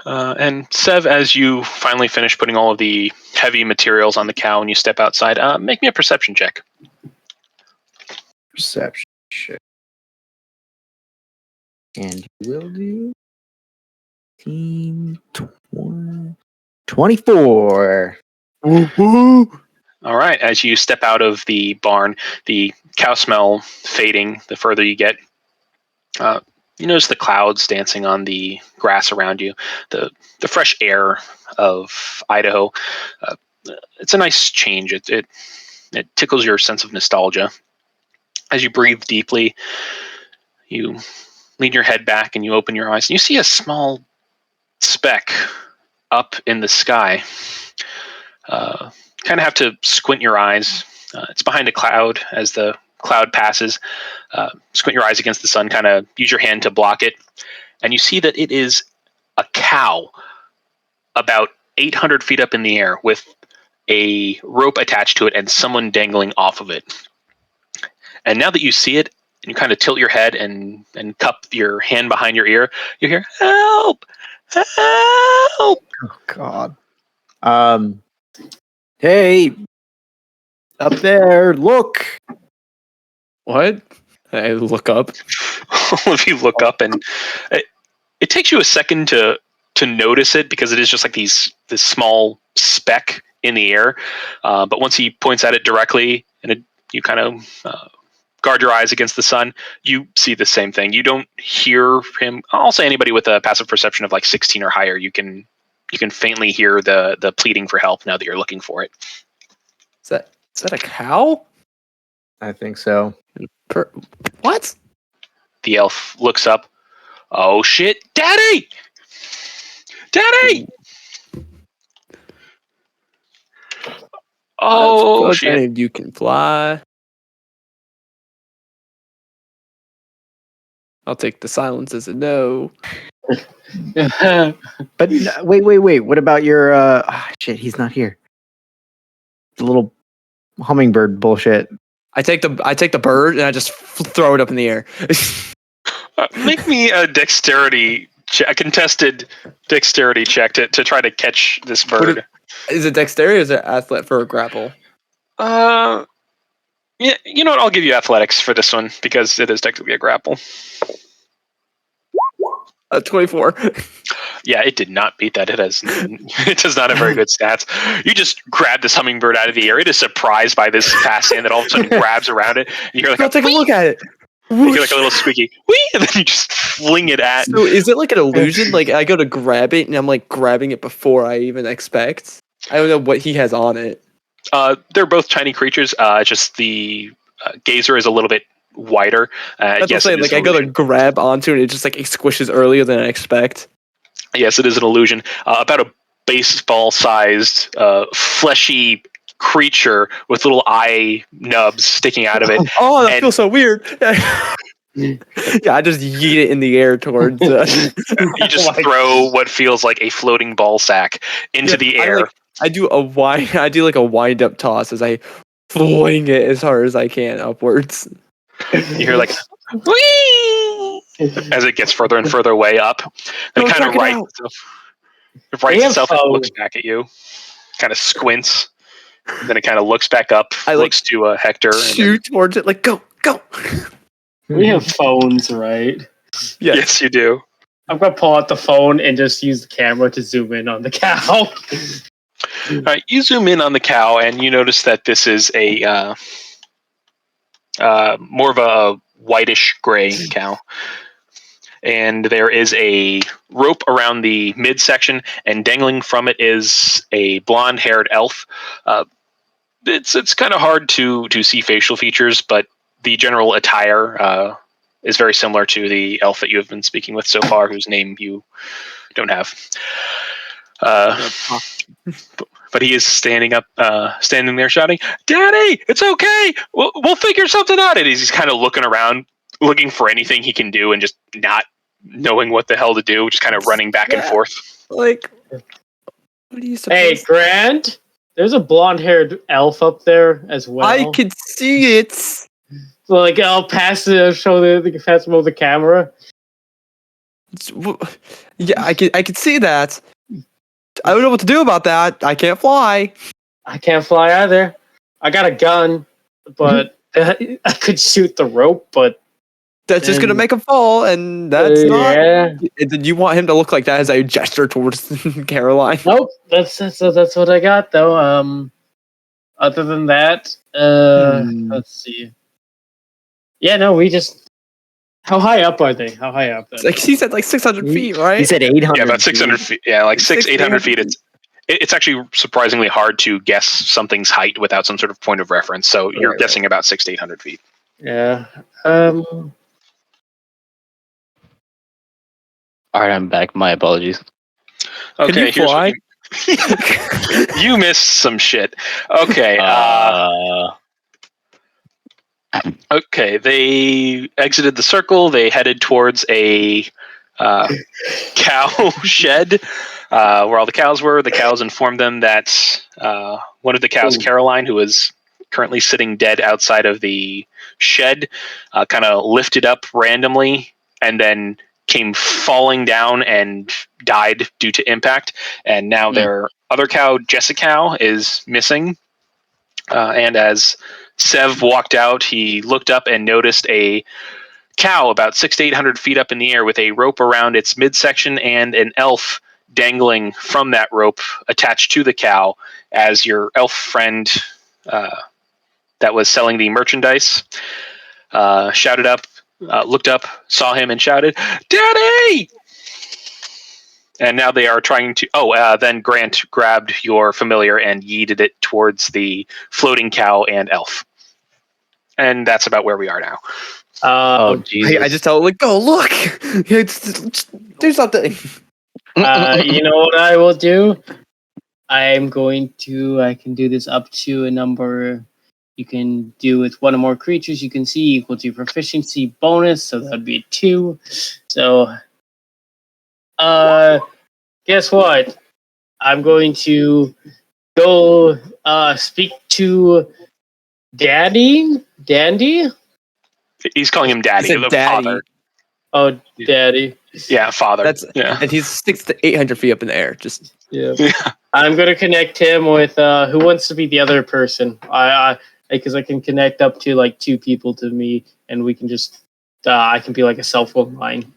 And Sev, as you finally finish putting all of the heavy materials on the cow and you step outside, make me a perception check. Perception check. And you will do 24. All right. As you step out of the barn, the cow smell fading the further you get. You notice the clouds dancing on the grass around you, the fresh air of Idaho. It's a nice change. It tickles your sense of nostalgia. As you breathe deeply, you lean your head back and you open your eyes and you see a small speck up in the sky. Kind of have to squint your eyes. It's behind a cloud. As the cloud passes, squint your eyes against the sun, kind of use your hand to block it, and you see that it is a cow about 800 feet up in the air with a rope attached to it and someone dangling off of it. And now that you see it, and you kind of tilt your head and cup your hand behind your ear, you hear, "Help! Help!" Oh, God. Hey, up there, look. What? I look up. If you look up, and it takes you a second to notice it because it is just like this small speck in the air. But once he points at it directly, and you kind of guard your eyes against the sun, you see the same thing. You don't hear him. I'll say anybody with a passive perception of like 16 or higher, you can faintly hear the pleading for help now that you're looking for it. Is that a cow? I think so. What? The elf looks up. "Oh shit, Daddy! Daddy! Oh shit!" Any of you can fly. I'll take the silence as a no. But wait. What about your? Shit, he's not here. The little hummingbird bullshit. I take the bird and I just throw it up in the air. Make me a contested dexterity check to try to catch this bird. Is it dexterity or is it athlete for a grapple? Yeah, you know what? I'll give you athletics for this one because it is technically a grapple. 24. Yeah, it did not beat that. It does not have very good stats. You just grab this hummingbird out of the air. It is surprised by this passing that all of a sudden grabs around it. And you're like, Go take a look at it. You hear like a little squeaky, wee, and then you just fling it at. So is it like an illusion? Like I go to grab it and I'm like grabbing it before I even expect? I don't know what he has on it. They're both tiny creatures. Just the gazer is a little bit wider. That's yes, what I'm saying. Like I go to grab onto it, and it just like it squishes earlier than I expect. Yes, it is an illusion. About a baseball-sized, fleshy creature with little eye nubs sticking out of it. Oh, that feels so weird. Yeah, I just yeet it in the air towards. You just throw what feels like a floating ball sack into the air. I do like a wind up toss as I fling it as hard as I can upwards. You hear like whee as it gets further and further away up. And it kind of rights itself and looks back at you. Kind of squints. Then it kind of looks back up, looks to Hector. Shoot towards it, like go. We have phones, right? Yes, you do. I'm going to pull out the phone and just use the camera to zoom in on the cow. All right, you zoom in on the cow and you notice that this is a more of a whitish gray cow. And there is a rope around the midsection, and dangling from it is a blonde-haired elf. It's kind of hard to see facial features, but the general attire is very similar to the elf that you have been speaking with so far, whose name you don't have. But he is standing there shouting, "Daddy, it's okay. We'll figure something out." And he's kind of looking around, looking for anything he can do, and just not knowing what the hell to do, just kind of running back and forth. Like, what do you suppose? Hey, Grant, there's a blonde-haired elf up there as well. I can see it. So, like, I'll pass him over the camera. Yeah, I can see that. I don't know what to do about that. I can't fly. I can't fly either. I got a gun, but I could shoot the rope, but that's just gonna make him fall, and that's not. Yeah. Did you want him to look like that as I gesture towards Caroline? Nope. That's what I got though. Other than that, let's see. Yeah, no, we just. How high up are they? How high up? Like he said, like 600 feet, right? He said 800. Yeah, about 600 feet. Yeah, like 800 feet. It's actually surprisingly hard to guess something's height without some sort of point of reference. So you're guessing about 600 to 800 feet. Yeah. All right, I'm back. My apologies. Okay, can you fly? You missed some shit. Okay. Okay, they exited the circle. They headed towards a cow shed where all the cows were. The cows informed them that one of the cows, Caroline, who was currently sitting dead outside of the shed, kind of lifted up randomly and then came falling down and died due to impact. And now their other cow, Jessica, is missing. And as Sev walked out, he looked up and noticed a cow about 600 to 800 feet up in the air with a rope around its midsection and an elf dangling from that rope attached to the cow, as your elf friend that was selling the merchandise shouted up, looked up, saw him and shouted, "Daddy!" And now they are trying to... then Grant grabbed your familiar and yeeted it towards the floating cow and elf. And that's about where we are now. Jesus. I just tell him, like, go look! Do something! You know what I will do? I can do this up to a number You can do with one or more creatures you can see equal to your proficiency bonus, so that would be a 2. So, guess what? I'm going to go speak to Dandy. He's calling him Daddy. He said the daddy. Father. Oh, Daddy. Yeah, Father. And he's 600 to 800 feet up in the air. Just Yeah. I'm going to connect him with who wants to be the other person. Because I can connect up to like 2 people to me, and we can just I can be like a cell phone line.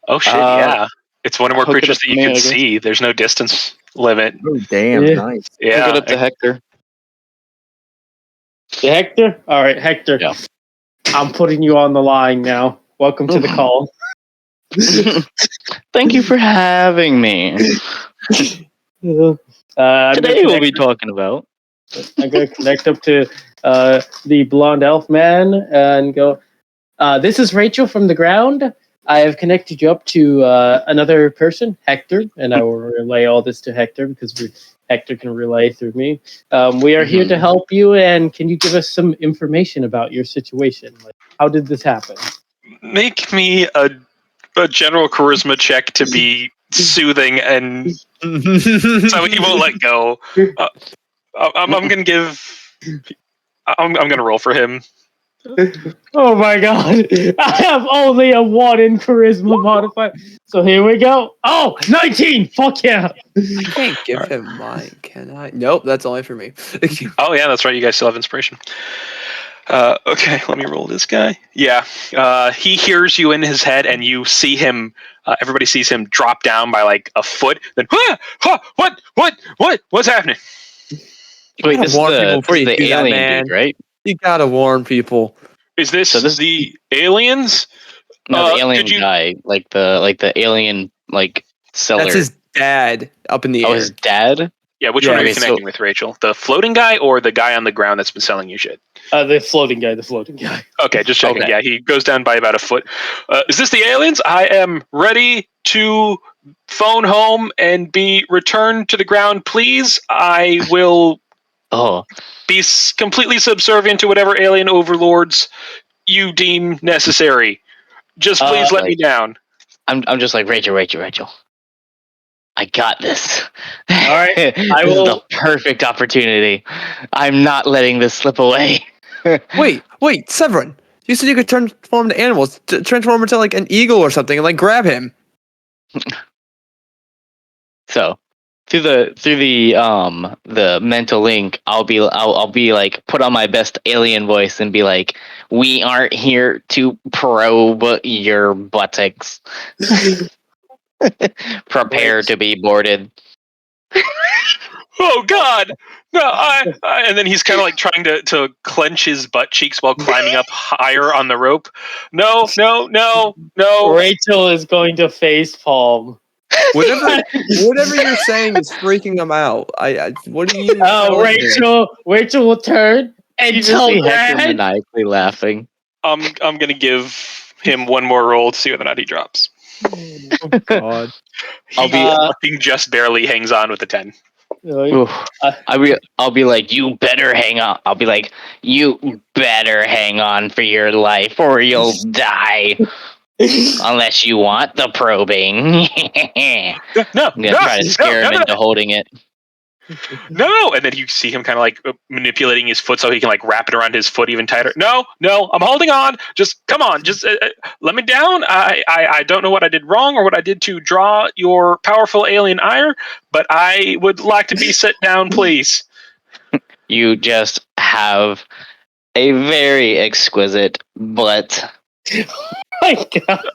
Oh shit! Yeah, it's one or more hook it creatures up that to you me, I can guess. see. There's no distance limit. Oh, damn, Yeah. nice. Hook Yeah, it up to Hector. Hector? All right, Hector. Yeah. I'm putting you on the line now. Welcome to the call. Thank you for having me. Today we'll be talking about. I'm going to connect up to the blonde elf man and go, this is Rachel from the ground. I have connected you up to another person, Hector, and I will relay all this to Hector because Hector can relay through me. We are here to help you, and can you give us some information about your situation? Like, how did this happen? make me a general charisma check to be soothing, and so he won't let go. I'm gonna give. I'm gonna roll for him. Oh my god. I have only a 1 in charisma modifier. So here we go. Oh, 19! Fuck yeah! I can't give him mine, can I? Nope, that's only for me. Oh yeah, that's right. You guys still have inspiration. Okay, let me roll this guy. Yeah, he hears you in his head, and you see him. Everybody sees him drop down by like a foot. Then, what's happening? Wait, this is warn people before you the do that, alien man. dude, right? You gotta warn people. Is this, the aliens? No, the alien could you- guy, like the alien seller. That's his dad up in the Oh, air. his dad. Yeah, which Yeah, one are you okay, connecting with, Rachel? The floating guy or the guy on the ground that's been selling you shit? The floating guy. Okay, just checking. Okay. Yeah, he goes down by about a foot. Is this the aliens? I am ready to phone home and be returned to the ground, please. I will Oh, be completely subservient to whatever alien overlords you deem necessary. Just please let me down. I'm just like Rachel. I got this. All right, This is the perfect opportunity. I'm not letting this slip away. Wait, Severin. You said you could transform into animals. Transform into like an eagle or something and like grab him. So through the mental link, I'll be like put on my best alien voice and be like, we aren't here to probe your buttocks. Prepare to be boarded. Oh God! No, and then he's kind of like trying to clench his butt cheeks while climbing up higher on the rope. No. Rachel is going to face palm. Whatever you're saying is freaking him out. What do you? Oh, Rachel will turn and You just tell see Hector Dad. maniacally laughing. I'm gonna give him one more roll to see whether or not he drops. Oh God. He fucking just barely hangs on with the 10. Oof. I'll be like, you better hang on. I'll be like, you better hang on for your life or you'll die. Unless you want the probing. No, I'm gonna try to scare him into holding it. No, and then you see him kind of like manipulating his foot so he can like wrap it around his foot even tighter. No, I'm holding on. Just come on, just let me down. I don't know what I did wrong or what I did to draw your powerful alien ire, but I would like to be set down, please. You just have a very exquisite butt. My God.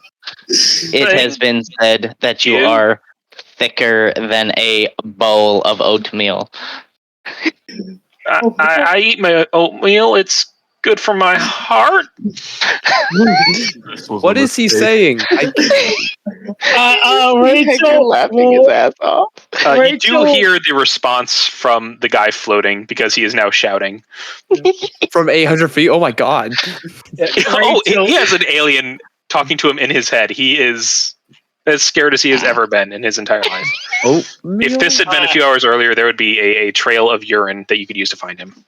It has been said that you are thicker than a bowl of oatmeal. I eat my oatmeal. It's good for my heart. What is he saying? Rachel laughing his ass off. You do hear the response from the guy floating because he is now shouting. From 800 feet? Oh my God. Oh, he has an alien talking to him in his head. He is as scared as he has ever been in his entire life. Oh, if this had been a few hours earlier, there would be a trail of urine that you could use to find him.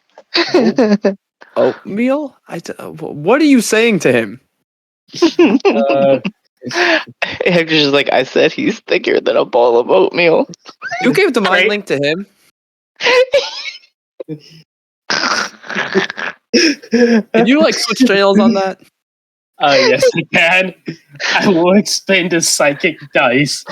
Oatmeal? What are you saying to him? Hector's just like, I said he's thicker than a bowl of oatmeal. You gave the mind Right. link to him. Can you like switch channels on that? Yes, I can. I will expend a psychic dice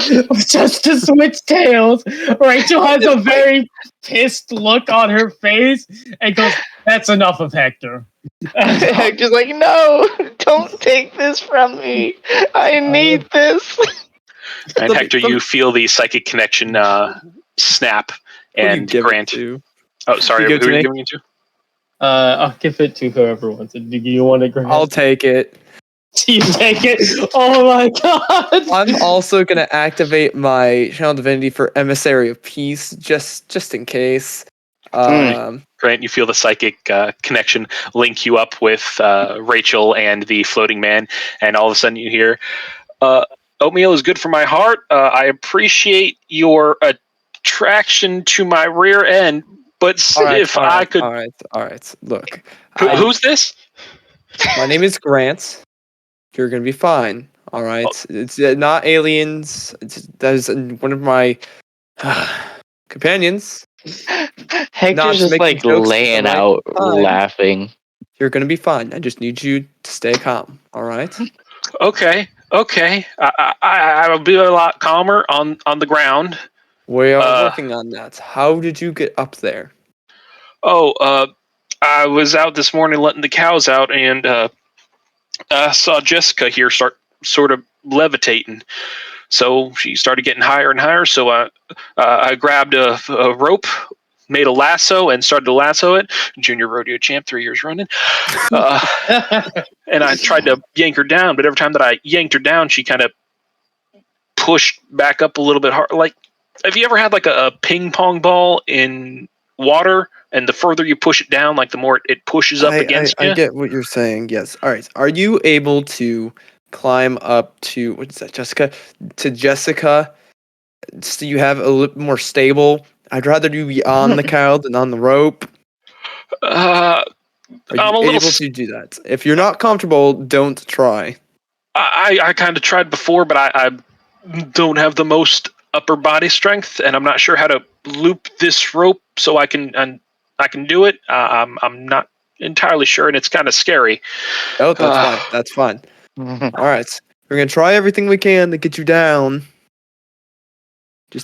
just to switch tails. Rachel has a very pissed look on her face and goes, "That's enough of Hector." Hector's like, no, don't take this from me. I need this. And Hector, you feel the psychic connection snap, Who do you and give it Grant. to? Oh, sorry. You Who give it are to you me? giving it to? I'll give it to whoever wants it. Do you want to grab? I'll take it. Do you take it? Oh my god! I'm also gonna activate my channel divinity for Emissary of Peace, just in case. Grant, you feel the psychic connection link you up with Rachel and the floating man, and all of a sudden you hear, "Oatmeal is good for my heart. I appreciate your attraction to my rear end, but all right, I could." all right. Look, Who's this? my name is Grant. You're gonna be fine. All right. It's not aliens. That is one of my companions. Hector's Not to just make like jokes laying at the out, right time. laughing. You're gonna be fine. I just need you to stay calm. All right. Okay. I will be a lot calmer on the ground. We are working on that. How did you get up there? I was out this morning letting the cows out, and I saw Jessica here start sort of levitating. So she started getting higher and higher. So I grabbed a rope, made a lasso, and started to lasso it. Junior rodeo champ, 3 years running. And I tried to yank her down, but every time that I yanked her down, she kind of pushed back up a little bit hard. Like, have you ever had like a ping pong ball in water, and the further you push it down, like the more it pushes up against you? I get what you're saying. Yes. All right. Are you able to climb up to what is that, Jessica? To Jessica, so you have a little more stable. I'd rather you be on the cow than on the rope. Are you able to do that? If you're not comfortable, don't try. I kind of tried before, but I don't have the most upper body strength, and I'm not sure how to loop this rope so I can do it. I'm not entirely sure, and it's kind of scary. Oh, that's fine. That's fine. All right, we're gonna try everything we can to get you down.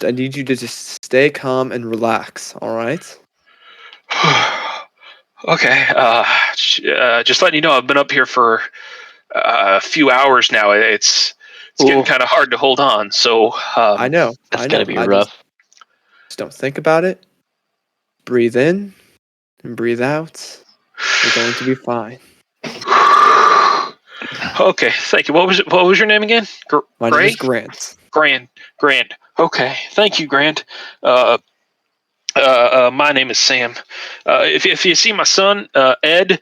I need you to just stay calm and relax. All right. Okay. Just letting you know, I've been up here for a few hours now. It's getting kind of hard to hold on. So I know. That's gotta be rough. Just don't think about it. Breathe in and breathe out. You're going to be fine. Okay, thank you. What was your name again? My name is Grant. Grant. Okay, thank you, Grant. My name is Sam. If you see my son, Ed,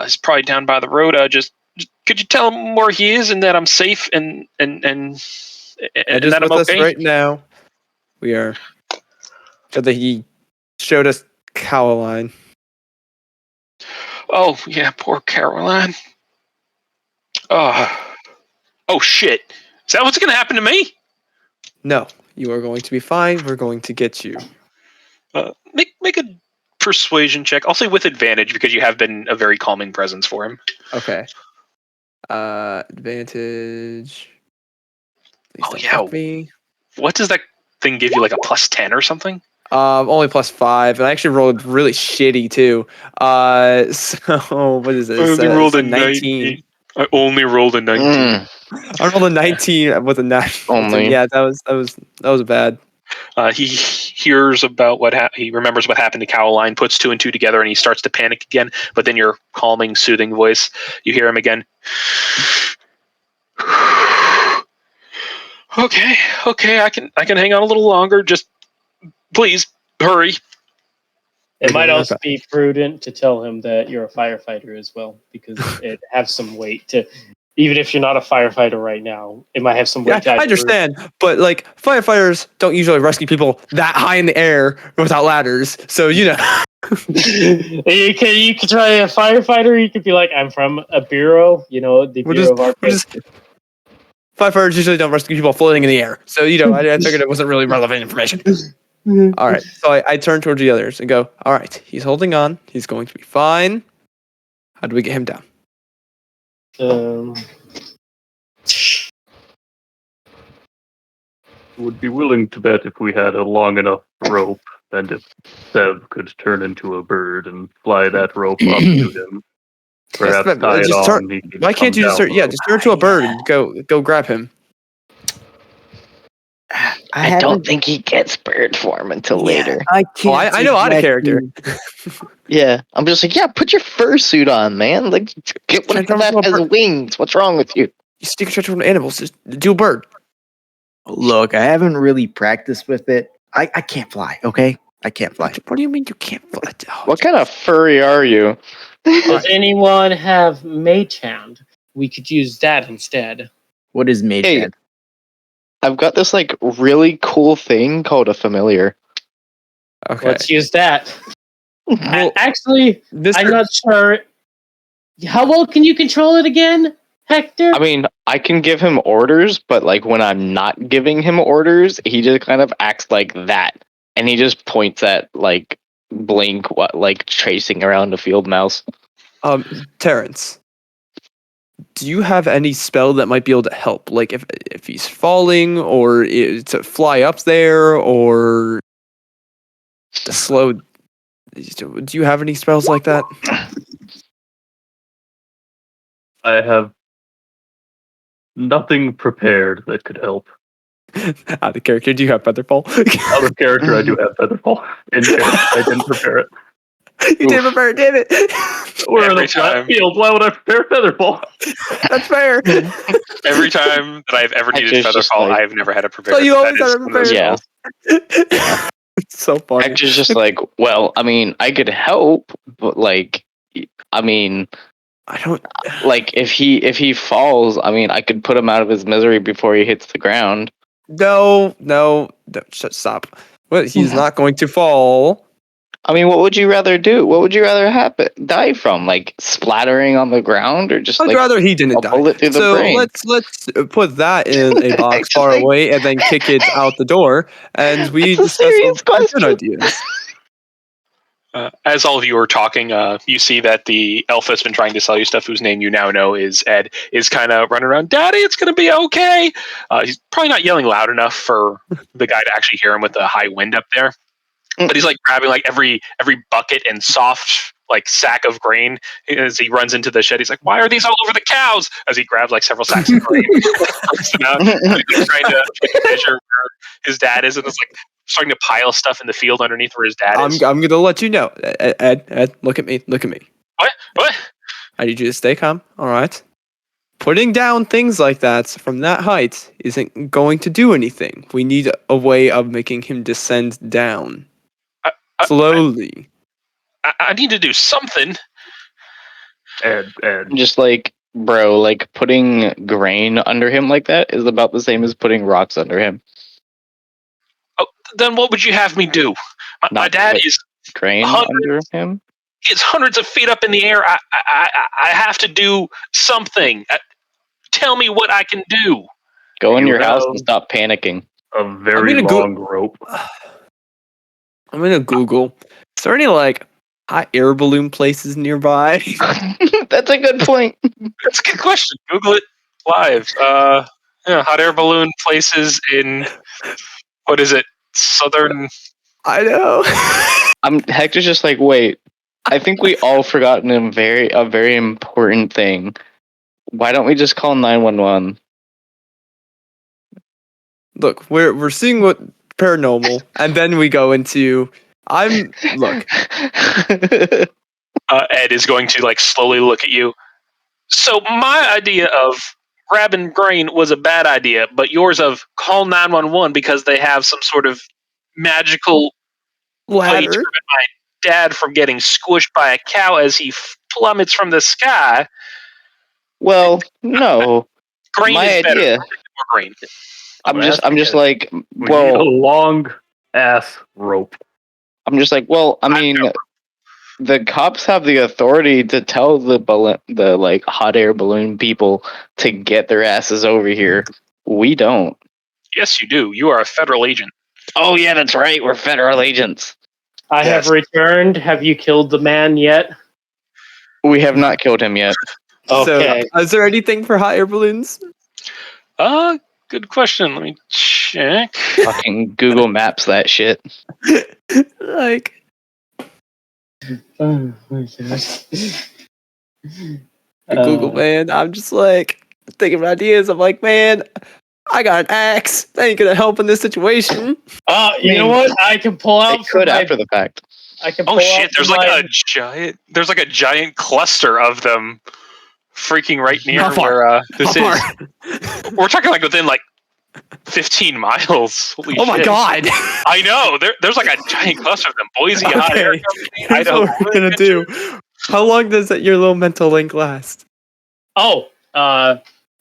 he's probably down by the road. Just could you tell him where he is and that I'm safe and that I'm okay? Right now, we are. That he showed us Caroline. Oh yeah, poor Caroline. Oh shit! Is that what's gonna happen to me? No, you are going to be fine. We're going to get you. Make a persuasion check. I'll say with advantage because you have been a very calming presence for him. Okay. Advantage. Oh yeah. What does that thing give you? Like a +10 or something? Only +5, and I actually rolled really shitty too. So what is this? I only rolled a 19. I only rolled a 19. I rolled a 19 with a 9. Only. Yeah, that was bad. He hears about he remembers what happened to Caroline, puts 2 and 2 together, and he starts to panic again. But then your calming, soothing voice, you hear him again. Okay, I can hang on a little longer. Just please hurry. It might also be prudent to tell him that you're a firefighter as well, because it has some weight to. Even if you're not a firefighter right now, it might have some weight. Yeah, I understand, but like firefighters don't usually rescue people that high in the air without ladders. So You can try a firefighter. You could be like, I'm from a bureau. You know, the bureau of arcades. Firefighters usually don't rescue people floating in the air, so I figured it wasn't really relevant information. All right, so I turn towards the others and go, all right, he's holding on. He's going to be fine. How do we get him down? Would be willing to bet if we had a long enough rope, and if Sev could turn into a bird and fly that rope up to him, perhaps tie it on. Why can't you just turn? Yeah, just turn to a bird and go grab him. I don't think he gets bird form until later. I can't. I know out of character. Yeah, I'm just like, yeah, put your fursuit on, man. Like, get one that has wings. What's wrong with you? You stick a from animals. Just do a bird. Look, I haven't really practiced with it. I can't fly, okay? I can't fly. What do you mean you can't fly? What kind of furry are you? Does anyone have Mage Hand? We could use that instead. What is Mage Hand? I've got this like really cool thing called a familiar. Okay. Let's use that. Well, actually, I'm not sure. How well can you control it again, Hector? I mean, I can give him orders, but like when I'm not giving him orders, he just kind of acts like that. And he just points at like Blink, like tracing around a field mouse. Terrence, do you have any spell that might be able to help? Like if he's falling, or to fly up there, or to slow. Do you have any spells like that? I have nothing prepared that could help. Out of character, do you have Featherfall? Out of character, I do have Featherfall. In character, I didn't prepare it. You didn't prepare it, damn it! We're in a flat field. Why would I prepare Featherfall? That's fair. Every time that I've ever needed Featherfall, I've never had to prepare. So you always had to prepare. Yeah. It's so funny. Hector's just like, well, I mean, I could help, but like, I mean, I don't like if he falls. I mean, I could put him out of his misery before he hits the ground. No, stop. What? He's not going to fall. I mean, what would you rather do? What would you rather die from? Like splattering on the ground, or just? I'd rather he didn't die. Bullet through the brain? let's put that in a box far away and then kick it out the door, and we discuss some good ideas. As all of you are talking, you see that the elf that's been trying to sell you stuff, whose name you now know is Ed, is kind of running around, Daddy, it's going to be okay. He's probably not yelling loud enough for the guy to actually hear him with the high wind up there. But he's like grabbing like every bucket and soft like sack of grain as he runs into the shed. He's like, "Why are these all over the cows?" As he grabs like several sacks of grain, puts them out. He's trying to measure where his dad is, and it's like starting to pile stuff in the field underneath where his dad is. I'm gonna let you know, Ed. Look at me. What? I need you to stay calm. All right. Putting down things like that from that height isn't going to do anything. We need a way of making him descend down. Slowly. I need to do something. Ed. Just like, bro, like putting grain under him like that is about the same as putting rocks under him. Oh, then what would you have me do? My dad is grain under him. He's hundreds of feet up in the air. I have to do something. Tell me what I can do. Go in your house and stop panicking. A very long rope. I'm gonna Google. Is there any like hot air balloon places nearby? That's a good point. That's a good question. Google it live. Hot air balloon places in what is it? Southern. I know. Hector's just like, wait. I think we all forgotten a very important thing. Why don't we just call 911? Look, we're seeing what paranormal, and then we go into. Look. Ed is going to like slowly look at you. So my idea of grabbing grain was a bad idea, but yours of call 911 because they have some sort of magical ladder to prevent my dad from getting squished by a cow as he plummets from the sky. Well, no. Grain my is idea. Better. Grain. I'm just like, we need a long ass rope. I'm just like, well, I mean, The cops have the authority to tell the like hot air balloon people to get their asses over here. We don't. Yes, you do. You are a federal agent. Oh yeah, that's right. We're federal agents. I have returned. Have you killed the man yet? We have not killed him yet. Okay. So, is there anything for hot air balloons? Good question. Let me check. Fucking Google Maps that shit. Like, Oh my god. Google, man. I'm just like thinking of ideas. I'm like, man, I got an axe. That ain't gonna help in this situation. You know what? I can pull out. It could after the fact. I can. Pull Oh shit! out There's from like my- a giant. There's like a giant cluster of them, freaking right near How far? where this How is. far? We're talking like within like 15 miles. Holy Oh shit! my god! I know. There's like a giant cluster of them. Boise Hot Air Okay, Company. here's Idaho what we're gonna do. How long does your little mental link last? Oh,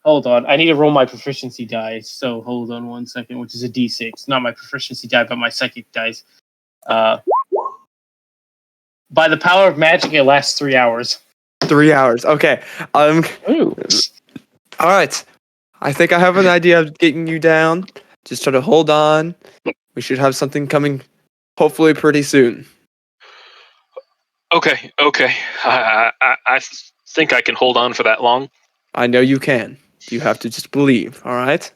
hold on. I need to roll my proficiency dice. So hold on 1 second, which is a D6. Not my proficiency die, but my psychic dice. By the power of magic, it lasts 3 hours. 3 hours. Okay. Ooh. All right. I think I have an idea of getting you down. Just try to hold on. We should have something coming, hopefully pretty soon. Okay. I think I can hold on for that long. I know you can. You have to just believe. All right.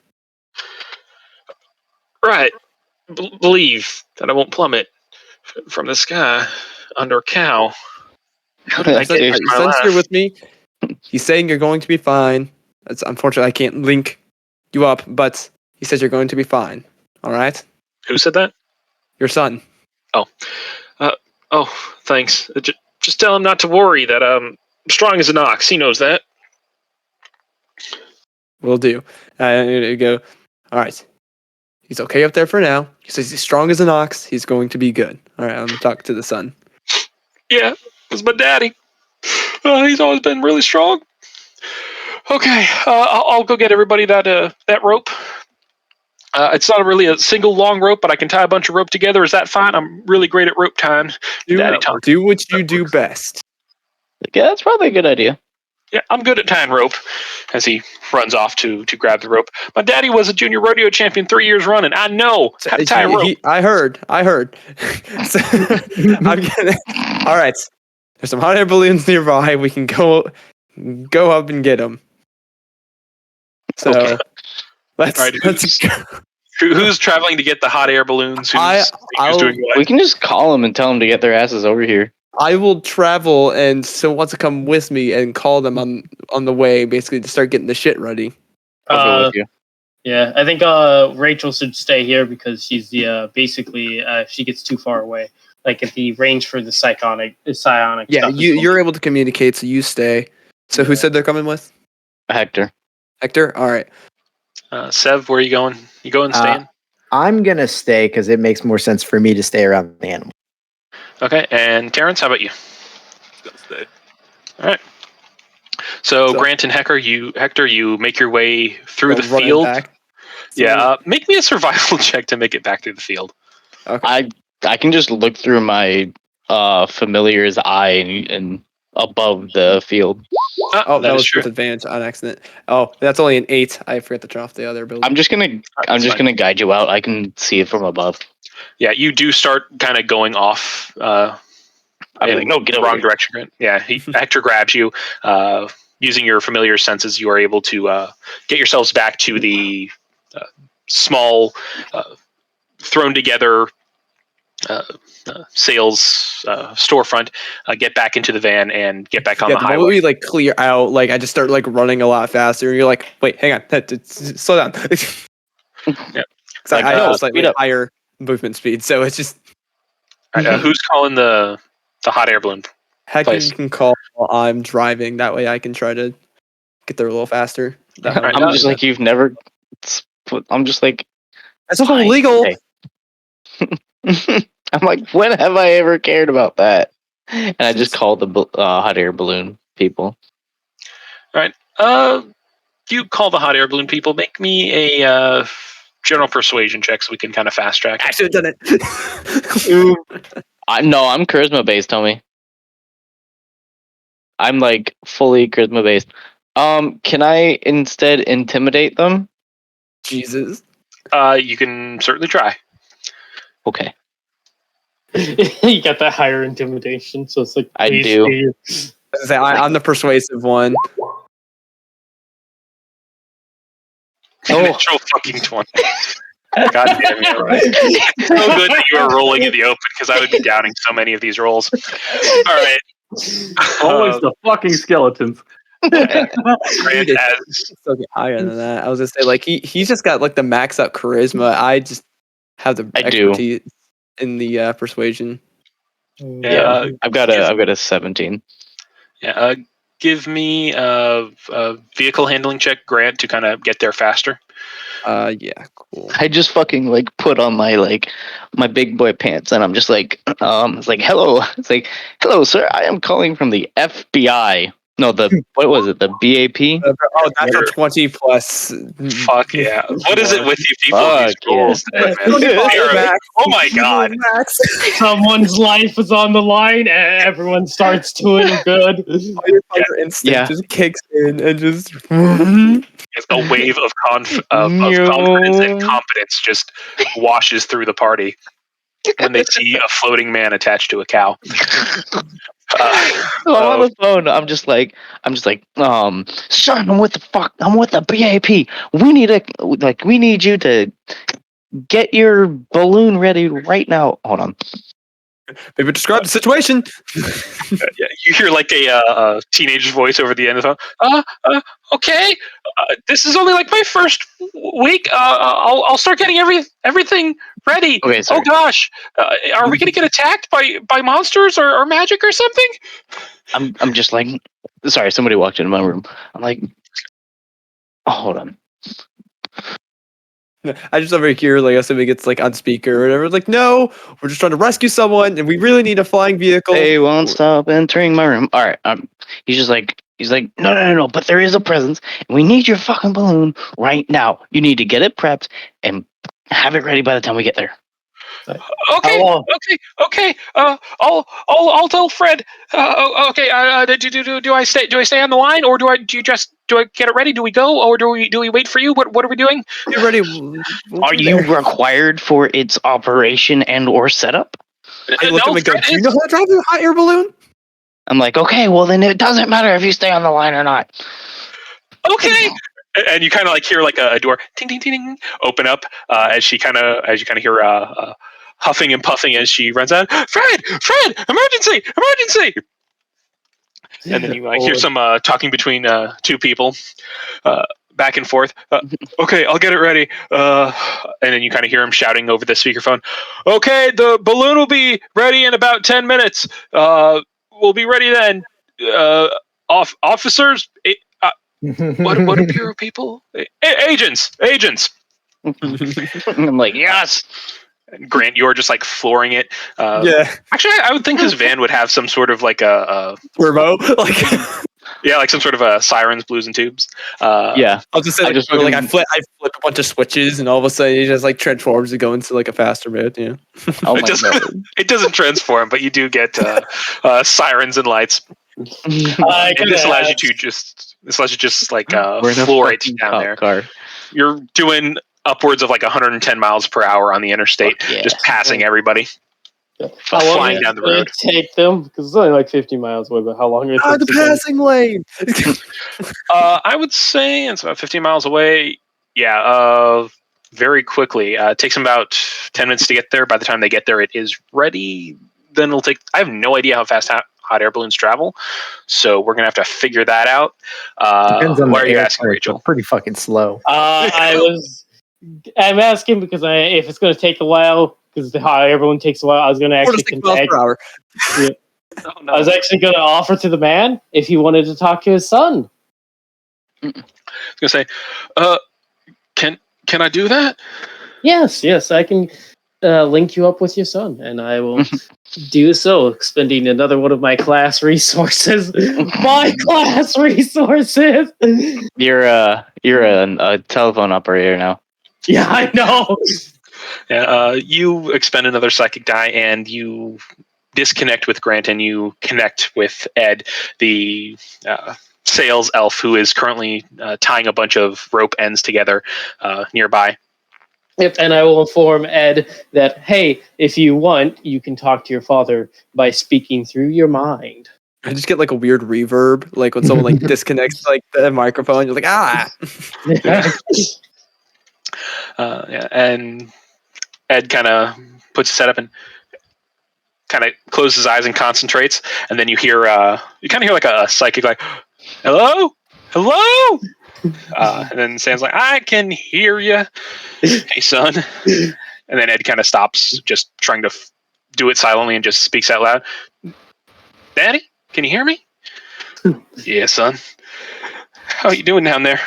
Right. Believe that I won't plummet from the sky under a cow. How did I get Are into you my sincere life? with me? He's saying you're going to be fine. It's unfortunate I can't link you up, but he says you're going to be fine. All right. Who said that? Your son. Oh, thanks. Just tell him not to worry. That I'm strong as an ox. He knows that. Will do. You go. All right. He's okay up there for now. He says he's strong as an ox. He's going to be good. All right. I'm gonna talk to the son. Yeah, it's my daddy. He's always been really strong. Okay, I'll go get everybody that rope. It's not really a single long rope, but I can tie a bunch of rope together. Is that fine? I'm really great at rope tying. Daddy talk. Do what you do best. Yeah, that's probably a good idea. Yeah, I'm good at tying rope. As he runs off to grab the rope. My daddy was a junior rodeo champion 3 years running. I know how to tie a rope. I heard. So, all right. There's some hot air balloons nearby. We can go up and get them. So Okay. let's All right, go. Who's traveling to get the hot air balloons? Who's doing what? We can just call them and tell them to get their asses over here. I will travel, and so wants to come with me and call them on the way, basically to start getting the shit ready. I'll go with you. Yeah, I think Rachel should stay here because she's the basically if she gets too far away, like at the range for the psionic Yeah, stuff. you're able to communicate, so you stay. So who said they're coming with? Hector. Hector? All right. Sev, where are you going? You going staying? I'm gonna stay because it makes more sense for me to stay around the animal. Okay, and Terrence, how about you? Gonna stay. All right. So Grant and Hector, you make your way through the Running field. back. Yeah, make me a survival check to make it back through the field. Okay. I can just look through my familiar's eye and above the field. Oh, that is was true. with advantage on accident. Oh, that's only an 8. I forgot to turn off the other building. I'm just gonna guide you out. I can see it from above. Yeah, you do start kind of going off. I'm like, no, get the over wrong here. direction. Grant. Yeah, Hector grabs you. Using your familiar senses, you are able to get yourselves back to the small, thrown together sales storefront. Get back into the van and get back on the moment highway. we like clear out, like I just start like running a lot faster. And you're like, wait, hang on, slow down. Yeah. Like, I have slightly speed up. higher movement speed, so it's just. All right, who's calling the hot air balloon? Hector, place? you can call while I'm driving. That way, I can try to get there a little faster. That All right, I'm just like, you've never. I'm just like, that's not fine, illegal. okay. I'm like, when have I ever cared about that? And I just called the hot air balloon people. All right. You call the hot air balloon people. Make me a general persuasion check so we can kind of fast track. I should have done it. No, I'm charisma based, homie. I'm like fully charisma based. Can I instead intimidate them? Jesus. You can certainly try. Okay, You got that higher intimidation, so it's like I please do. be- I'm the persuasive one. Natural fucking 20. God damn you. It's so good that you are rolling in the open because I would be downing so many of these rolls. All right. Always the fucking skeletons. Grant as Still get higher than that. I was gonna say like he's just got like the max out charisma. I just have the I do. expertise in the persuasion. Yeah, I've got a 17. Yeah, give me a vehicle handling check, Grant, to kind of get there faster. Yeah, cool. I just fucking like put on my big boy pants and I'm just like it's like hello. It's like hello sir, I am calling from the FBI. No, what was it? The BAP? Oh, that's a 20 plus. Fuck yeah. What is it with you people? Fuck These rolls today, man? Oh my god. someone's life is on the line, and everyone starts doing good. Your instinct just kicks in and just. It's a wave of confidence and competence just washes through the party when they see a floating man attached to a cow. So I'm on the phone. I'm just like, son, I'm with the BAP. We need you to get your balloon ready right now. Hold on. Maybe describe the situation. Yeah, you hear like a teenager's voice over the end of the phone. Okay. This is only like my first week. I'll start getting everything ready. Okay, sorry. Oh gosh, are we gonna get attacked by monsters or magic or something? I'm just like, sorry, somebody walked into my room. I'm like, oh, hold on. I just over here, like, somebody gets like on speaker or whatever. Like, no, we're just trying to rescue someone, and we really need a flying vehicle. They won't stop entering my room. All right. He's like, no. But there is a presence, and we need your fucking balloon right now. You need to get it prepped and have it ready by the time we get there. Okay. I'll tell Fred. Okay. Do I stay on the line, or do I get it ready? Do we go, or do we wait for you? What are we doing? Get ready. Are you required for its operation and or setup? I look at him and go, do you know how to drive a hot air balloon? I'm like, okay, well then it doesn't matter if you stay on the line or not. Okay. And you kind of like hear like a door ting ting ting ting open up as you kind of hear huffing and puffing as she runs out. Fred, emergency! And then you hear some talking between two people back and forth. Okay, I'll get it ready. And then you kind of hear him shouting over the speakerphone. Okay, the balloon will be ready in about 10 minutes. We'll be ready then. Officers. What are Bureau people? Agents. I'm like, yes. Grant, you're just like flooring it. Yeah. Actually, I would think his van would have some sort of like a remote, like yeah, like some sort of a sirens, blues, and tubes. Yeah, I'll just say I flip a bunch of switches, and all of a sudden it just like transforms to go into like a faster mode. Yeah. Oh my god. It doesn't transform, but you do get sirens and lights. And this allows you to just like floor it down there. Car. You're doing upwards of like 110 miles per hour on the interstate, just passing everybody. How long flying down the road. It take them? Because it's only like 50 miles away, but how long is it? The passing lane. I would say it's about 15 miles away. Yeah, very quickly. It takes them about 10 minutes to get there. By the time they get there, it is ready. Then it'll take. I have no idea how fast hot air balloons travel, so we're gonna have to figure that out. Depends on why are you air asking, type. Rachel? It's pretty fucking slow. I'm asking because if it's going to take a while, because the hot air balloon takes a while, I was going to actually 4 to 6 miles per hour. Yeah. Oh, no. I was actually going to offer to the man if he wanted to talk to his son. I was gonna say, can I do that? Yes, I can link you up with your son, and I will do so, expending another one of my class resources. My class resources. You're a telephone operator now. Yeah, I know. Yeah, you expend another psychic die, and you disconnect with Grant and you connect with Ed, the sales elf who is currently tying a bunch of rope ends together nearby. Yep, and I will inform Ed that, hey, if you want, you can talk to your father by speaking through your mind. I just get like a weird reverb, like when someone like disconnects like the microphone, you're like, ah. Yeah, and Ed kind of puts his head up and kind of closes his eyes and concentrates, and then you hear like a psychic like, hello, hello, and then Sam's like, I can hear you, hey son, and then Ed kind of stops, just trying to do it silently, and just speaks out loud, Daddy, can you hear me? Yeah, son. How you doing down there?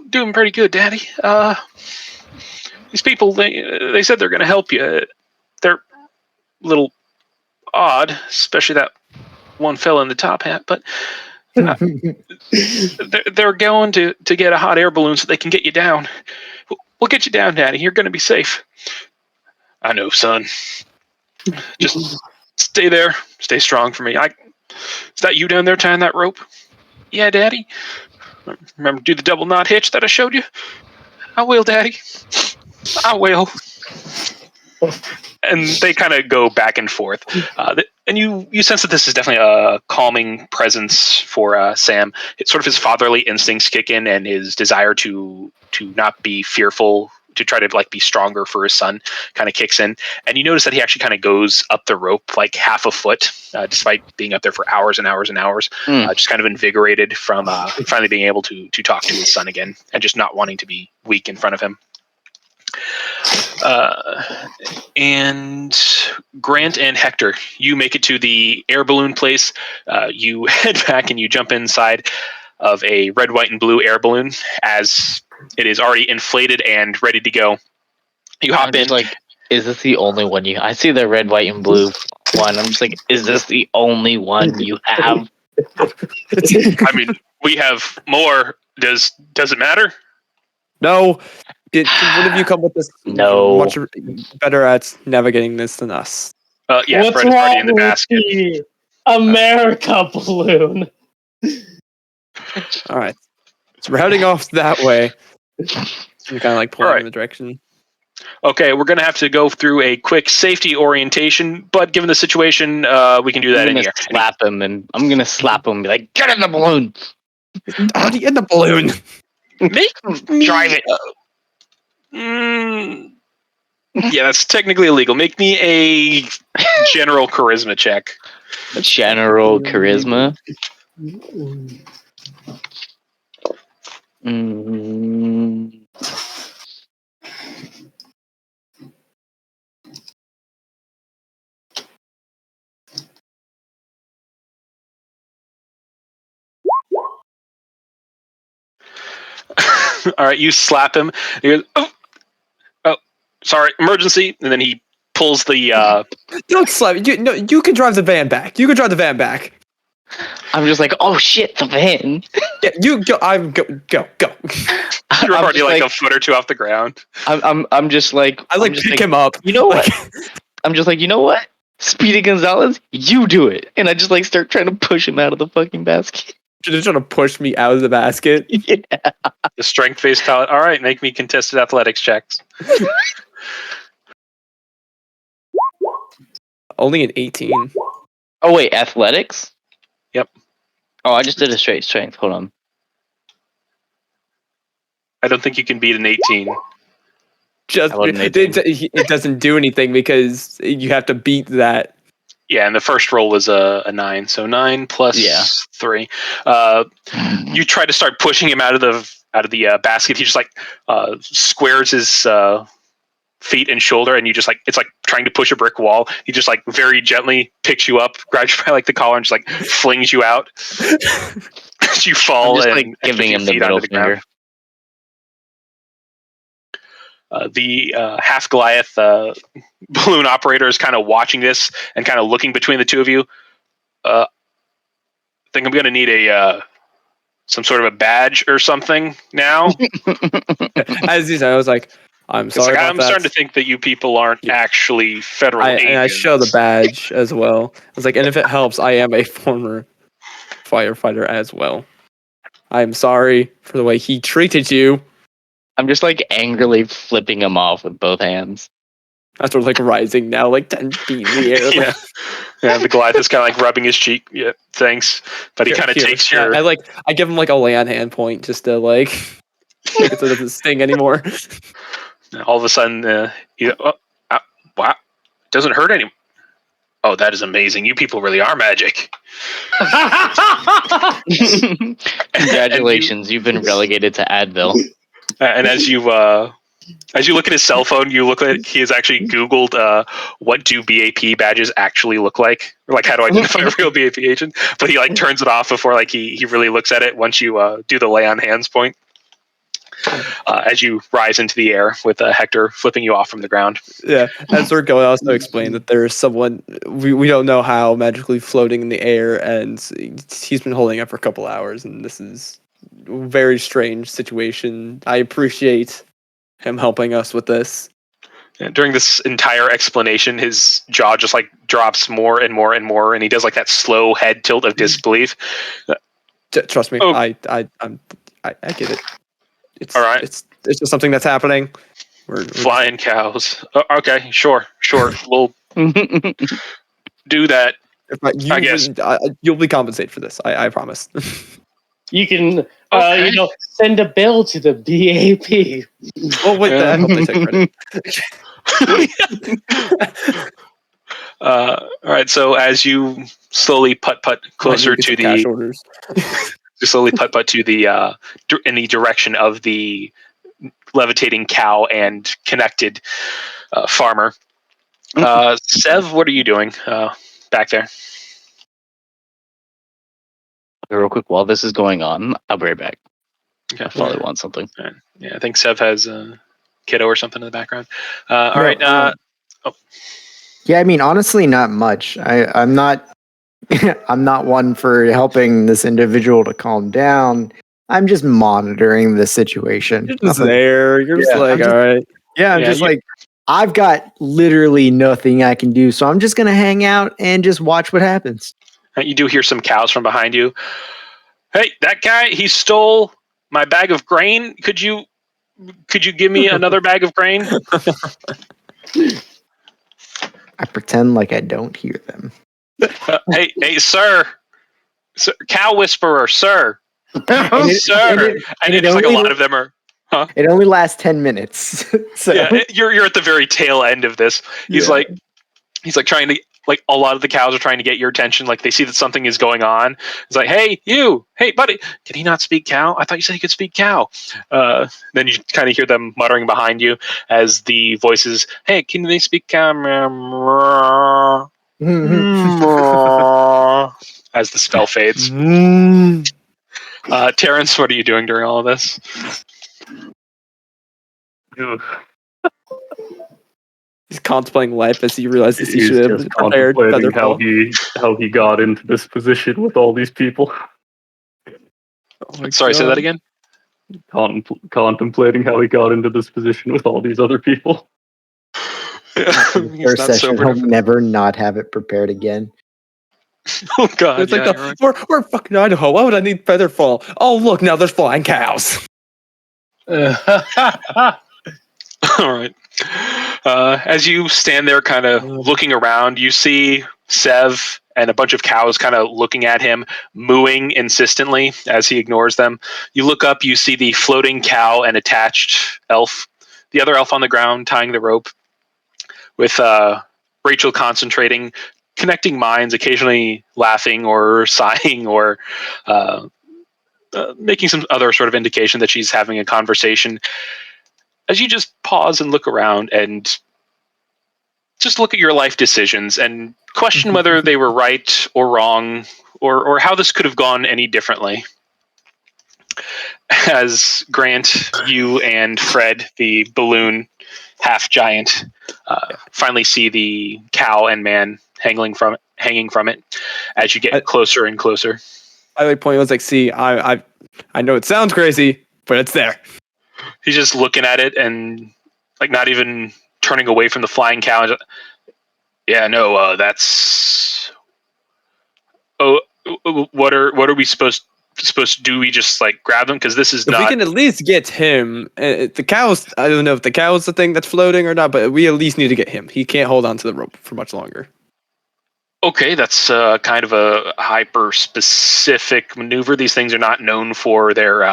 Doing pretty good, Daddy. These people, they said they're going to help you. They're a little odd, especially that one fella in the top hat, but they're going to get a hot air balloon so they can get you down. We'll get you down, Daddy. You're going to be safe. I know, son. Just stay there. Stay strong for me. Is that you down there tying that rope? Yeah, Daddy. Remember to do the double knot hitch that I showed you? I will, Daddy. I will. And they kind of go back and forth. And you sense that this is definitely a calming presence for Sam. It's sort of his fatherly instincts kick in, and his desire to not be fearful, to try to like be stronger for his son kind of kicks in. And you notice that he actually kind of goes up the rope like half a foot, despite being up there for hours and hours and hours, just kind of invigorated from finally being able to talk to his son again and just not wanting to be weak in front of him. And Grant and Hector, you make it to the air balloon place. You head back and you jump inside of a red, white, and blue air balloon as it is already inflated and ready to go. You hop in. Like, is this the only one you? I see the red, white, and blue one. I'm just like, is this the only one you have? I mean, we have more. Does it matter? No. What have you come with this? No. Much better at navigating this than us. Yeah, What's Fred is already wrong in the with basket. the America balloon? All right. So we're heading off that way. I'm kind of like pulling in the direction. Okay, we're going to have to go through a quick safety orientation, but given the situation, we can do that in here. Slap him, and I'm going to slap him and be like, get in the balloon! Already in the balloon! Make me drive it! Yeah, that's technically illegal. Make me a general charisma check. General charisma? All right, you slap him. He goes, oh, sorry, emergency. And then he pulls the... Don't slap me. You can drive the van back. You can drive the van back. I'm just like, oh shit, the van. Yeah, you go. Go. You're already like a foot or two off the ground. I'm just like... I pick him up. You know what? I'm just like, you know what? Speedy Gonzalez, you do it. And I just like start trying to push him out of the fucking basket. You're just trying to push me out of the basket? Yeah. The strength-based talent. All right, make me contested athletics checks. Only an 18. Oh, wait, athletics? Yep. Oh, I just did a straight strength. Hold on. I don't think you can beat an 18. It doesn't do anything because you have to beat that. Yeah, and the first roll was a 9, so 9 plus 3. You try to start pushing him out of the basket. He just like squares his feet and shoulder, and you just like it's like trying to push a brick wall. He just like very gently picks you up, grabs you by like the collar, and just like flings you out. You fall I'm just, and like, giving him the middle finger. The half Goliath balloon operator is kind of watching this and kind of looking between the two of you. I think I'm going to need some sort of a badge or something now. As he said, I was like, I'm sorry about I'm that. starting to think that you people aren't actually federal agents. And I show the badge as well. I was like, and if it helps, I am a former firefighter as well. I'm sorry for the way he treated you. I'm just like angrily flipping him off with both hands. I sort of like rising now, like 10 feet in the air. Yeah. Yeah, the Goliath is kind of like rubbing his cheek. Yeah, thanks. But he kind of takes your... I give him like a lay on hand point just to like make it so it doesn't sting anymore. All of a sudden, wow, doesn't hurt anymore. Oh, that is amazing. You people really are magic. Congratulations, you've been relegated to Advil. And as you look at his cell phone, you look at he has actually Googled what do BAP badges actually look like, or like how to identify a real BAP agent. But he like turns it off before like he really looks at it. Once you do the lay on hands point, as you rise into the air with Hector flipping you off from the ground. Yeah, as we're going, I also explain that there's someone we don't know how magically floating in the air, and he's been holding up for a couple hours, and this is a very strange situation. I appreciate him helping us with this. And during this entire explanation, his jaw just like drops more and more and more, and he does like that slow head tilt of disbelief. Trust me, I get it. It's all right. It's just something that's happening. We're flying cows. Okay, sure. We'll do that. I guess you'll be compensated for this. I promise. You can, send a bill to the BAP. Oh wait, I hope they take credit. All right. So as you slowly putt closer to the, you slowly putt to the in the direction of the levitating cow and connected farmer. Sev, what are you doing back there? Real quick, while this is going on, I'll be right back. Okay. I probably want something. Right. Yeah, I think Sev has a kiddo or something in the background. All right. Yeah, I mean, honestly, not much. I'm not. I'm not one for helping this individual to calm down. I'm just monitoring the situation. You're just there. You're just like, all right. Yeah, I'm just like, I've got literally nothing I can do, so I'm just gonna hang out and just watch what happens. You do hear some cows from behind you. Hey, that guy, he stole my bag of grain. Could you give me another bag of grain? I pretend like I don't hear them. Hey, sir, cow whisperer, sir. Sir. And it's like a lot of them are, huh? It only lasts 10 minutes. So yeah, you're at the very tail end of this. He's like trying to, like, a lot of the cows are trying to get your attention. Like, they see that something is going on. It's like, hey, buddy, can he not speak cow? I thought you said he could speak cow. Then you kind of hear them muttering behind you as the voices, hey, can they speak cow? As the spell fades. Terrence, what are you doing during all of this? He's contemplating life as he realizes he He's should have just prepared contemplating how he got into this position with all these people. Sorry, say that again? Contemplating how he got into this position with all these other people. First session, he'll never not have it prepared again. Oh god! It's like we're fucking Idaho. Why would I need Featherfall? Oh look, now there's flying cows. All right. As you stand there, kind of looking around, you see Sev and a bunch of cows kind of looking at him, mooing insistently as he ignores them. You look up, you see the floating cow and attached elf, the other elf on the ground tying the rope, with Rachel concentrating, connecting minds, occasionally laughing or sighing or making some other sort of indication that she's having a conversation. As you just pause and look around and just look at your life decisions and question whether they were right or wrong, or how this could have gone any differently. As Grant, you and Fred, the balloon half giant, finally see the cow and man hanging from it as you get closer and closer. I like point was like, see, I know it sounds crazy, but it's there. He's just looking at it, and like not even turning away from the flying cow. Yeah, no, that's. Oh, what are we supposed to do? We just like grab them because this is If not. we can at least get him, the cows. I don't know if the cow's the thing that's floating or not, but we at least need to get him. He can't hold on to the rope for much longer. Okay, that's kind of a hyper-specific maneuver. These things are not known for their,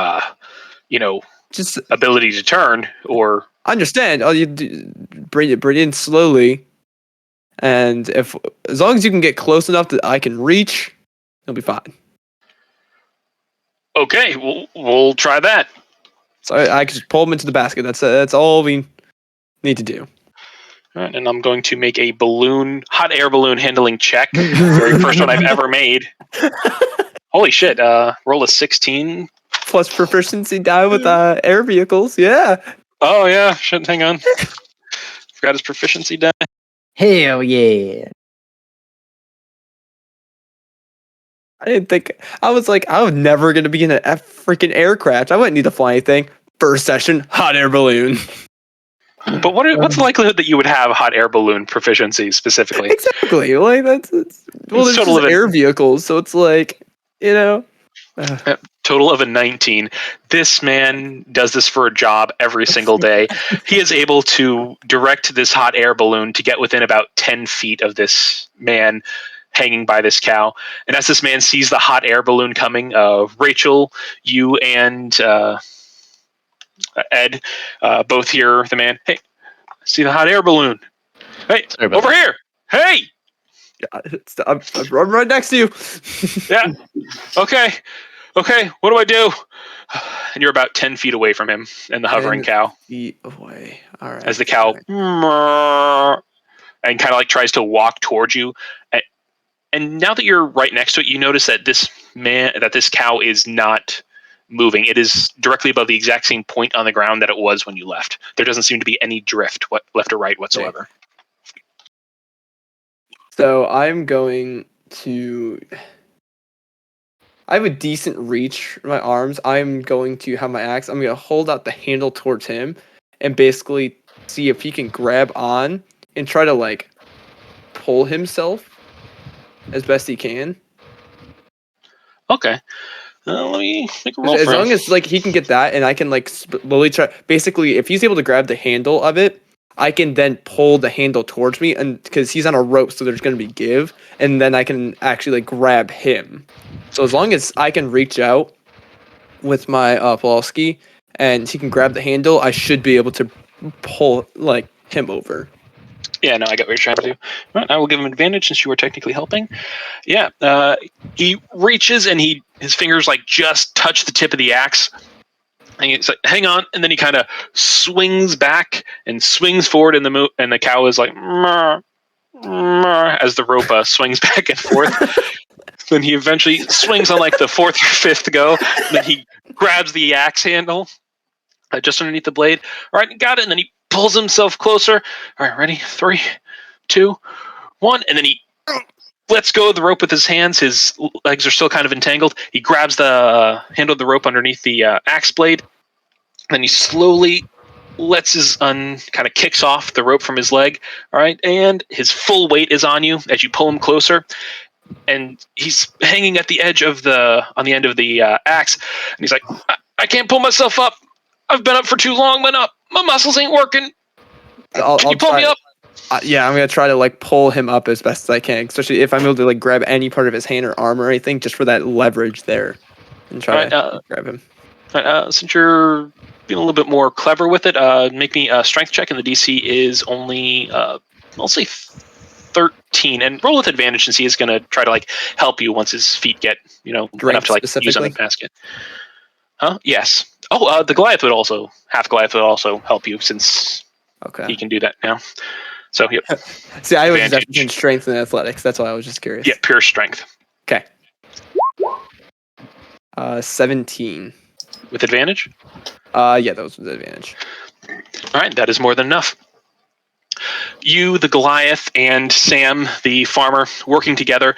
Just ability to turn. Or understand. All you do, bring it in slowly, and as long as you can get close enough that I can reach, it'll be fine. okay, we'll try that. So I can just pull him into the basket. That's all we need to do. All right, and I'm going to make a hot air balloon handling check. Very first one I've ever made. Holy shit! Roll a 16. Plus proficiency die with air vehicles. Yeah. Oh yeah, shit. Hang on. Forgot his proficiency die. Hell yeah. I didn't think. I was like, I was never going to be in a freaking aircraft. I wouldn't need to fly anything. First session, hot air balloon. But what's the likelihood that you would have hot air balloon proficiency specifically? Exactly. Like there's just air vehicles, so it's like, Total of a 19. This man does this for a job every single day. He is able to direct this hot air balloon to get within about 10 feet of this man hanging by this cow. And as this man sees the hot air balloon coming, Rachel, you and Ed both hear the man, hey, see the hot air balloon. Hey, over here. Hey! I'm right next to you. Yeah. Okay, what do I do? And you're about 10 feet away from him and the hovering cow. Feet away. All right. As the cow and kind of like tries to walk towards you. And now that you're right next to it, you notice that this cow is not moving. It is directly above the exact same point on the ground that it was when you left. There doesn't seem to be any drift left or right whatsoever. So I'm going to. I have a decent reach for my arms. I'm going to have my axe. I'm going to hold out the handle towards him and basically see if he can grab on and try to like pull himself as best he can. Okay. Let me make a roll As for long him. as like he can get that, and I can like slowly try. Basically, if he's able to grab the handle of it, I can then pull the handle towards me, and because he's on a rope, so there's going to be give, and then I can actually like grab him. So as long as I can reach out with my Pulaski and he can grab the handle, I should be able to pull like him over. Yeah, no, I get what you're trying to do. Right, I will give him advantage since you are technically helping. Yeah, he reaches and his fingers like just touch the tip of the axe. And it's like, hang on, and then he kind of swings back and swings forward, and the cow is like, "Meh, meh," as the rope swings back and forth. Then he eventually swings on like the fourth or fifth go. And then he grabs the axe handle just underneath the blade. All right, got it. And then he pulls himself closer. All right, ready? 3, 2, 1. And then he lets go of the rope with his hands. His legs are still kind of entangled. He grabs the handle of the rope underneath the axe blade. Then he slowly kind of kicks off the rope from his leg. All right, and his full weight is on you as you pull him closer. And he's hanging at the edge of on the end of the axe. And he's like, I can't pull myself up. I've been up for too long. My muscles ain't working. Can you pull me up? Yeah, I'm gonna try to like pull him up as best as I can, especially if I'm able to like grab any part of his hand or arm or anything, just for that leverage there, and try to grab him. Since you're being a little bit more clever with it, make me a strength check, and the DC is only I'll say 13, and roll with advantage since he is going to try to like help you once his feet get enough to like use on the basket. Huh? Yes. Oh, the Goliath would also help you since he can do that now. So yep. See, I was just in strength and athletics. That's why I was just curious. Yeah, pure strength. Okay. 17 with advantage. Yeah, that was with advantage. All right, that is more than enough. You, the Goliath, and Sam, the farmer, working together,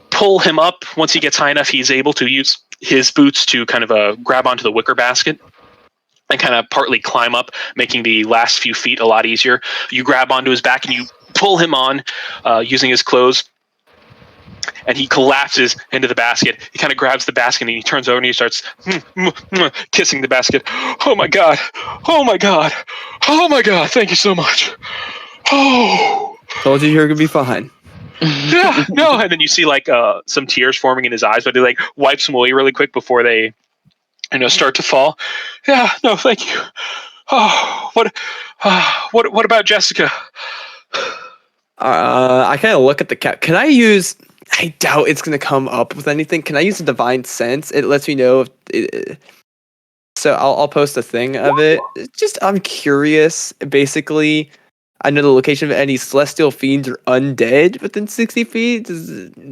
pull him up. Once he gets high enough, he's able to use his boots to kind of grab onto the wicker basket. and kind of partly climb up, making the last few feet a lot easier. You grab onto his back and you pull him on using his clothes, and he collapses into the basket. He kind of grabs the basket and he turns over and he starts kissing the basket. Oh my God. Oh my God. Oh my God. Thank you so much. Oh. Told you you're gonna be fine. Yeah, no. And then you see like some tears forming in his eyes, but he like wipes them away really quick before they start to fall. Yeah, no, thank you. Oh, what about Jessica? I kind of look at the cat. Can I use? I doubt it's gonna come up with anything. Can I use a divine sense? It lets me know if. So I'll post a thing of it. Just I'm curious. Basically, I know the location of any celestial fiends or undead within 60 feet.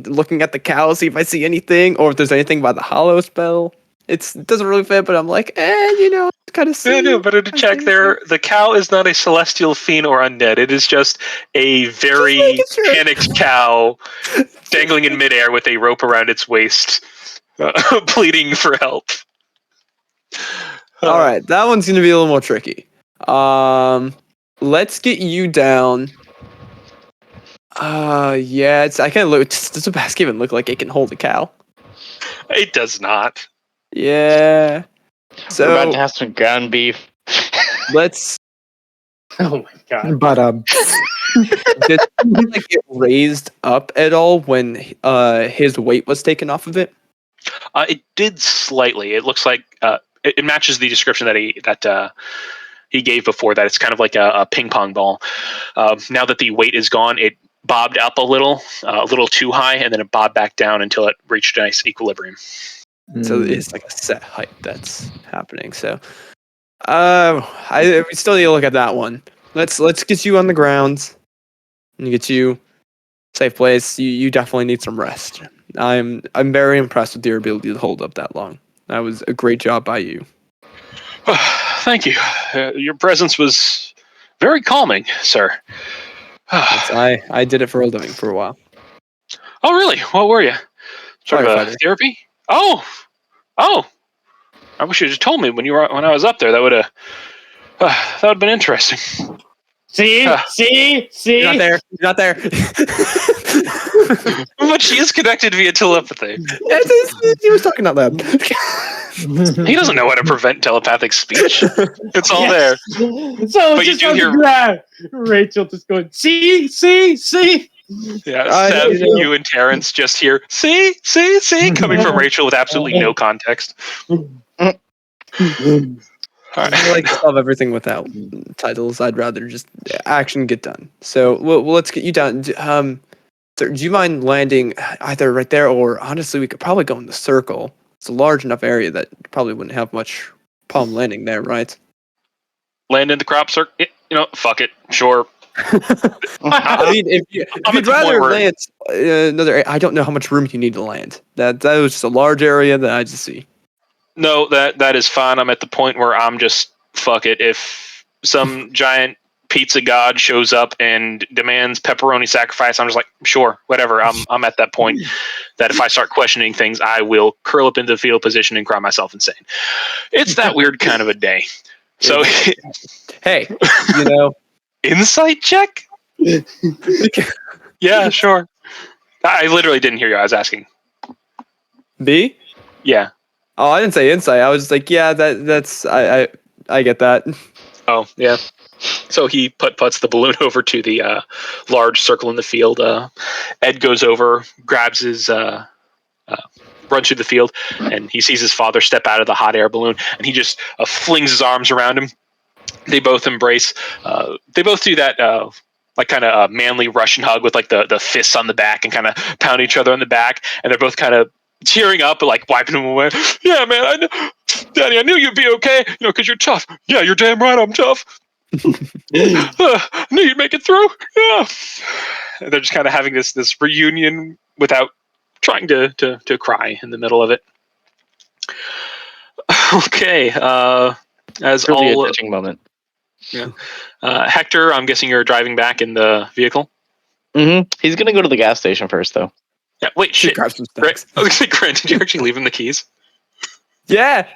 Looking at the cow, see if I see anything, or if there's anything by the hollow spell. It doesn't really fit, but I'm like, kind of see. No, better to check there. The cow is not a celestial fiend or undead. It is just a very panicked cow dangling in midair with a rope around its waist, pleading for help. All right, that one's gonna be a little more tricky. Let's get you down. Yeah, I kind of look. Does the basket even look like it can hold a cow? It does not. Yeah. So we're about to have some ground beef. Let's. Oh my God. But did he like get raised up at all when his weight was taken off of it? It did slightly. It looks like it matches the description that he gave before. That it's kind of like a ping pong ball. Now that the weight is gone, it bobbed up a little too high, and then it bobbed back down until it reached a nice equilibrium. So it's like a set height that's happening. So, we still need to look at that one. Let's get you on the ground and get you safe place. You definitely need some rest. I'm very impressed with your ability to hold up that long. That was a great job by you. Thank you. Your presence was very calming, sir. I did it for a living for a while. Oh, really? What were you? Sort of a therapy? Oh. I wish you had told me when I was up there. That would have been interesting. See. You're not there. But she is connected via telepathy. He was talking out loud. He doesn't know how to prevent telepathic speech. It's all there. So but just you do hear Rachel just going, see. Yeah, Seth, you and Terrence just hear see, coming from Rachel with absolutely no context. I like to solve everything without titles. I'd rather just action get done. So let's get you down. Sir, do you mind landing either right there, or honestly, we could probably go in the circle. It's a large enough area that you probably wouldn't have much problem landing there, right? Land in the crop circle? Fuck it. Sure. I mean, if you'd rather land another area, I don't know how much room you need to land. That was just a large area that I just see. No, that is fine. I'm at the point where I'm just fuck it. If some giant pizza god shows up and demands pepperoni sacrifice, I'm just like, sure, whatever. I'm at that point that if I start questioning things, I will curl up into the fetal position and cry myself insane. It's that weird kind of a day. So, hey, insight check? Yeah, sure. I literally didn't hear you. I was asking. B? Yeah. Oh, I didn't say insight. I was just like, yeah, that's I get that. Oh, yeah. So he puts the balloon over to the large circle in the field. Ed goes over, grabs his runs through the field, and he sees his father step out of the hot air balloon, and he just flings his arms around him. They both embrace. They both do that like kind of manly Russian hug with like the fists on the back and kind of pound each other on the back, and they're both kind of tearing up and like wiping him away. Yeah, man, Daddy, I knew you'd be okay, because you're tough. Yeah, you're damn right, I'm tough. I knew you'd make it through. Yeah. And they're just kind of having this reunion without trying to cry in the middle of it. Okay. As really all a touching moment. Yeah. Hector, I'm guessing you're driving back in the vehicle. Mm-hmm. He's gonna go to the gas station first, though. Yeah. Wait, shit. Grab some Grant, did you actually leave him the keys? Yeah.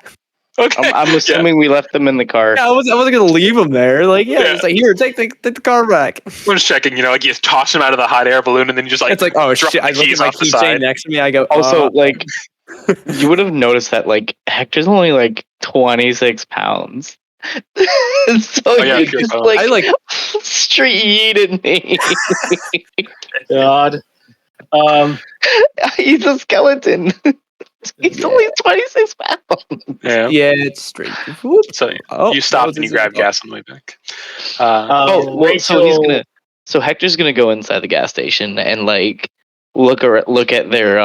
Okay. I'm assuming we left them in the car. Yeah, I wasn't gonna leave him there. Like, yeah, it's like here, take the car back. I'm just checking. Like you toss him out of the hot air balloon, and then you just like It's like, oh drop shit! the I look at keys my off the keychain side. next to me. I go, Also, like, you would have noticed that like Hector's only like 26 pounds. So yeah, you pure just bone. like I like street yeeted me. God. He's a skeleton. He's Yeah. only 26 pounds. Yeah. yeah, it's straight. Whoop. So Oh, you that stopped was and you his- grabbed oh. gas on the way back. Oh, well, Rachel, so Hector's gonna go inside the gas station and like look at their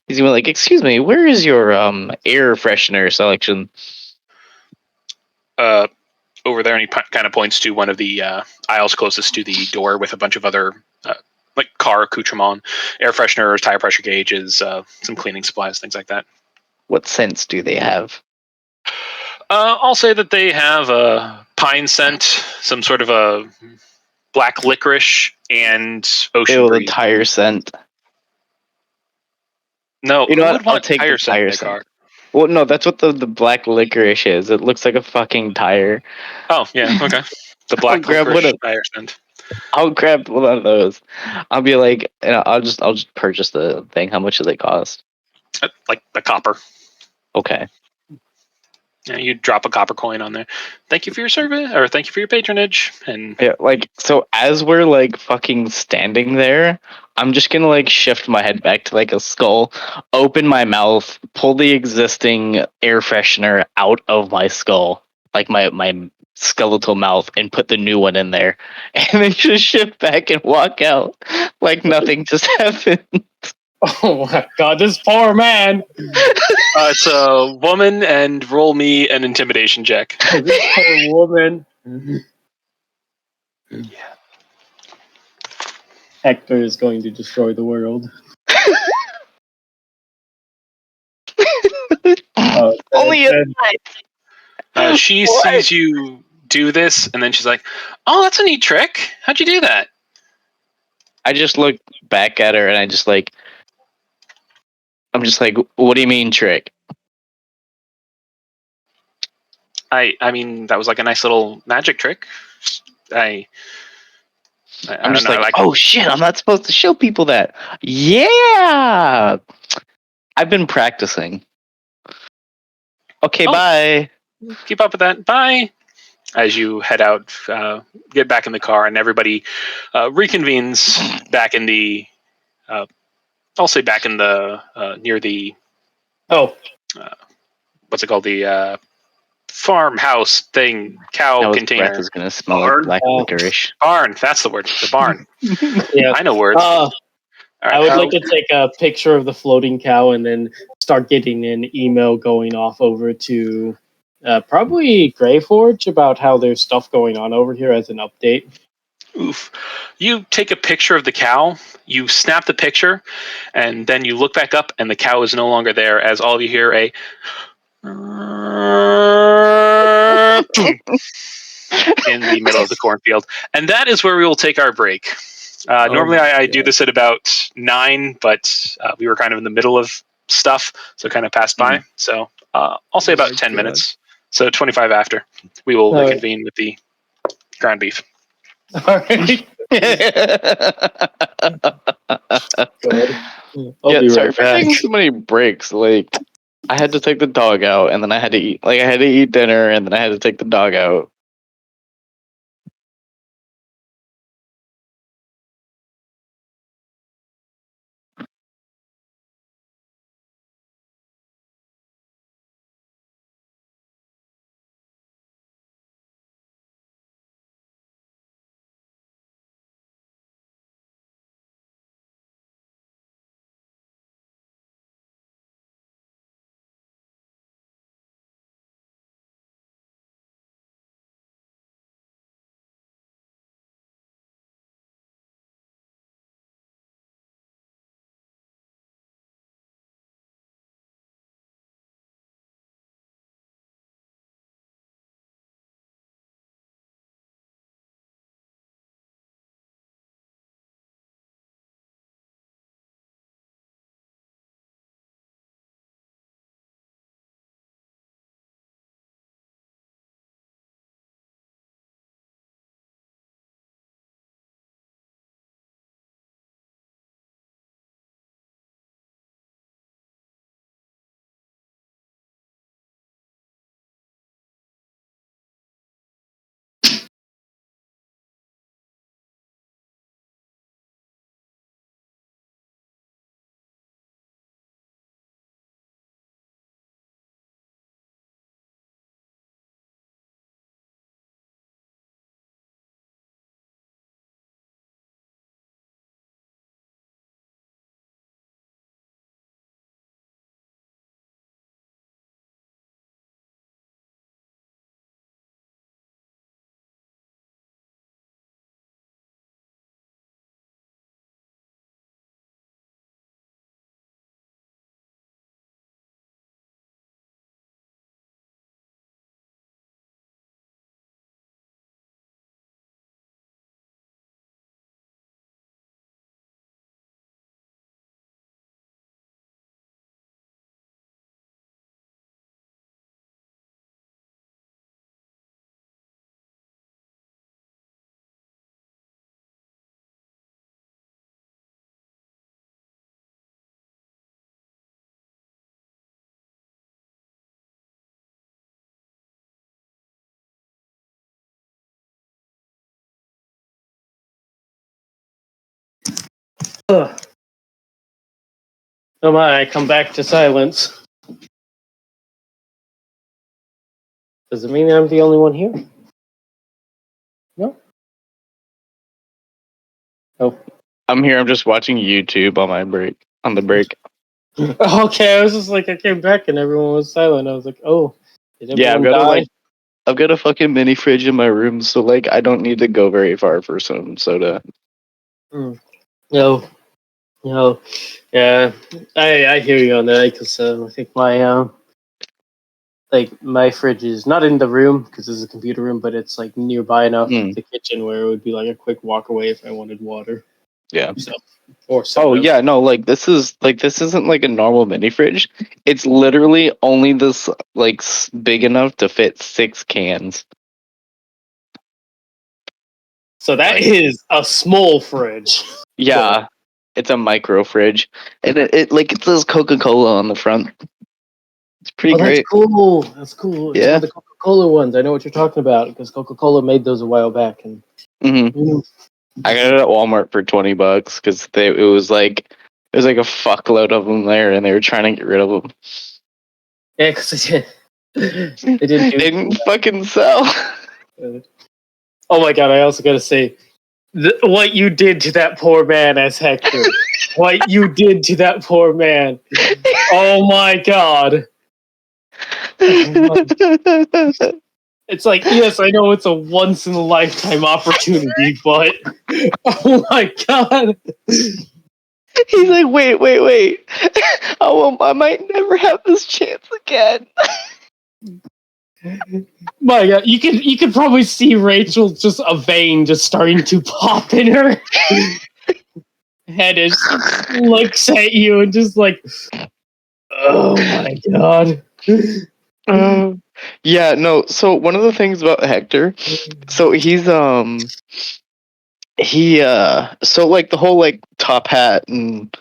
he's gonna be like, excuse me, where is your air freshener selection? Over there, and he kind of points to one of the aisles closest to the door with a bunch of other like car accoutrement, air fresheners, tire pressure gauges, some cleaning supplies, things like that. What scents do they have? I'll say that they have a pine scent, some sort of a black licorice, and ocean Ew, the breeze. tire scent. No, You know who what? would I'll want take tire the scent in tire their car? scent. Well, no, that's what the black licorice is. It looks like a fucking tire. Oh, yeah, okay. The I'll black grab licorice one of, tire scent. I'll grab one of those. I'll be like, I'll just purchase the thing. How much do they cost? Like the copper. Okay. Yeah, you drop a copper coin on there. Thank you for your service, or thank you for your patronage. And Yeah, like so as we're like fucking standing there, I'm just gonna like shift my head back to like a skull, open my mouth, pull the existing air freshener out of my skull, like my skeletal mouth, and put the new one in there, and then just shift back and walk out like nothing just happened. oh my God, this poor man. it's a woman, and roll me an intimidation check. This poor woman. Hector is going to destroy the world. Only a She What? sees you do this, and then she's like, "Oh, that's a neat trick. How'd you do that?" I just look back at her and I'm just like, what do you mean trick? I mean, that was like a nice little magic trick. I I'm don't just know. like, oh shit, I'm not supposed to show people that. Yeah, I've been practicing. Okay, Oh. bye. Keep up with that. Bye. As you head out, get back in the car, and everybody reconvenes back in the. I'll say back in the near the Oh, what's it called, the farmhouse thing, cow Now his container breath is gonna smell like Barn? black licorice. barn. That's the word. The barn. yeah. I know words. All right, I would like to take a picture of the floating cow and then start getting an email going off over to probably Greyforge about how there's stuff going on over here as an update. Oof. You take a picture of the cow, you snap the picture, and then you look back up, and the cow is no longer there, as all of you hear a in the middle of the cornfield. And that is where we will take our break. Normally I do this at about 9, but we were kind of in the middle of stuff, so kind of passed by. So I'll say about 10 minutes. So 25 after, we will reconvene with the ground beef. All right. Yeah, sorry for taking so many breaks. Like, I had to take the dog out, and then I had to eat. Like, I had to eat dinner, and then I had to take the dog out. Oh my, I come back to silence. Does it mean I'm the only one here? No? Oh. I'm here. I'm just watching YouTube on my break. On the break. Okay, I was just like, I came back and everyone was silent. I was like, oh, did Yeah, everyone die? I've got a fucking mini fridge in my room, so like I don't need to go very far for some soda. No, yeah, I hear you on that because I think my fridge is not in the room because it's a computer room, but it's like nearby enough the kitchen where it would be like a quick walk away if I wanted water. Yeah. Or soda. Oh yeah, no, like this isn't like a normal mini fridge. It's literally only this like big enough to fit 6 cans. So that is a small fridge. Yeah, it's a micro fridge, and it says Coca-Cola on the front. It's pretty great. That's cool. That's cool. It's Yeah. one of the Coca-Cola ones. I know what you're talking about because Coca-Cola made those a while back. And I got it at Walmart for $20 because it was like a fuckload of them there, and they were trying to get rid of them. Yeah, because they didn't fucking sell. Oh my god! I also got to say, what you did to that poor man as Hector. What you did to that poor man. Oh my god. It's like, yes, I know it's a once in a lifetime opportunity, but oh my god. He's like, wait. Oh, I might never have this chance again. My god, you could probably see Rachel just a vein just starting to pop in her head as she looks at you and just like, oh my god. Yeah, no. So one of the things about Hector, so he's so like the whole like top hat and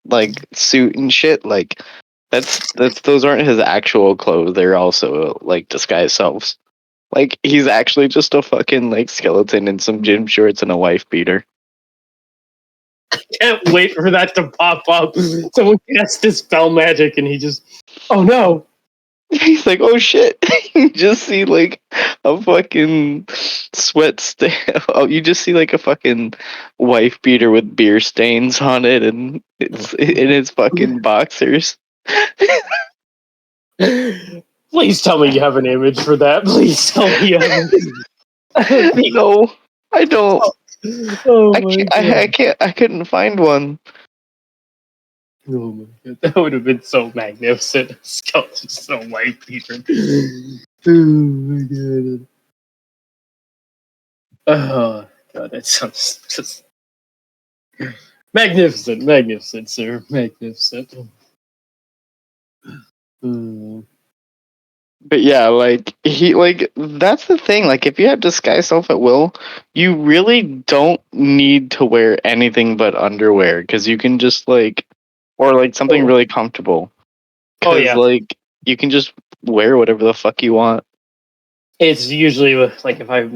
like suit and shit, like that's those aren't his actual clothes. They're also like disguised selves. Like he's actually just a fucking like skeleton in some gym shorts and a wife beater. Can't wait for that to pop up. Someone cast his spell magic and he just, oh no. He's like, oh shit. You just see like a fucking sweat stain. Oh, you just see like a fucking wife beater with beer stains on it, and it's in his fucking boxers. Please tell me you have an image for that. Please tell me you have an No, I don't. Oh I couldn't find one. Oh my god, that would have been so magnificent. Skeleton so white, Peter. Oh my god. Oh god, that sounds just magnificent, sir. Magnificent. But yeah, like that's the thing. Like if you have disguise self at will, you really don't need to wear anything but underwear because you can just like, or like something really comfortable. Oh yeah, like you can just wear whatever the fuck you want. It's usually like if I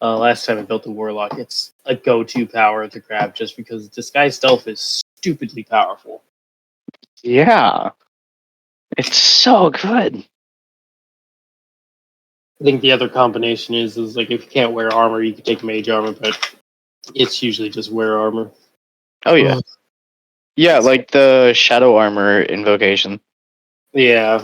last time I built a warlock, it's a go-to power to grab just because disguise stealth is stupidly powerful. Yeah, it's so good. I think the other combination is like if you can't wear armor, you can take mage armor, but it's usually just wear armor. Oh yeah, yeah, like the shadow armor invocation. Yeah.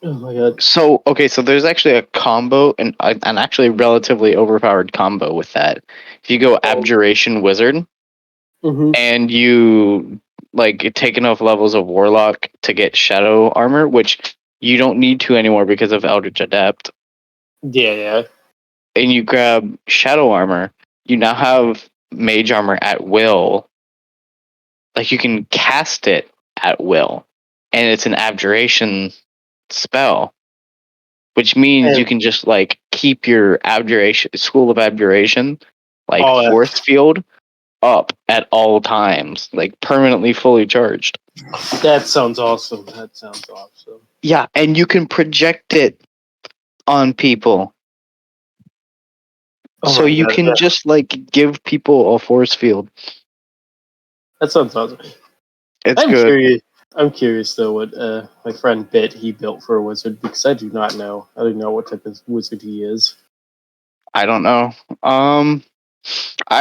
Oh my god. So okay, so there's actually a combo, and an actually relatively overpowered combo with that. If you go Abjuration Wizard, and you like take enough levels of Warlock to get Shadow Armor, which you don't need to anymore because of Eldritch Adept. Yeah. And you grab Shadow Armor, you now have Mage Armor at will. Like you can cast it at will, and it's an Abjuration spell. Which means you can just like keep your abjuration school of abjuration, like force field, up at all times, like permanently fully charged. That sounds awesome. Yeah, and you can project it on people. Oh so my you God, can yeah. just like give people a force field. That sounds awesome. It's I'm good. curious. I'm curious though what my friend Bit he built for a wizard because I do not know. I don't know what type of wizard he is. I don't know. I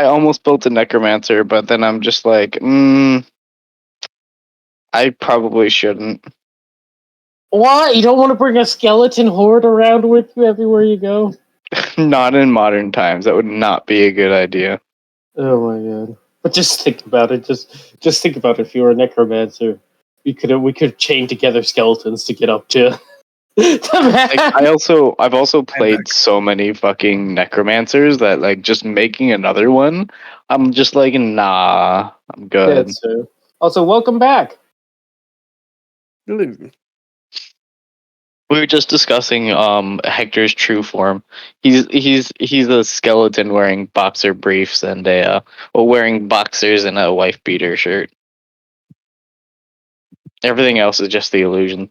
almost built a necromancer, but then I'm just like, I probably shouldn't. What? You don't want to bring a skeleton horde around with you everywhere you go? Not in modern times. That would not be a good idea. Oh my God! But just think about it. Just think about it. If you were a necromancer, we could chain together skeletons to get up to the Like, man. I've also played so many fucking necromancers that like just making another one, I'm just like, nah, I'm good. That's true. Also, welcome back. Hello. We were just discussing Hector's true form. He's a skeleton wearing boxer briefs and wearing boxers and a wife beater shirt. Everything else is just the illusion.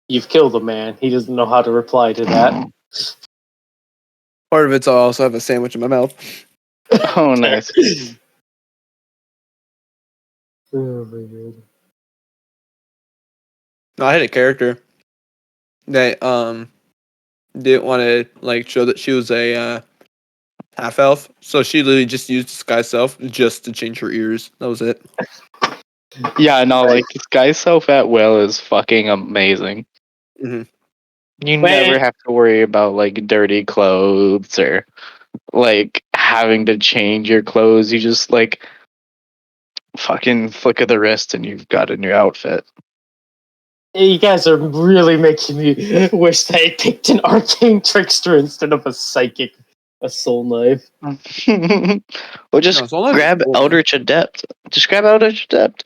You've killed a man. He doesn't know how to reply to that. Part of it's I also have a sandwich in my mouth. Oh, nice. Oh my God. No, I had a character that didn't want to like show that she was a half elf, so she literally just used disguise self just to change her ears. That was it. Yeah, no, like this guy's self at will is fucking amazing. Mhm. You Wait. never have to worry about like dirty clothes or like having to change your clothes. You just like fucking flick of the wrist and you've got a new outfit. You guys are really making me wish that I picked an arcane trickster instead of a psychic, a soul knife. Or just No, Soul Knife's grab cool, man. Eldritch Adept. Just grab Eldritch Adept.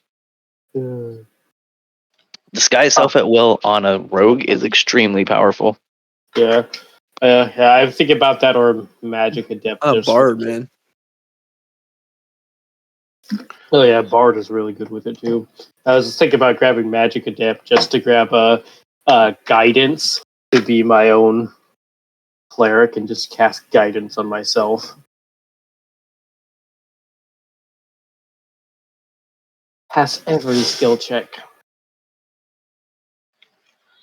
Disguise self at will on a rogue is extremely powerful. Yeah. Yeah, I think about that or magic adept. A There's- bard, man. Oh yeah, Bard is really good with it too. I was thinking about grabbing Magic Adept just to grab a guidance to be my own cleric and just cast guidance on myself. Pass every skill check.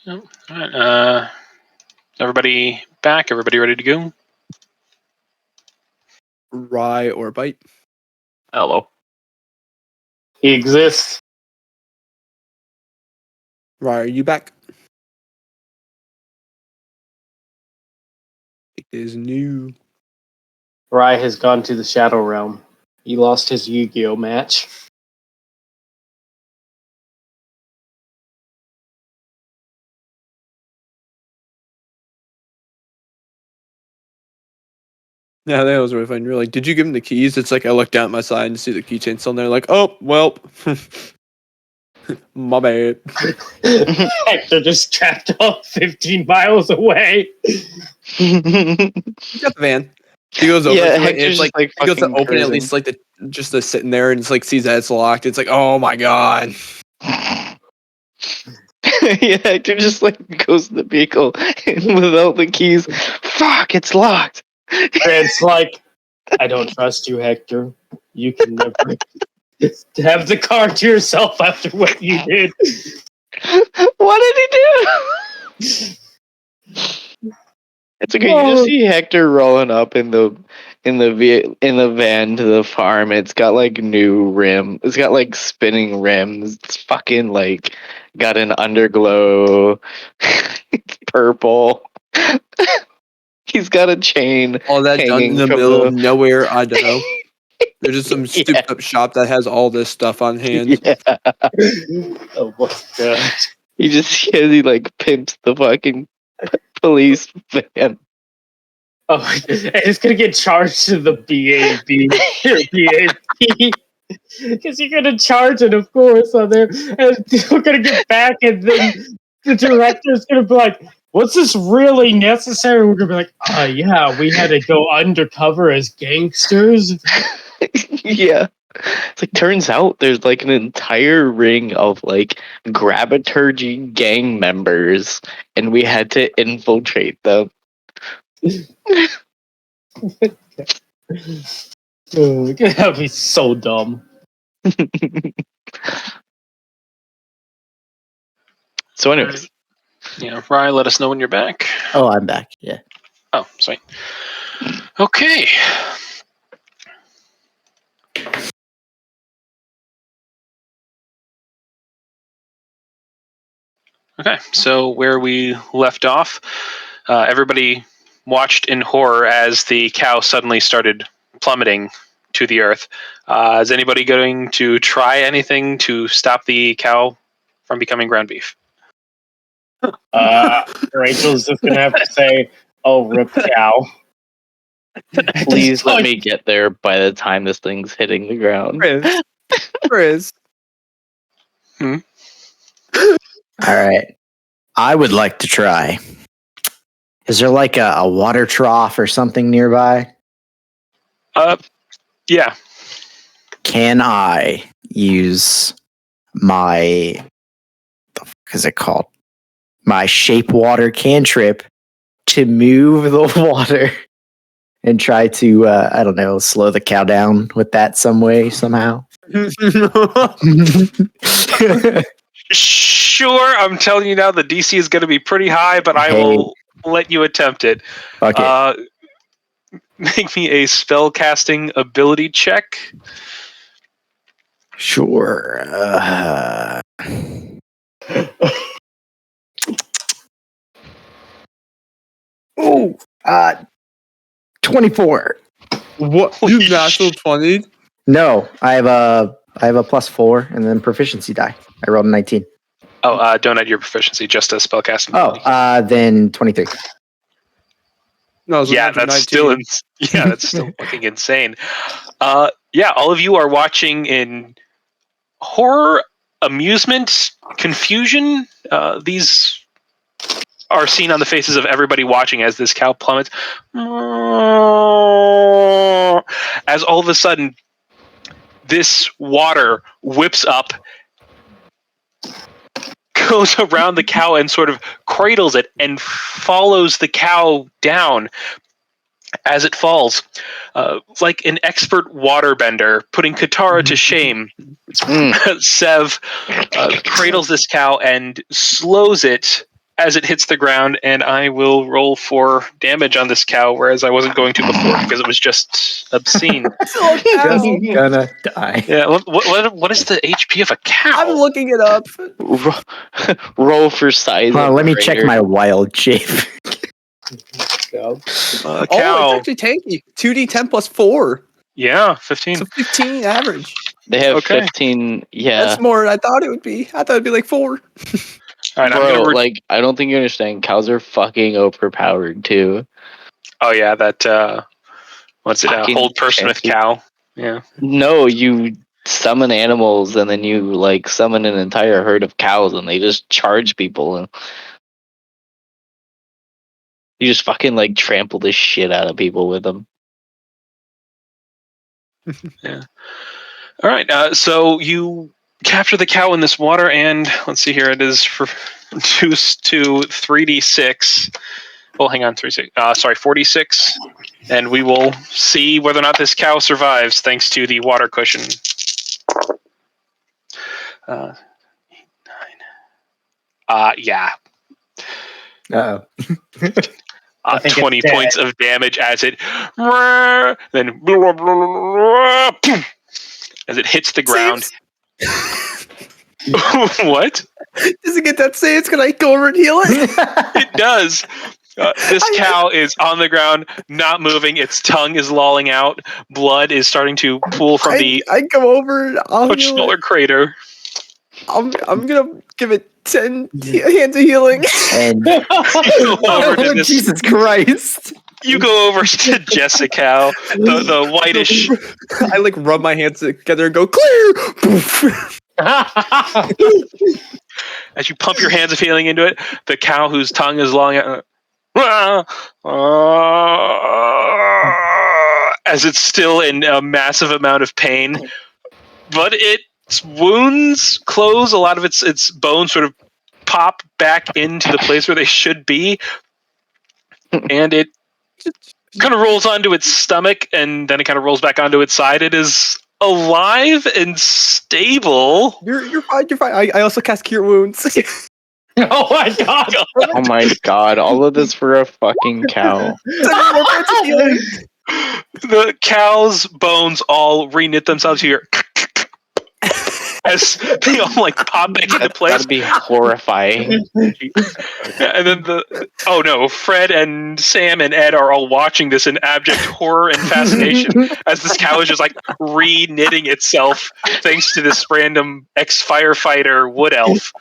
All right. Everybody back? Everybody ready to go? Rye or bite. Hello. He exists. Rye, are you back? It is new. Rai has gone to the Shadow Realm. He lost his Yu-Gi-Oh match. Yeah, that was really fun. You're like, did you give him the keys? It's like I look down at my side and see the keychain still in there. Like, oh, well, my bad. Hector just trapped off 15 miles away. You got the van. He goes over Yeah, to it, and Hector's it's like just, like, he goes to fucking open it, at cruising. least like the sitting there, and it's like sees that it's locked. It's like, oh my god. Yeah, Hector just like goes to the vehicle and without the keys. Fuck, it's locked. Grant's like, I don't trust you, Hector. You can never have the car to yourself after what you did. What did he do? It's okay. You just see Hector rolling up in the van to the farm. It's got like new rim. It's got like spinning rims. It's fucking like got an underglow. It's purple. He's got a chain. All that done in hanging the from middle the- of nowhere, Idaho. There's just some stupid up shop that has all this stuff on hand. Yeah. Oh my god. He like pimps the fucking police van. Oh, it's gonna get charged to the BAB or BAP. Because you're gonna charge it, of course, on there, and we're gonna get back, and then the director's gonna be like, "Was this really necessary?" We're gonna be like, "Yeah, we had to go undercover as gangsters." Yeah. It's like turns out there's like an entire ring of like Graviturgy gang members, and we had to infiltrate them. That would be so dumb. So, anyways, Yeah, Rye, let us know when you're back. Oh, I'm back. Yeah. Oh, sweet. Okay. Okay, so where we left off, everybody watched in horror as the cow suddenly started plummeting to the earth. Is anybody going to try anything to stop the cow from becoming ground beef? Rachel's just gonna have to say, "Oh, rip cow." please let me get there by the time this thing's hitting the ground. Chris. All right. I would like to try. Is there like a water trough or something nearby? Yeah. Can I use my, what the fuck is it called? My shape water cantrip to move the water and try to, I don't know, slow the cow down with that some way, somehow? Sure, I'm telling you now, the DC is going to be pretty high, but I will let you attempt it. Okay. Make me a spell casting ability check. Sure. Oh, 24. What? Holy You natural 20? No, I have a +4 and then proficiency die. I rolled a 19. Oh, don't add your proficiency, just a spell casting Oh, ability. then 23. No, it's Yeah, natural that's 19. that's still fucking insane. Yeah, all of you are watching in horror, amusement, confusion. These are seen on the faces of everybody watching as this cow plummets. As all of a sudden, this water whips up, goes around the cow and sort of cradles it and follows the cow down as it falls. Like an expert waterbender putting Katara to shame, Sev cradles this cow and slows it as it hits the ground, and I will roll for damage on this cow, whereas I wasn't going to before because it was just obscene. Just gonna die. Yeah, what is the HP of a cow? I'm looking it up. Roll for size. Hold on, of let me crater. check my wild shape. Cow. Oh, cow. it's actually tanky. 2d10 plus 4. Yeah, 15. So 15 average. They have Okay. 15. Yeah, That's more than I thought it would be. I thought it'd be like 4. All right, bro. I'm gonna Like, I don't think you understand. Cows are fucking overpowered too. Oh yeah, that what's it? Fucking Hold person with fancy. cow. Yeah. No, you summon animals and then you like summon an entire herd of cows and they just charge people and you just fucking like trample the shit out of people with them. Yeah. All right. So you capture the cow in this water, and let's see here. It is for reduced to 3d6. Well, hang on, 46, and we will see whether or not this cow survives thanks to the water cushion. 9. Yeah. Uh-oh. 20 points of damage as it then as it hits the ground. What? Does it get that saves? Can I go over and heal it? It does. This cow is on the ground, not moving. Its tongue is lolling out. Blood is starting to pool from the I go over. I'll much heal smaller it. crater. I'm gonna give it 10 hands of healing. And You go over to oh, this. Jesus Christ. You go over to Jessica, the whitish. I like rub my hands together and go clear. As you pump your hands of healing into it, the cow whose tongue is lolling out. As it's still in a massive amount of pain, but its wounds close. A lot of its bones sort of pop back into the place where they should be, and it kind of rolls onto its stomach, and then it kind of rolls back onto its side. It is alive and stable. You're fine. You're fine. I also cast Cure Wounds. Oh my god! Oh my god! All of this for a fucking cow. The cow's bones all reknit themselves here. As they all like pop back into place. That'd be horrifying. And then Fred and Sam and Ed are all watching this in abject horror and fascination as this cow is just like re-knitting itself thanks to this random ex-firefighter wood elf.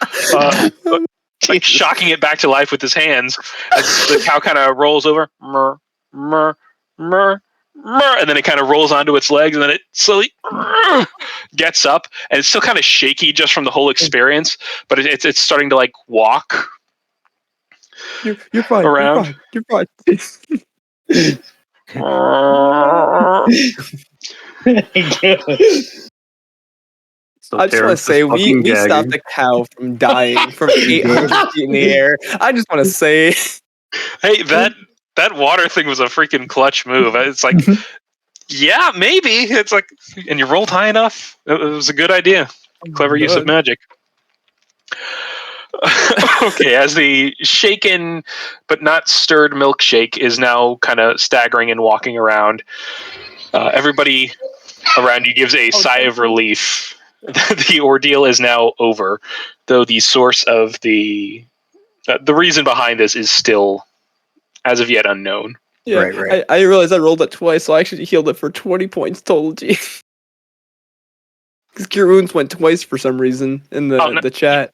Like shocking it back to life with his hands as the cow kind of rolls over. Murr, murr, murr. And then it kind of rolls onto its legs, and then it slowly gets up, and it's still kind of shaky just from the whole experience, but it's starting to like walk. You're fine. Around. You're fine. So I just want to Terrence say is we fucking gagging. stopped the cow from dying from 800 feet in the air. I just want to say, Hey, that water thing was a freaking clutch move. It's like, yeah, maybe. It's like, and you rolled high enough. It was a good idea. Clever use of magic. Okay, as the shaken but not stirred milkshake is now kind of staggering and walking around, everybody around you gives a sigh of relief. The ordeal is now over, though the source of the reason behind this is still, as of yet, unknown. yeah, Right. I realized I rolled it twice, so I actually healed it for 20 points total. Because Cure Wounds went twice for some reason in the chat.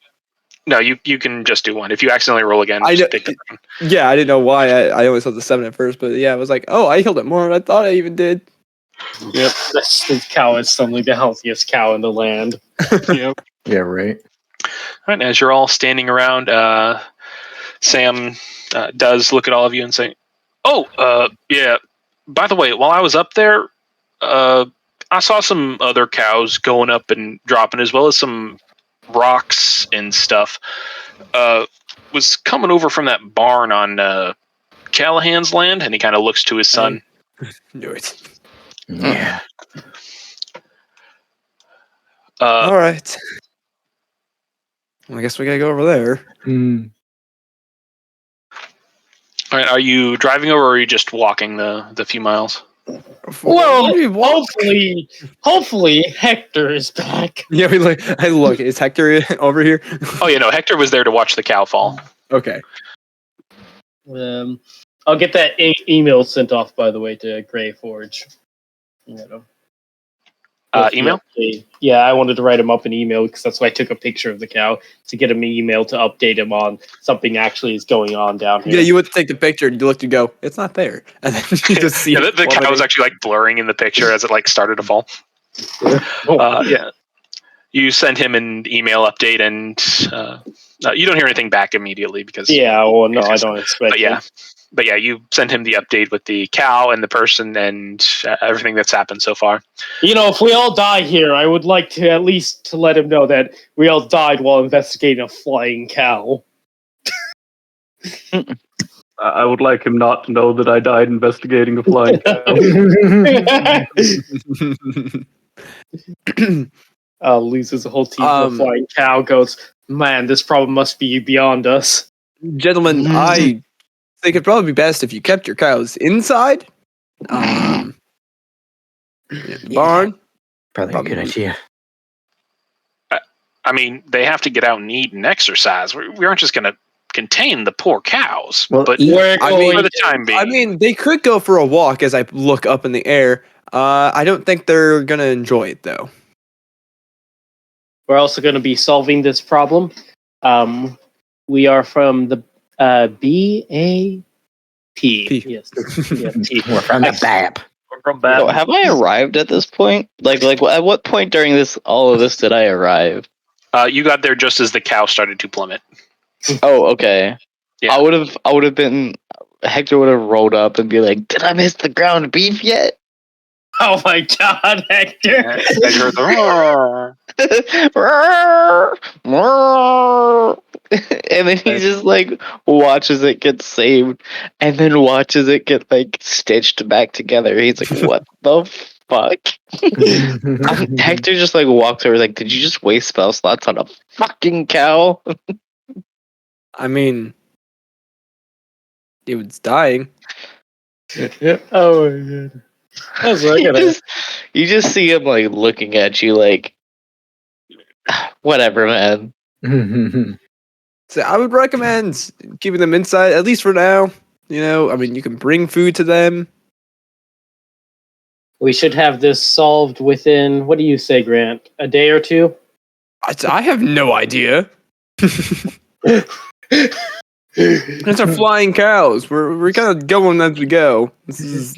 No, you can just do one. If you accidentally roll again, I just know- take the one. Yeah, I didn't know why. I only saw the 7 at first, but yeah, I was like, oh, I healed it more than I thought I even did. Yep, this cow is suddenly the healthiest cow in the land. Yep. Yeah, right. All right, as you're all standing around, Sam does look at all of you and say, "Oh, yeah. By the way, while I was up there, I saw some other cows going up and dropping, as well as some rocks and stuff. Was coming over from that barn on Callahan's land," and he kind of looks to his son. Knew it. Yeah. All right. Well, I guess we gotta go over there. All right, are you driving over, or are you just walking the few miles? Well, hopefully Hector is back. Yeah, we look. Hey, look, is Hector over here? Oh, yeah, no, Hector was there to watch the cow fall. Okay. I'll get that email sent off, by the way, to Grey Forge. Email? Yeah, I wanted to write him up an email because that's why I took a picture of the cow to get him an email to update him on something actually is going on down here. Yeah, you would take the picture and you look to go, it's not there. And then you just see Yeah, the cow was actually like blurring in the picture as it like started to fall. Yeah. You send him an email update, and you don't hear anything back immediately because yeah, well, no, I don't expect. But yeah, you send him the update with the cow and the person and everything that's happened so far. If we all die here, I would like to at least to let him know that we all died while investigating a flying cow. I would like him not to know that I died investigating a flying cow. Loses a whole team of flying cow. Goes, man, this problem must be beyond us. Gentlemen, I think it'd probably be best if you kept your cows inside. Barn. Probably a good idea. I mean, they have to get out and eat and exercise. We aren't just going to contain the poor cows. Well, but we're for the time being. I mean, they could go for a walk as I look up in the air. I don't think they're going to enjoy it, though. We're also going to be solving this problem. We are from the BAP. Yes. Yeah, P. We're from the BAP. So have I arrived at this point? Like at what point during all of this did I arrive? You got there just as the cow started to plummet. Oh, okay. Yeah. I would have been. Hector would have rolled up and be like, "Did I miss the ground beef yet?" Oh my god, Hector! I heard the and then he just like watches it get saved and then watches it get like stitched back together. He's like, what the fuck? Hector just like walks over like, did you just waste spell slots on a fucking cow? I mean, it was dying. Oh my god. I was looking at You just see him like looking at you like, whatever, man. So I would recommend keeping them inside, at least for now. You know, I mean, you can bring food to them. We should have this solved within, what do you say, Grant? A day or two? I have no idea. These are flying cows. We're kind of going as we go. This is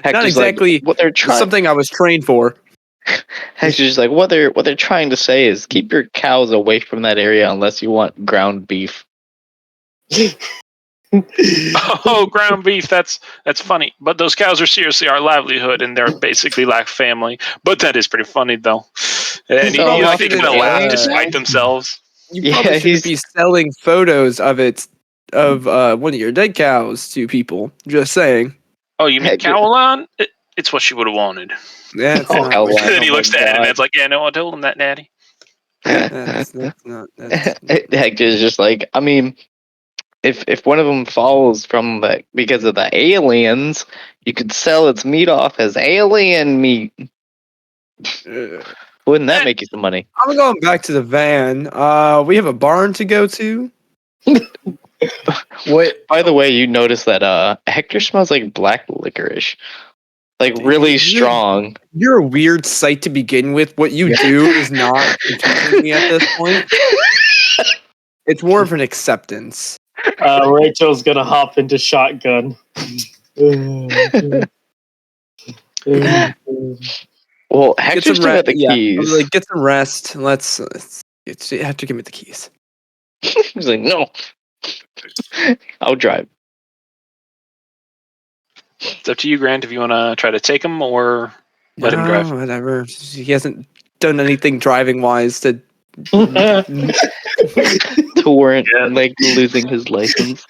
Hector's not exactly like, what they're trying. something I was trained for. Hector's just like, what they're trying to say is keep your cows away from that area unless you want ground beef. Oh, ground beef. That's funny. But those cows are seriously our livelihood, and they're basically like family. But that is pretty funny, though. And So I think he's gonna laugh alien? despite themselves. You probably shouldn't be selling photos of one of your dead cows to people. Just saying. Oh, you mean Hector. Caroline? It's what she would have wanted. That's Oh, not. Caroline. And then he Oh my looks at it, and God. it's like, yeah, no, I told him that, Natty. That's not. Hector's just like, I mean, if one of them falls from because of the aliens, you could sell its meat off as alien meat. Wouldn't that make you some money? I'm going back to the van. We have a barn to go to. What? By the way, you notice that Hector smells like black licorice, like really strong. You're a weird sight to begin with. What you do is not confusing me at this point. It's more of an acceptance. Rachel's gonna hop into shotgun. Well, Hector's still got the keys. Like, get some rest. Let's you have to give me the keys. He's like, no, I'll drive. It's up to you, Grant, if you want to try to take him or let him drive. Whatever. He hasn't done anything driving wise to warrant like losing his license.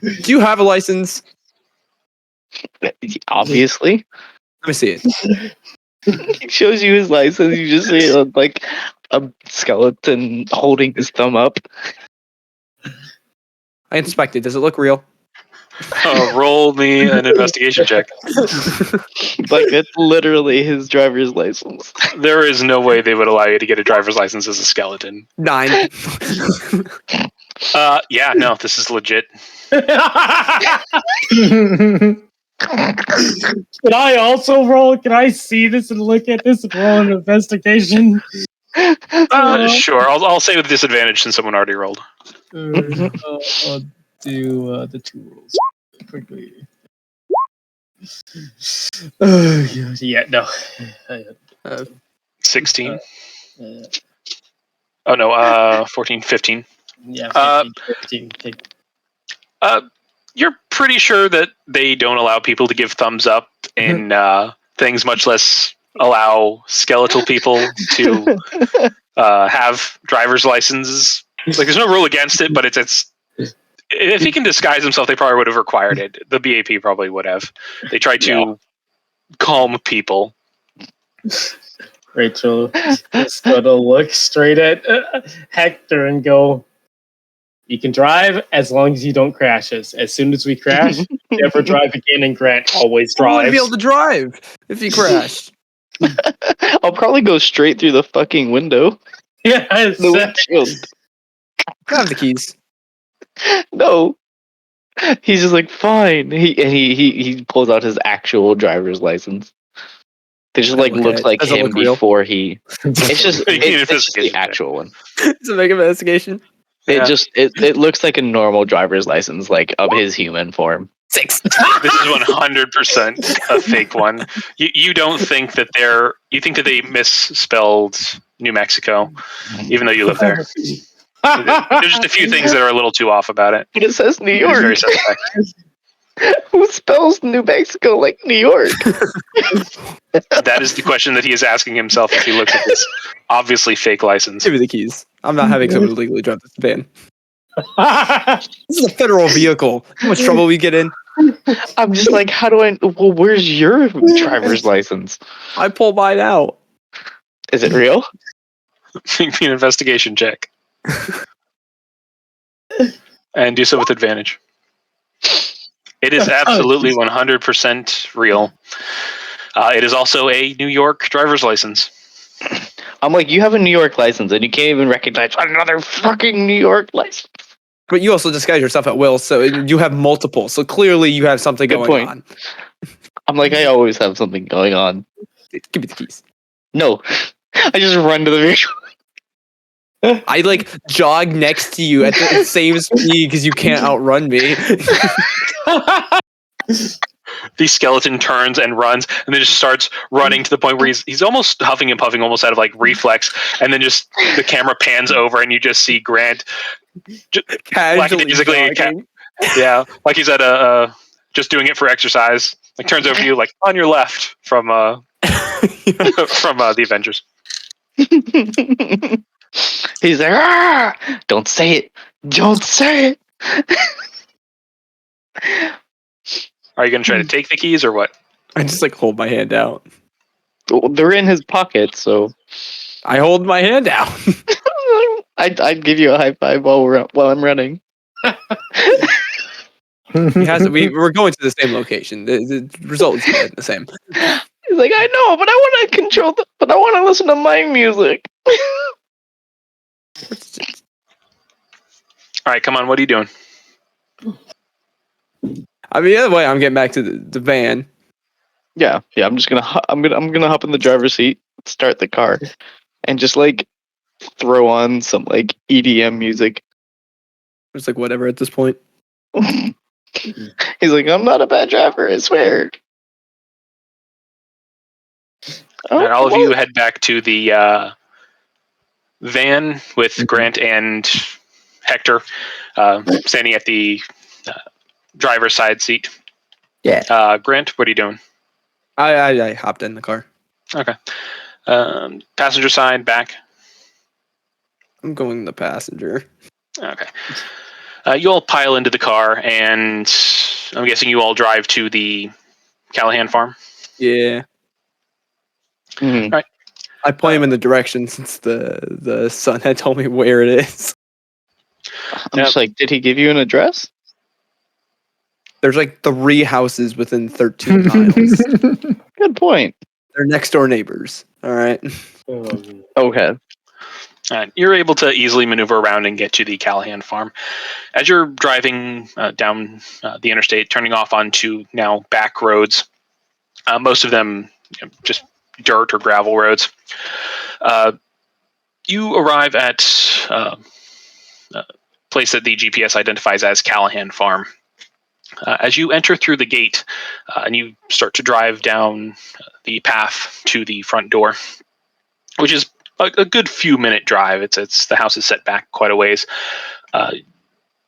Do you have a license? Obviously. Let me see it. He shows you his license. You just see like a skeleton holding his thumb up. I inspected. Does it look real? Roll me an investigation check. Like, that's literally his driver's license. There is no way they would allow you to get a driver's license as a skeleton. 9. Yeah, no, this is legit. Can I also roll? Can I see this and look at this and roll an investigation? Sure, I'll say with disadvantage since someone already rolled. I'll do the 2 rolls quickly. Yeah, no. 16. Oh no, 14, 15. Yeah, 15. You're pretty sure that they don't allow people to give thumbs up in things, much less allow skeletal people to have driver's licenses. Like, there's no rule against it, but it's if he can disguise himself, they probably would have required it. The BAP probably would have. They tried to calm people. Rachel is gonna look straight at Hector and go, "You can drive as long as you don't crash us. As soon as we crash, never drive again." And Grant always I wouldn't drives. be able to drive if you crashed. I'll probably go straight through the fucking window. Yeah, The windshield. I have the keys. No. He's just like, fine. He pulls out his actual driver's license. It just like looks like Doesn't him look real. before he. It's just it's just the Investigation. actual one. It's a big investigation. It looks like a normal driver's license, like of his human form. 6. This is 100% a fake one. You don't think that you think that they misspelled New Mexico, even though you live there. There's just a few things that are a little too off about it. But it says New It is very York. suspect. Who spells New Mexico like New York? That is the question that he is asking himself as he looks at this obviously fake license. Give me the keys. I'm not having someone illegally drive this van. This is a federal vehicle. How much trouble we get in? I'm just like, how do I? Well, where's your driver's license? I pull mine out. Is it real? Make me an investigation check. And do so with advantage. It is absolutely 100% real. It is also a New York driver's license. I'm like, you have a New York license and you can't even recognize another fucking New York license. But you also disguise yourself at will, so you have multiple. So clearly you have something Good going point. on. I'm like, I always have something going on. Give me the keys. No. I just run to the vehicle. I like jog next to you at the same speed because you can't outrun me. The skeleton turns and runs, and then just starts running to the point where he's almost huffing and puffing, almost out of like reflex. And then just the camera pans over, and you just see Grant Casually jogging. like he's at a just doing it for exercise. Like turns over to you, like on your left from from the Avengers. He's like, ah! Don't say it. Don't say it. Are you going to try to take the keys or what? I just like hold my hand out. Well, they're in his pocket, so I hold my hand out. I'd give you a high five while I'm running. We're going to the same location. The result is the same. He's like, I know, but I want to control but I want to listen to my music. All right, come on. What are you doing? I mean, either way, I'm getting back to the van. Yeah. I'm just gonna I'm gonna hop in the driver's seat, start the car, and just like throw on some like EDM music. It's like whatever at this point. He's like, I'm not a bad driver, I swear. All right, all of you head back to the van with Grant and Hector standing at the driver's side seat. Yeah. Grant, what are you doing? I hopped in the car. Okay. Passenger side, back. I'm going the passenger. Okay. You all pile into the car, and I'm guessing you all drive to the Callahan farm. Yeah. Mm-hmm. All right. I point him in the direction since the son had told me where it is. I'm just like, did he give you an address? There's like 3 houses within 13 miles. Good point. They're next door neighbors. All right. Okay. You're able to easily maneuver around and get to the Callahan farm. As you're driving down the interstate, turning off onto now back roads, most of them just dirt or gravel roads, you arrive at a place that the GPS identifies as Callahan Farm. As you enter through the gate and you start to drive down the path to the front door, which is a good few minute drive. It's the house is set back quite a ways.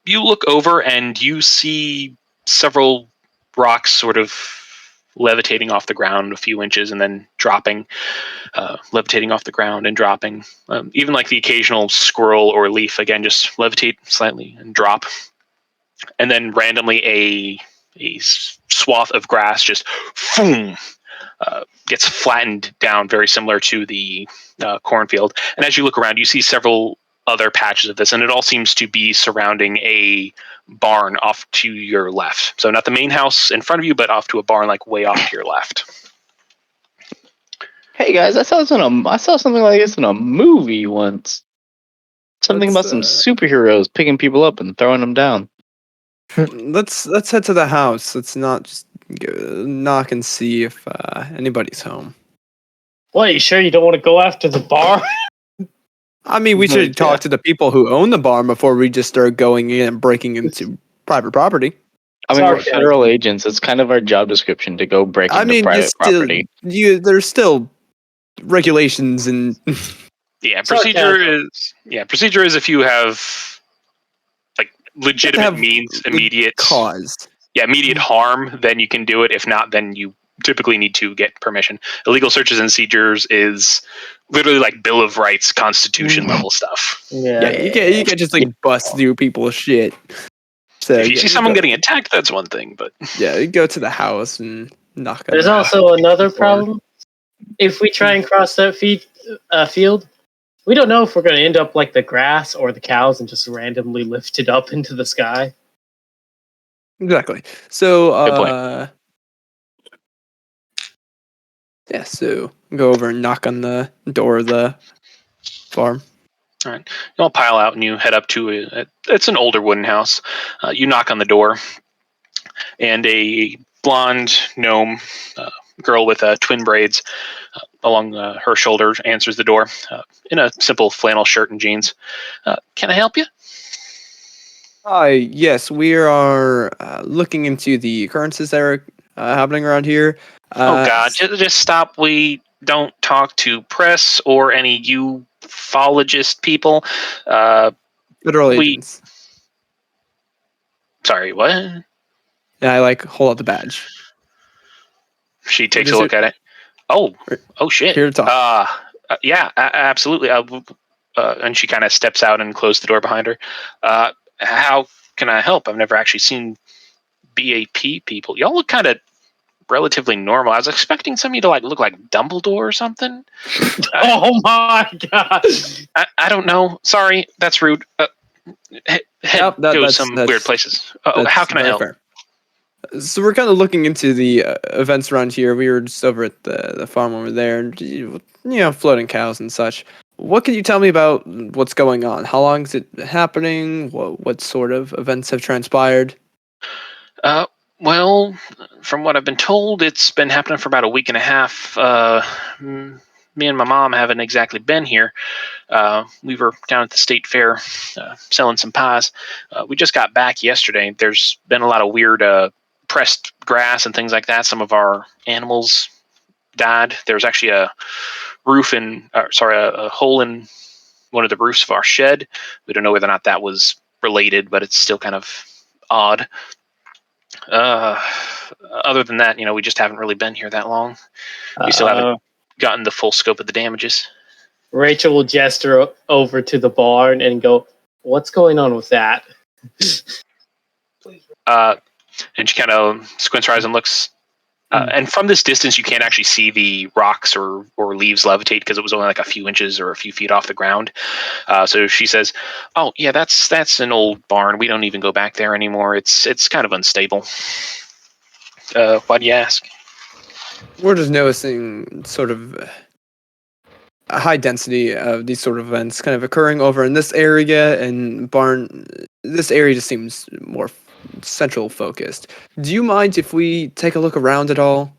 You look over and you see several rocks sort of levitating off the ground a few inches and then dropping, levitating off the ground and dropping. Even like the occasional squirrel or leaf, again, just levitate slightly and drop. And then randomly a swath of grass just boom, gets flattened down, very similar to the cornfield. And as you look around, you see several other patches of this, and it all seems to be surrounding a barn off to your left. So not the main house in front of you, but off to a barn like way off to your left. Hey guys, I saw something like this in a movie once. Something about some superheroes picking people up and throwing them down. Let's head to the house. Let's not just knock and see if anybody's home. What, you sure you don't want to go after the bar? I mean, we should talk to the people who own the barn before we just start going in and breaking into private property. I mean, we're federal agents. It's kind of our job description to go break into private property. There's still regulations and procedure is if you have like legitimate means, immediate cause. immediate harm, then you can do it. If not, then you typically need to get permission. Illegal searches and seizures is literally like Bill of Rights, Constitution level stuff. Yeah. You can't just like bust through people's shit. So If you see someone getting attacked, that's one thing. But you go to the house and knock on. There's also another problem. If we try and cross that field, we don't know if we're going to end up like the grass or the cows and just randomly lift it up into the sky. Exactly. So, Good point. yeah, so go over and knock on the door of the farm. All right. You all pile out and you head up to it's an older wooden house. You knock on the door, and a blonde gnome girl with twin braids along her shoulders answers the door in a simple flannel shirt and jeans. Can I help you? Hi, yes, we are looking into the occurrences that are happening around here. Oh God! Just stop. We don't talk to press or any ufologist people. Federal agents. Sorry, what? Yeah, I like hold out the badge. She takes a look at it. Oh shit! Here to talk. Yeah, absolutely. And she kind of steps out and closes the door behind her. How can I help? I've never actually seen BAP people. Y'all look kind of relatively normal. I was expecting some of you to look like Dumbledore or something. Oh my God! I don't know. Sorry, that's rude. Goes some weird places. How can I help? Fair. So we're kind of looking into the events around here. We were just over at the farm over there, and floating cows and such. What can you tell me about what's going on? How long is it happening? What sort of events have transpired? Well, from what I've been told, it's been happening for about a week and a half. Me and my mom haven't exactly been here. We were down at the state fair selling some pies. We just got back yesterday. There's been a lot of weird pressed grass and things like that. Some of our animals died. There's actually a hole in one of the roofs of our shed. We don't know whether or not that was related, but it's still kind of odd. Other than that, we just haven't really been here that long. We still haven't gotten the full scope of the damages. Rachel will gesture over to the barn and go, "What's going on with that?" And she kind of squints her eyes and looks. And from this distance, you can't actually see the rocks or leaves levitate because it was only like a few inches or a few feet off the ground. So she says, "Oh yeah, that's an old barn. We don't even go back there anymore. It's kind of unstable." Why do you ask? We're just noticing sort of a high density of these sort of events kind of occurring over in this area, and this area just seems more central focused. Do you mind if we take a look around at all?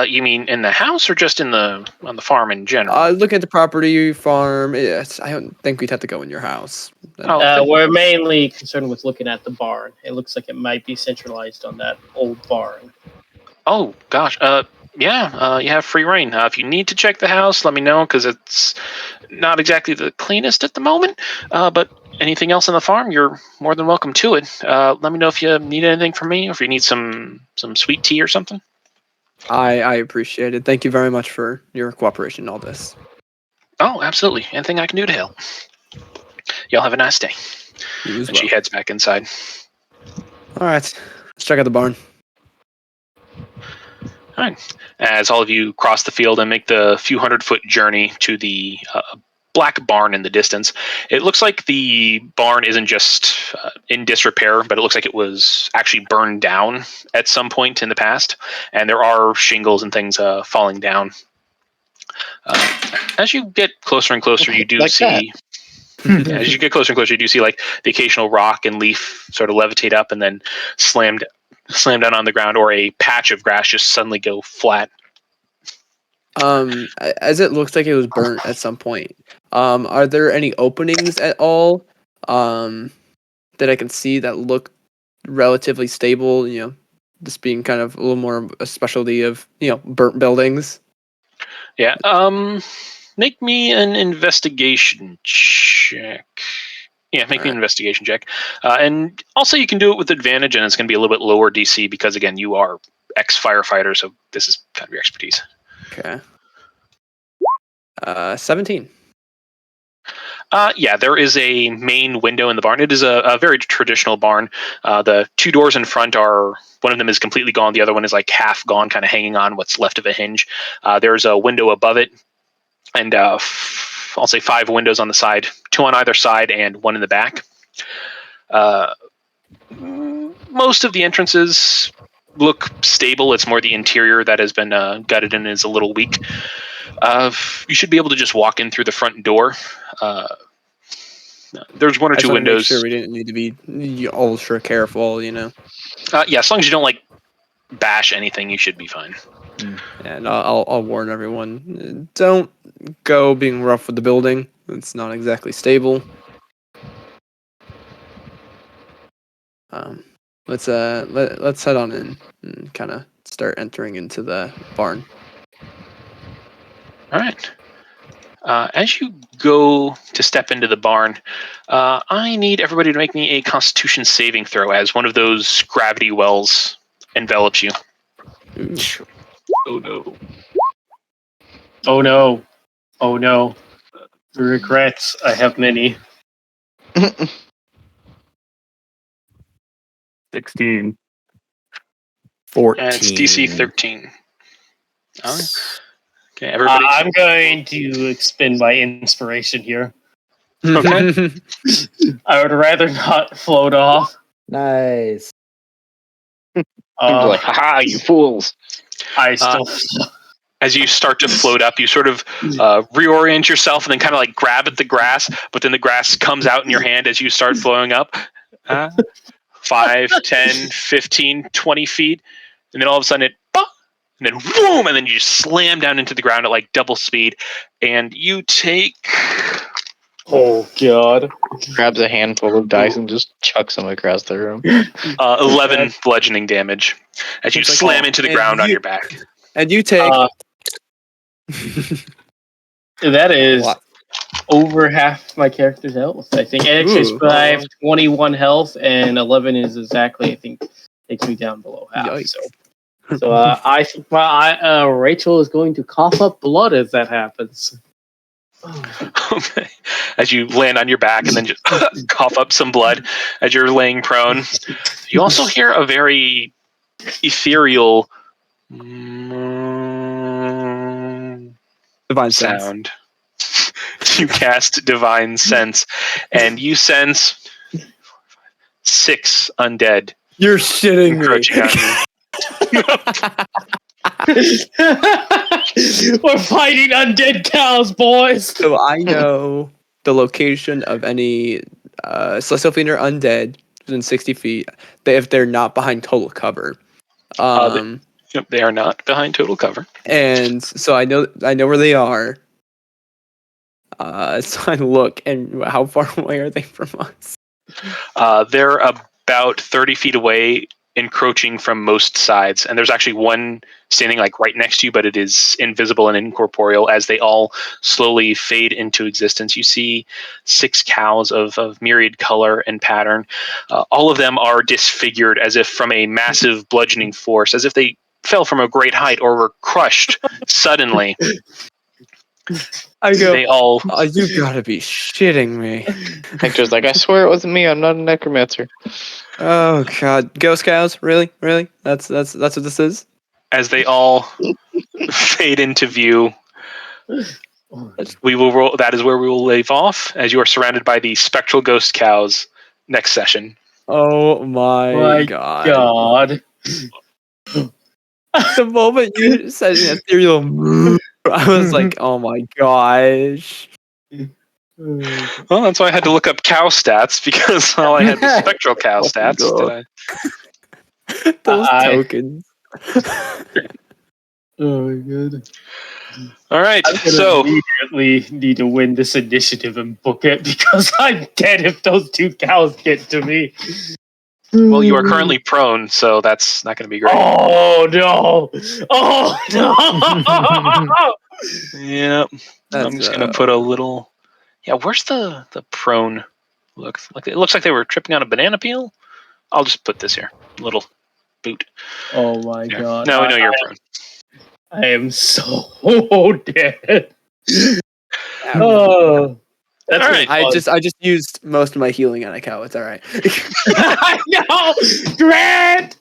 You mean in the house or just on the farm in general? Look at the property, farm. Yes, I don't think we'd have to go in your house. We're mainly concerned with looking at the barn. It looks like it might be centralized on that old barn. Oh gosh. Yeah. You have free reign. If you need to check the house, let me know because it's not exactly the cleanest at the moment. But anything else on the farm, you're more than welcome to it. Let me know if you need anything from me or if you need some sweet tea or something. I appreciate it. Thank you very much for your cooperation in all this. Oh, absolutely. Anything I can do to help. Y'all have a nice day. You as and well. She heads back inside. All right. Let's check out the barn. All right. As all of you cross the field and make the few 100-foot journey to the black barn in the distance, it looks like the barn isn't just in disrepair, but it looks like it was actually burned down at some point in the past, and there are shingles and things falling down. As you get closer and closer, you do Like see. As you get closer and closer, you do see like the occasional rock and leaf sort of levitate up and then slam down on the ground, or a patch of grass just suddenly go flat. As it looks like it was burnt at some point, are there any openings at all that I can see that look relatively stable? This being kind of a little more a specialty of burnt buildings. Yeah. Make me an investigation check. Yeah, make me an investigation check. And also you can do it with advantage, and it's going to be a little bit lower DC because, again, you are ex-firefighter, so this is kind of your expertise. Okay. 17. Yeah, there is a main window in the barn. It is a very traditional barn. The two doors in front are, one of them is completely gone. The other one is like half gone, kind of hanging on what's left of a hinge. There's a window above it, and I'll say 5 windows on the side, 2 on either side and 1 in the back. Most of the entrances look stable. It's more the interior that has been gutted and is a little weak. You should be able to just walk in through the front door. There's 1 or 2 windows. Make sure we didn't need to be ultra careful, Yeah, as long as you don't like bash anything, you should be fine. And I'll warn everyone: don't go being rough with the building. It's not exactly stable. Let's head on in and kind of start entering into the barn. All right. As you go to step into the barn, I need everybody to make me a Constitution saving throw as one of those gravity wells envelops you. Ooh. Oh no. Oh no. Oh no. Regrets. I have many. 16. 14. And it's DC 13. Okay, everybody. I'm going to expend my inspiration here. Okay. I would rather not float off. Nice. Like, haha, you fools. I still. As you start to float up, you sort of reorient yourself and then kind of like grab at the grass, but then the grass comes out in your hand as you start flowing up. 5, 10, 15, 20 feet. And then all of a sudden it, and then boom, and then you just slam down into the ground at like double speed. And you take... Oh, God. Grabs a handful of dice and just chucks them across the room. 11 bludgeoning damage as you slam into the ground on your back. And you take... that is over half my character's health, I think. Actually, I have 21 health, and 11 is exactly, I think, takes me down below half. Yikes. So I think Rachel is going to cough up blood as that happens. Okay. As you land on your back and then just cough up some blood as you're laying prone. You also hear a very ethereal Divine sound. You cast Divine Sense, and you sense 6 undead. You're shitting encroaching on you. We're fighting undead cows, boys. So I know the location of any celestial fiend or undead within 60 feet. If they're not behind total cover. They are not behind total cover. And so I know where they are. So I look, and how far away are they from us? They're about 30 feet away, encroaching from most sides. And there's actually one standing like right next to you, but it is invisible and incorporeal as they all slowly fade into existence. You see 6 cows of myriad color and pattern. All of them are disfigured as if from a massive bludgeoning force, as if they fell from a great height or were crushed suddenly. I go, they all... you gotta be shitting me. Hector's like, I swear it wasn't me. I'm not a necromancer. Oh god, ghost cows? Really? That's what this is. As they all fade into view, we will roll. That is where we will leave off, as you are surrounded by the spectral ghost cows next session. Oh my god! The moment you said an ethereal move, I was like, oh my gosh. Well, that's why I had to look up cow stats, because all I had was spectral cow stats. Those tokens. Oh my god. All right, so immediately need to win this initiative and book it, because I'm dead if those 2 cows get to me. Well, you are currently prone, so that's not going to be great. Oh no! Oh no! Yeah, I'm just going to put a little... Yeah, where's the prone It looks like they were tripping on a banana peel. I'll just put this here. Little boot. Oh my There. god. Now we know you're prone. I am so dead. Oh, That's All right. I just used most of my healing on a cow. It's all right. No! Grant,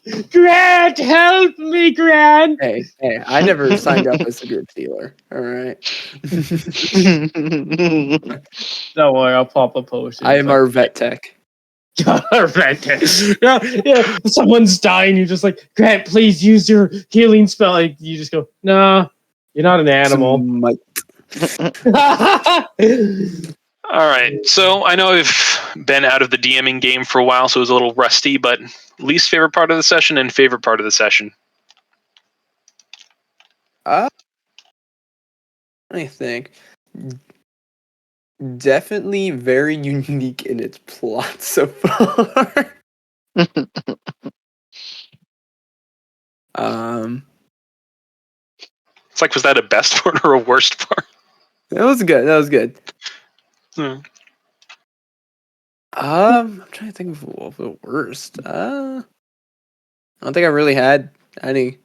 help me, Grant! Hey, I never signed up as a group dealer. All right. Don't worry, I'll pop a potion. I am our vet tech. Vet tech. Yeah. Someone's dying. You're just like, Grant, please use your healing spell. Like, you just go, nah, you're not an animal. All right. So I know I've been out of the DMing game for a while, so it was a little rusty, but least favorite part of the session and favorite part of the session. I think definitely very unique in its plot so far. It's like, was that a best part or a worst part? That was good. I'm trying to think of the worst. I don't think I really had anything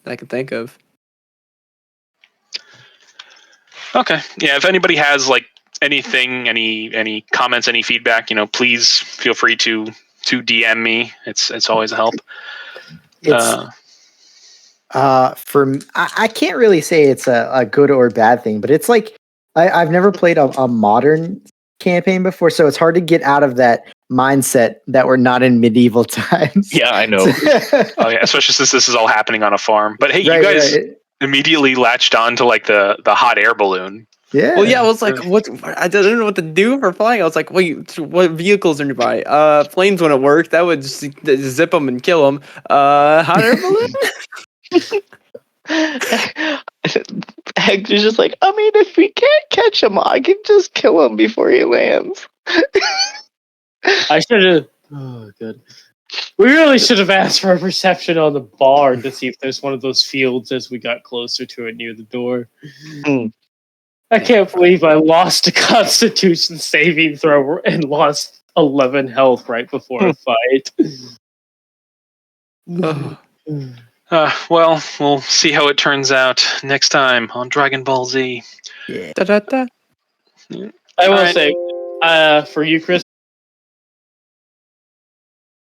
that I can think of. Okay. Yeah, if anybody has like anything, any comments, any feedback, please feel free to DM me. It's always a help. I can't really say it's a good or bad thing, but it's like I've never played a modern campaign before, so it's hard to get out of that mindset that we're not in medieval times. Yeah, I know. Oh yeah, especially since this is all happening on a farm. But hey, you guys immediately latched on to like the hot air balloon. Yeah. Well, yeah, I was like, what? I didn't know what to do for flying. I was like, wait, what vehicles are nearby? Planes wouldn't work. That would just zip them and kill them. Hot air balloon? Hector's just like, I mean, if we can't catch him, I can just kill him before he lands. I should have. Oh, good. We really should have asked for a perception on the bar to see if there's one of those fields as we got closer to it near the door. I can't believe I lost a Constitution saving throw and lost 11 health right before a fight. Well, we'll see how it turns out next time on Dragon Ball Z. Yeah. Da-da-da. I will say, for you, Chris,